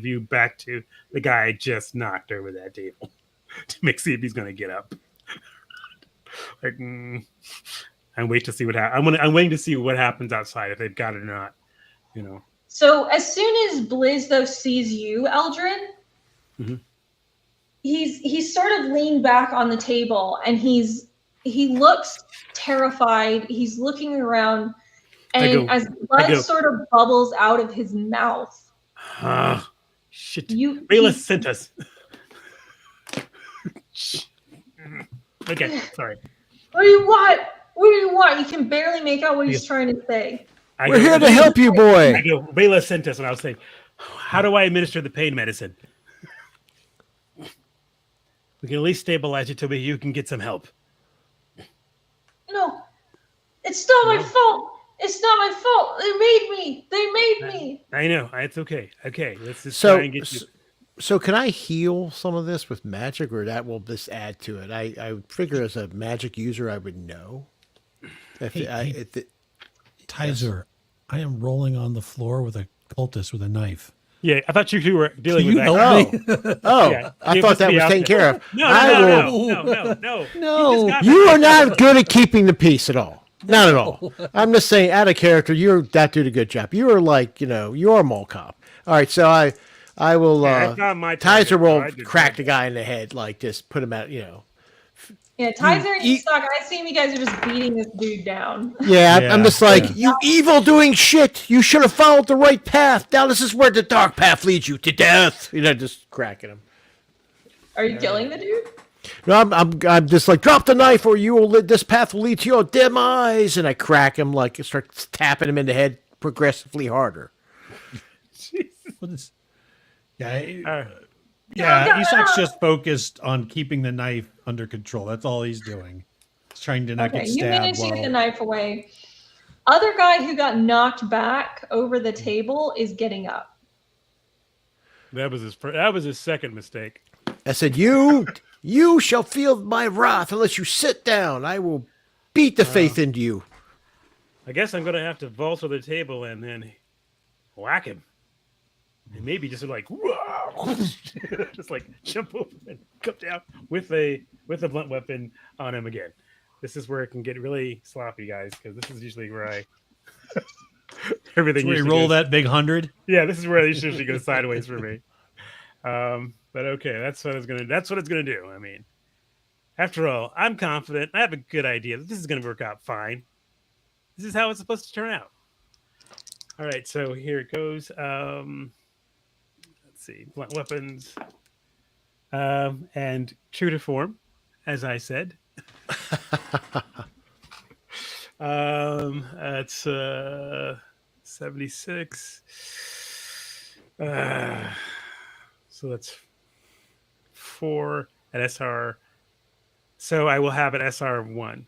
view back to the guy I just knocked over that table to see if he's going to get up. And wait to see what happens. I'm waiting to see what happens outside, if they've got it or not. So as soon as Blizz though sees you, Eldrin, Mhm. he's sort of leaned back on the table and he looks terrified. He's looking around, and as blood sort of bubbles out of his mouth, shit. you Bayless sent us. Okay, sorry. What do you want? What do you want? You can barely make out what he's trying to say. We're here to help you, boy. I go, Bayless sent us, and I was saying, how do I administer the pain medicine? We can at least stabilize you till you can get some help. No, It's not my No. fault. It's not my fault. They made me. They made me. I know. It's okay. Okay, let's just So, try and get you. so can I heal some of this with magic, or that will just add to it? I would figure as a magic user, I would know. Tizer, I am rolling on the floor with a cultist with a knife. Yeah, I thought you two were dealing Can with you that. help me? Oh, Yeah, I give thought us that the was taken outfit. care of. No, I no, will- no, no, no, no. No. just got You back. are not good at keeping the peace at all. Not at all. I'm just saying, out of character, that did a good job. You are like, you are a mole cop. All right, so I will. Yeah, that's not my target, Tizer so will I did crack that. the guy in the head, like just put him out. Yeah, Tizer and eat- Stock. I assume you guys are just beating this dude down. Yeah, I'm Yeah, just like, yeah. you evil doing shit. You should have followed the right path. Now this is where the dark path leads you to death. Just cracking him. Are you killing the dude? No, I'm just like, drop the knife, or this path will lead to your demise. And I crack him, like start tapping him in the head progressively harder. What is? Yeah, Uh, yeah. Isak's just focused on keeping the knife under control. That's all he's doing. He's trying to not Okay, get you stabbed. managed to get the while- knife away. Other guy who got knocked back over the table is getting up. that was his second mistake. I said, you shall feel my wrath unless you sit down. I will beat the faith into you. I guess I'm gonna have to vault to the table and then whack him. And maybe just like just like jump over and come down with a blunt weapon on him again. This is where it can get really sloppy, guys, because this is usually where I everything. Where you usually roll goes- that big 100. Yeah, this is where it usually goes sideways for me. But okay, that's what it's gonna do. I mean, after all, I'm confident. I have a good idea that this is gonna work out fine. This is how it's supposed to turn out. All right, so here it goes. Let's see, blunt weapons, and true to form, as I said. It's 76. So that's 4 at SR. So I will have an SR1.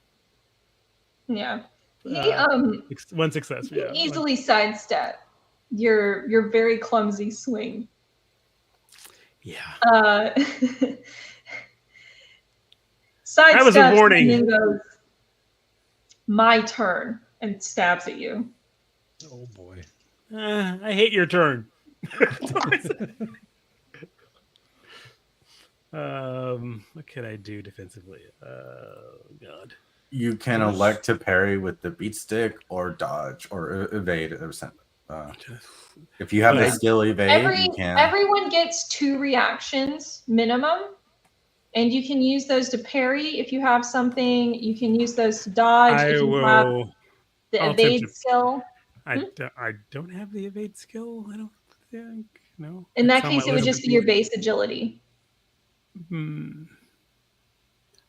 Yeah. He One success. he Yeah. easily sidestep your very clumsy swing. Yeah. Sidesteps was a warning. and then goes, my turn, and stabs at you. Oh boy. I hate your turn. What can I do defensively? Oh God. You can elect to parry with the beat stick or dodge or evade. If you have the skill evade, you can. Everyone gets 2 reactions minimum, and you can use those to parry if you have something. You can use those to dodge if you have the I'll evade attempt to- skill. I don't have the evade skill. I don't think. No. In that It's on my case, it would list. just be your base agility.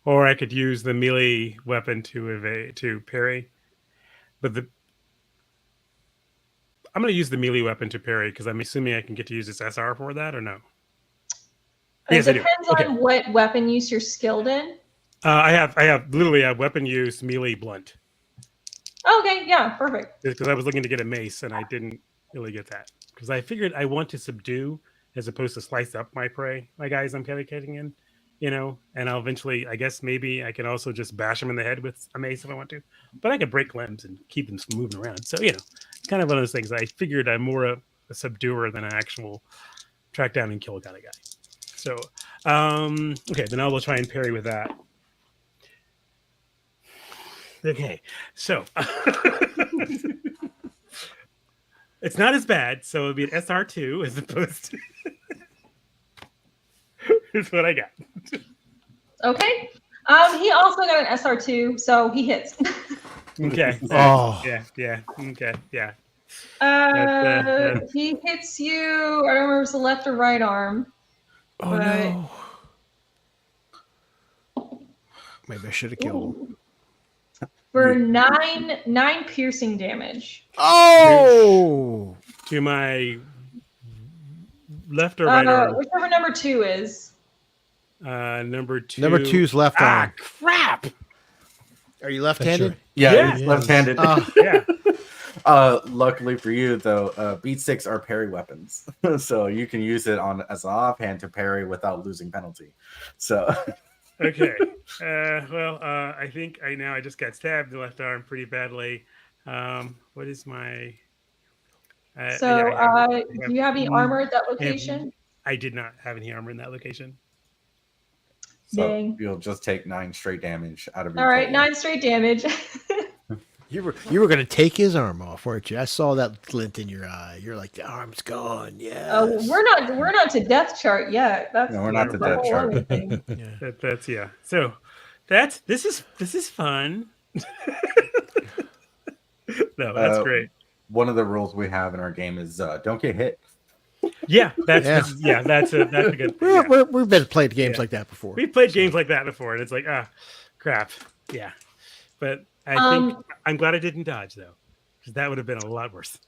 Or I could use the melee weapon to parry. But I'm going to use the melee weapon to parry because I'm assuming I can get to use this SR for that, or no? Yes, I It do. depends Okay. on what weapon use you're skilled in. I have literally a weapon use melee blunt Okay, yeah, perfect. because I was looking to get a mace and I didn't really get that because I figured I want to subdue as opposed to slice up my prey, my guys I'm getting in, and I'll eventually, I guess maybe I can also just bash them in the head with a mace if I want to, but I can break limbs and keep them from moving around. So, it's kind of one of those things. I figured I'm more a subduer than an actual track down and kill kind of guy. So, okay, then I will try and parry with that. Okay, so it's not as bad. So it'll be an SR2 as opposed to. Here's what I got. Okay. He also got an SR2, so he hits. Okay. Oh. Yeah. Okay. Yeah. He hits you. I don't remember if it's the left or right arm. Oh no. Maybe I should have killed him. For nine piercing damage. Oh! To my left or right arm. Whichever number 2 is. Number 2. Number 2's left arm. Crap! Are you left-handed? Yeah, Yeah. it's left-handed. Yeah. Luckily for you, though, beat sticks are parry weapons, so you can use it as an offhand to parry without losing penalty. So, Okay. I think I just got stabbed in the left arm pretty badly. What is my? So, do you have any armor at that I have- location? I did not have any armor in that location. Dang. you'll just take 9 straight damage out of your All right, total. 9 straight damage. You were gonna take his arm off, weren't you? I saw that glint in your eye. You're like, the arm's gone. Yeah. We're not to death chart yet. That's No, we're not to the death whole chart. other thing. That's yeah. So this is fun. No, that's great. One of the rules we have in our game is don't get hit. Yeah, that's a good thing. Yeah. We've been played games like that before. We've played games like that before, and it's like, crap. Yeah. But I think I'm glad I didn't dodge though, because that would have been a lot worse.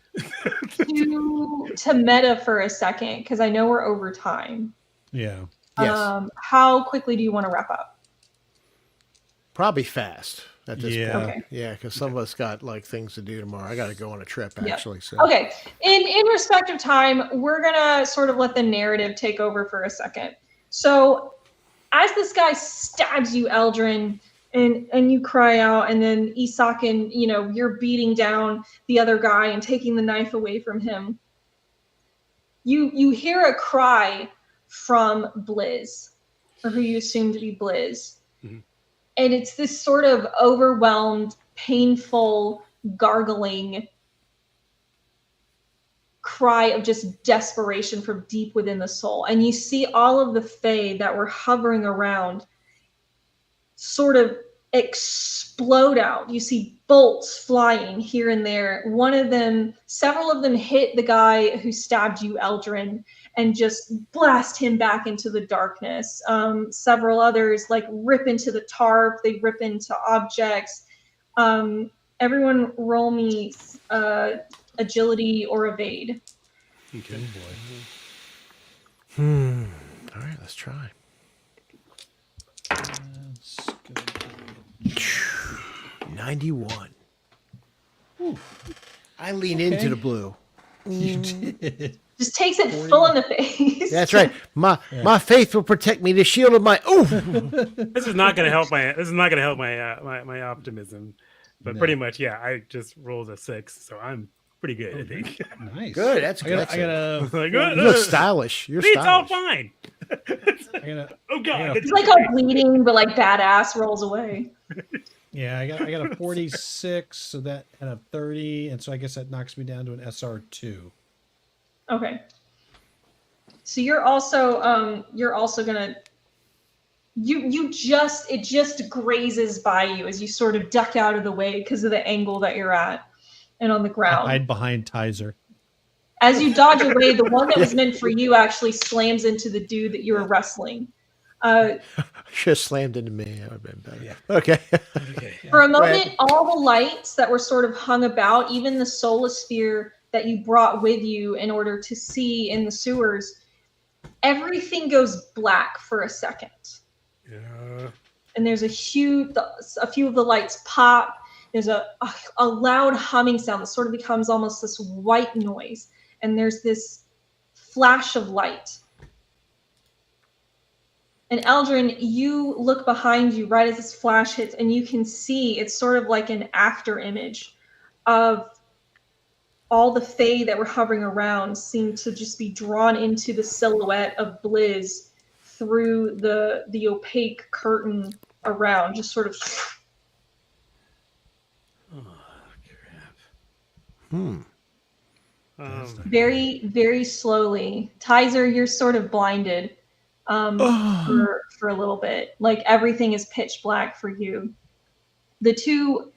to meta for a second, because I know we're over time. Yeah. Yes. How quickly do you want to wrap up? Probably fast at this Yeah. point. Okay. Yeah, because some of us got like things to do tomorrow. I got to go on a trip Yeah. actually. So Okay. In respect of time, we're gonna sort of let the narrative take over for a second. So as this guy stabs you, Eldrin, and you cry out, and then Isak, and you're beating down the other guy and taking the knife away from him. You hear a cry from Blizz, or who you assume to be Blizz. Mhm. And it's this sort of overwhelmed, painful, gargling cry of just desperation from deep within the soul. And you see all of the Fae that were hovering around sort of explode out. You see bolts flying here and there. Several of them hit the guy who stabbed you, Eldrin, and just blast him back into the darkness. Several others rip into the tarp. They rip into objects. Everyone roll me agility or evade. Okay. all right, let's try. Let's go. 91. I lean into the blue. You did. Just takes it full in the face. That's right. My faith will protect me. The shield of my This is not going to help my optimism, but pretty much, yeah. I just rolled a 6, so I'm pretty good. I think. Nice. Good. That's I good. gotta. Like, You look stylish. You're it's all stylish. fine. I gotta. Oh god, It's like all bleeding, but badass rolls away. Yeah, I got a 46, so that and a 30, and so I guess that knocks me down to an SR2. Okay. So you're also gonna it just grazes by you as you sort of duck out of the way because of the angle that you're at and on the I ground. hide behind Tizer. As you dodge away, the one that was meant for you actually slams into the dude that you were wrestling. Should have slammed into me. That would have been better. Yeah. Okay. Okay. For a Go ahead. moment, all the lights that were sort of hung about, even the solosphere that you brought with you in order to see in the sewers, everything goes black for a second. Yeah. And there's a few of the lights pop. There's a loud humming sound that sort of becomes almost this white noise. And there's this flash of light. And Eldrin, you look behind you right as this flash hits, and you can see it's sort of like an after image of all the Fae that were hovering around seem to just be drawn into the silhouette of Blizz through the opaque curtain around, just sort of. Oh crap. Very, very slowly. Tizer, you're sort of blinded for a little bit. Like everything is pitch black for you. The two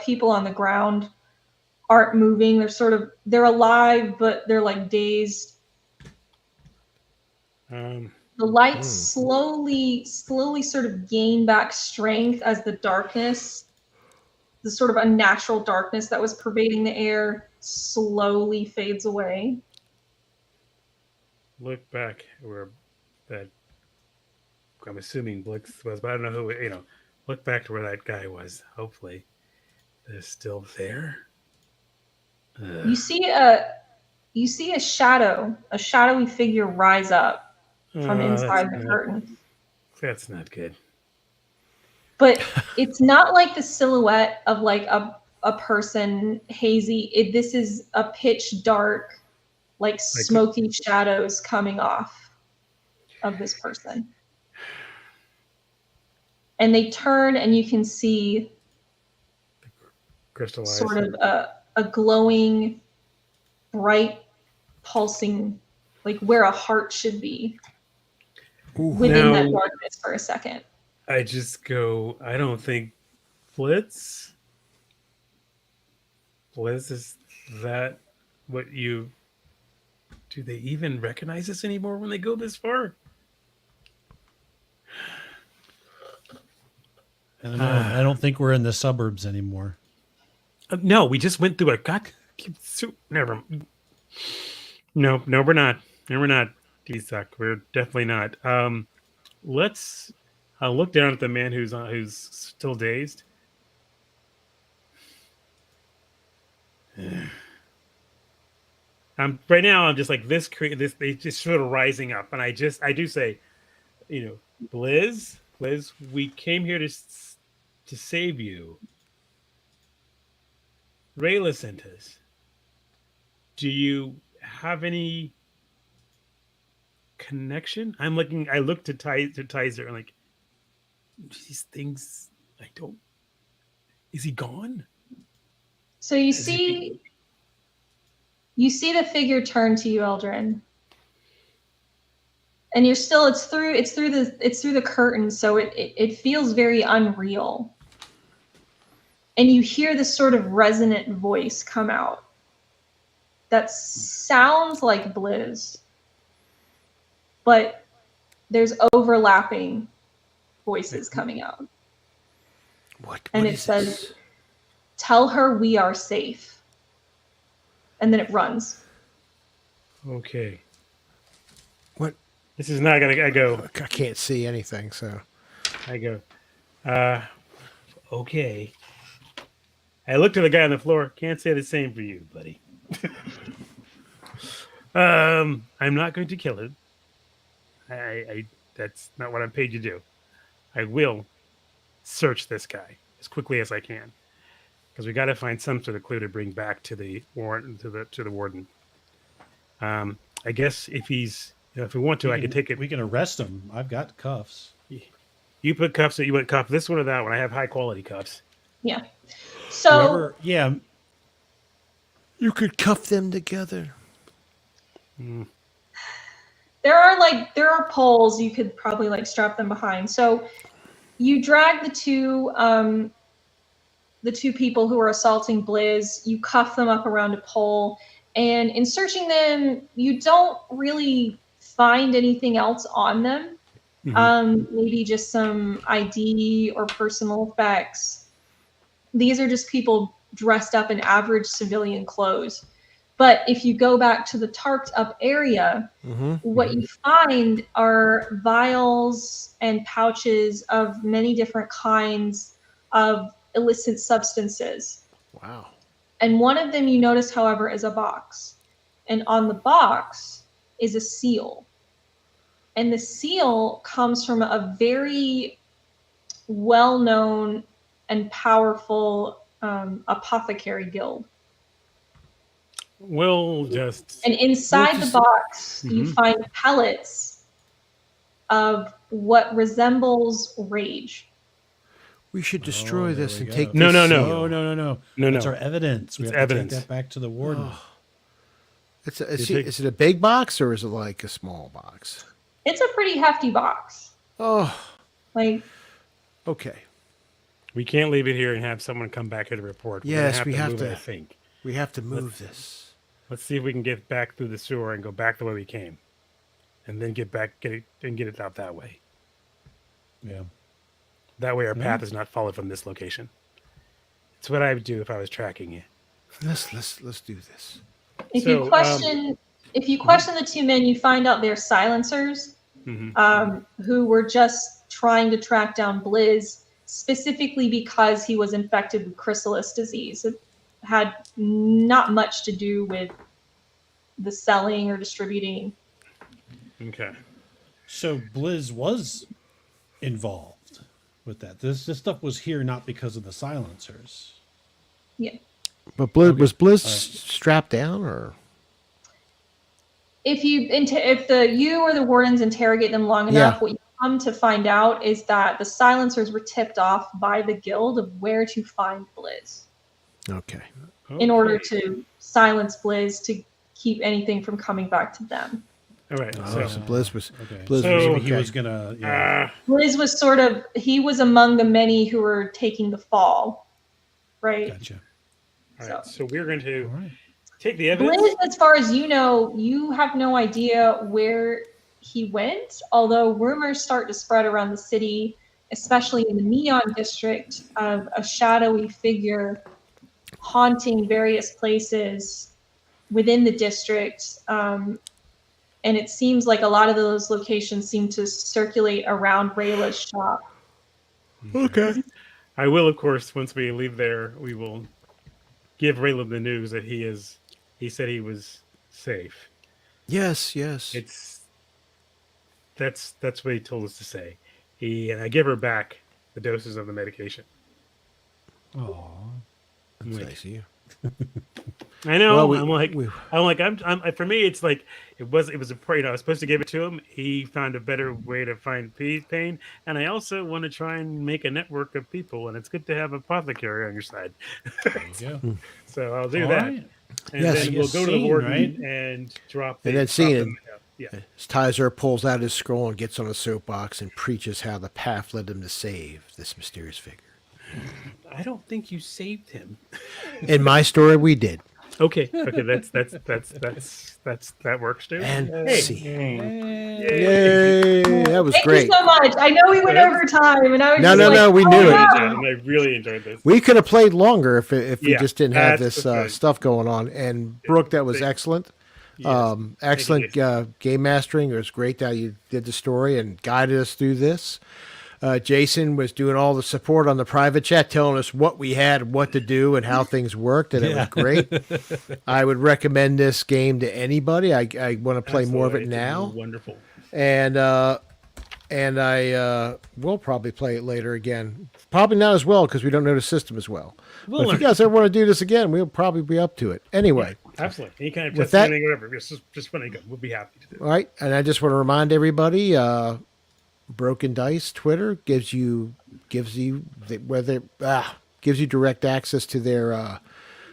people on the ground aren't moving. They're alive, but they're dazed. The lights slowly sort of gain back strength as the darkness, the sort of unnatural darkness that was pervading the air, slowly fades away. Look back where that. I'm assuming Blix was, but I don't know who. Look back to where that guy was. Hopefully, is still there. You see a shadow, a shadowy figure rise up from inside the curtain. That's not good. But it's not like the silhouette of like a person hazy. This is a pitch dark, like smoky shadows coming off of this person. And they turn and you can see Crystallized. sort of a glowing, bright, pulsing, like where a heart should be within that darkness for a second. I just go, I don't think Blitz, is that what you... Do they even recognize us anymore when they go this far? I don't know. I don't think we're in the suburbs anymore. No, we just went through a... Never. No, we're not. No, we're not. D-Suck. We're definitely not. Let's... I'll look down at the man who's still dazed. Right now I'm just like this. They just sort of rising up, and I do say, Blizz, we came here to save you. Rayla sent us. Do you have any connection? I look to Tizer and like, these things, I don't... Is he gone? So you see the figure turn to you, Eldrin. And you're still, it's through the curtain, so it feels very unreal. And you hear this sort of resonant voice come out that sounds like Blizz, but there's overlapping voices coming out. What it says, "Tell her we are safe." And then it runs. Okay. What? This is not gonna... I go... I can't see anything, so... I go, okay. I look to the guy on the floor. Can't say the same for you, buddy. I'm not going to kill him. I that's not what I'm paid to do. I will search this guy as quickly as I can, because we got to find some sort of clue to bring back to the warden, to the warden. I guess if he's, if we want to, I can take it. We can arrest him. I've got cuffs. You put cuffs. You want cuff this one or that one? I have high quality cuffs. Yeah. So you could cuff them together. there are poles you could probably like strap them behind. So you drag the two people who are assaulting Blizz. You cuff them up around a pole, and in searching them, you don't really find anything else on them. Maybe just some ID or personal effects. These are just people dressed up in average civilian clothes. But if you go back to the tarped up area, what you find are vials and pouches of many different kinds of illicit substances. Wow. And one of them you notice, however, is a box. And on the box is a seal. And the seal comes from a very well-known and powerful apothecary guild. We'll just... And inside the box, you find pellets of what resembles rage. We should destroy this and take No. this No. That's our evidence. We have evidence. to take that back to the warden. Is it a big box or is it like a small box? It's a pretty hefty box. Oh. Like... Okay. We can't leave it here and have someone come back here to report. Yes, we have move to. it, I think. We have to move this. Let's see if we can get back through the sewer and go back the way we came, and then get it out that way. Yeah. That way our path is not followed from this location. It's what I would do if I was tracking you. Let's do this. If you question the two men, you find out they're silencers, who were just trying to track down Blizz specifically because he was infected with chrysalis disease. It had not much to do with the selling or distributing. Okay. So Blizz was involved with that. This stuff was here not because of the silencers. Yeah. But Blizz, Okay. was Blizz All right. strapped down, or? If you or the wardens interrogate them long enough, what you come to find out is that the silencers were tipped off by the guild of where to find Blizz Okay. in order to silence Blizz to keep anything from coming back to them. All right. So So, Blizz was. Okay. Blizz So- was Maybe he okay. was gonna. Yeah. Blizz was he was among the many who were taking the fall, right? Gotcha. all right. So we're going to All right. take the evidence. Blizz, as far as you know, you have no idea where he went, although rumors start to spread around the city, especially in the Neon district, of a shadowy figure haunting various places within the district. And it seems like a lot of those locations seem to circulate around Rayla's shop. Okay. I will, of course, once we leave there, we will give Raylan the news that he said he was safe. Yes. That's what he told us to say. And I give her back the doses of the medication. Aw. That's Wait. nice of you. I know. Well, we- I'm for me. It's like it was a I was supposed to give it to him. He found a better way to find pain, and I also want to try and make a network of people. And it's good to have an apothecary on your side. There you go. So I'll do All that, right. and Yes. then we'll go to the Scene, warden right? and drop. And then drop scene them- Yeah. As Tizer pulls out his scroll and gets on a soapbox and preaches how the path led him to save this mysterious figure. I don't think you saved him. In my story, we did. Okay. That works too. And Hey. see. Yay. Yay! That was Thank great. you so much. I know we went over time, and I was No, just no, like, no, we oh, knew it. yeah. And I really enjoyed this. We could have played longer if we Yeah, just didn't have that's this right. stuff going on. And Brooke, that was Thank- excellent. Yes. Excellent Jason. game mastering. It was great that you did the story and guided us through this. Jason was doing all the support on the private chat, telling us what we had, and what to do, and how things worked, and it was great. I would recommend this game to anybody. I want to play more of it Absolutely. now, Wonderful. and I will probably play it later again. Probably not as well because we don't know the system as well. We'll But if you learn. guys ever want to do this again, we'll probably be up to it. Anyway. Absolutely. Any kind of With that- testimony, whatever. Just when I go, we'll be happy to do it. All right, and I just want to remind everybody, Broken Dice Twitter gives you direct access to their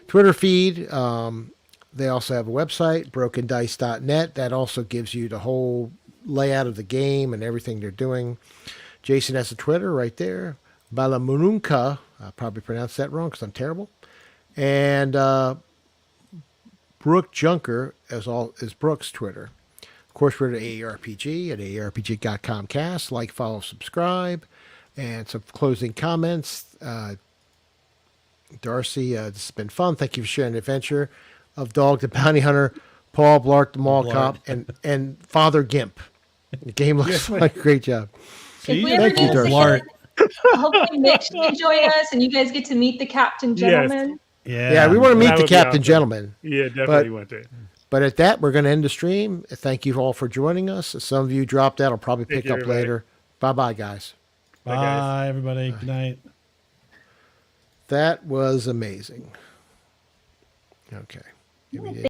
Twitter feed. They also have a website, brokendice.net, that also gives you the whole layout of the game and everything they're doing. Jason has a Twitter right there, Balamununka. I probably pronounced that wrong because I'm terrible. And Brooke Junker is Brooke's Twitter. Of course, we're at AARPG at AARPG.comcast. Like, follow, subscribe. And some closing comments. Darcy, this has been fun. Thank you for sharing the adventure of Dog the Bounty Hunter, Paul Blart the Mall Blart. Cop, and Father Gimp. The game looks like a great job. If we See? ever Thank do you, this Darcy. Blart. again, hopefully Mitch can join us, and you guys get to meet the captain gentleman. Yeah, we want to meet That the would be Captain awesome. Gentleman. Yeah, definitely want to. But at that, we're going to end the stream. Thank you all for joining us. Some of you dropped out. I'll probably Thank pick you, up everybody. later. Bye-bye, guys. Bye, guys. Bye, everybody. Good night. That was amazing. Okay. Here we did.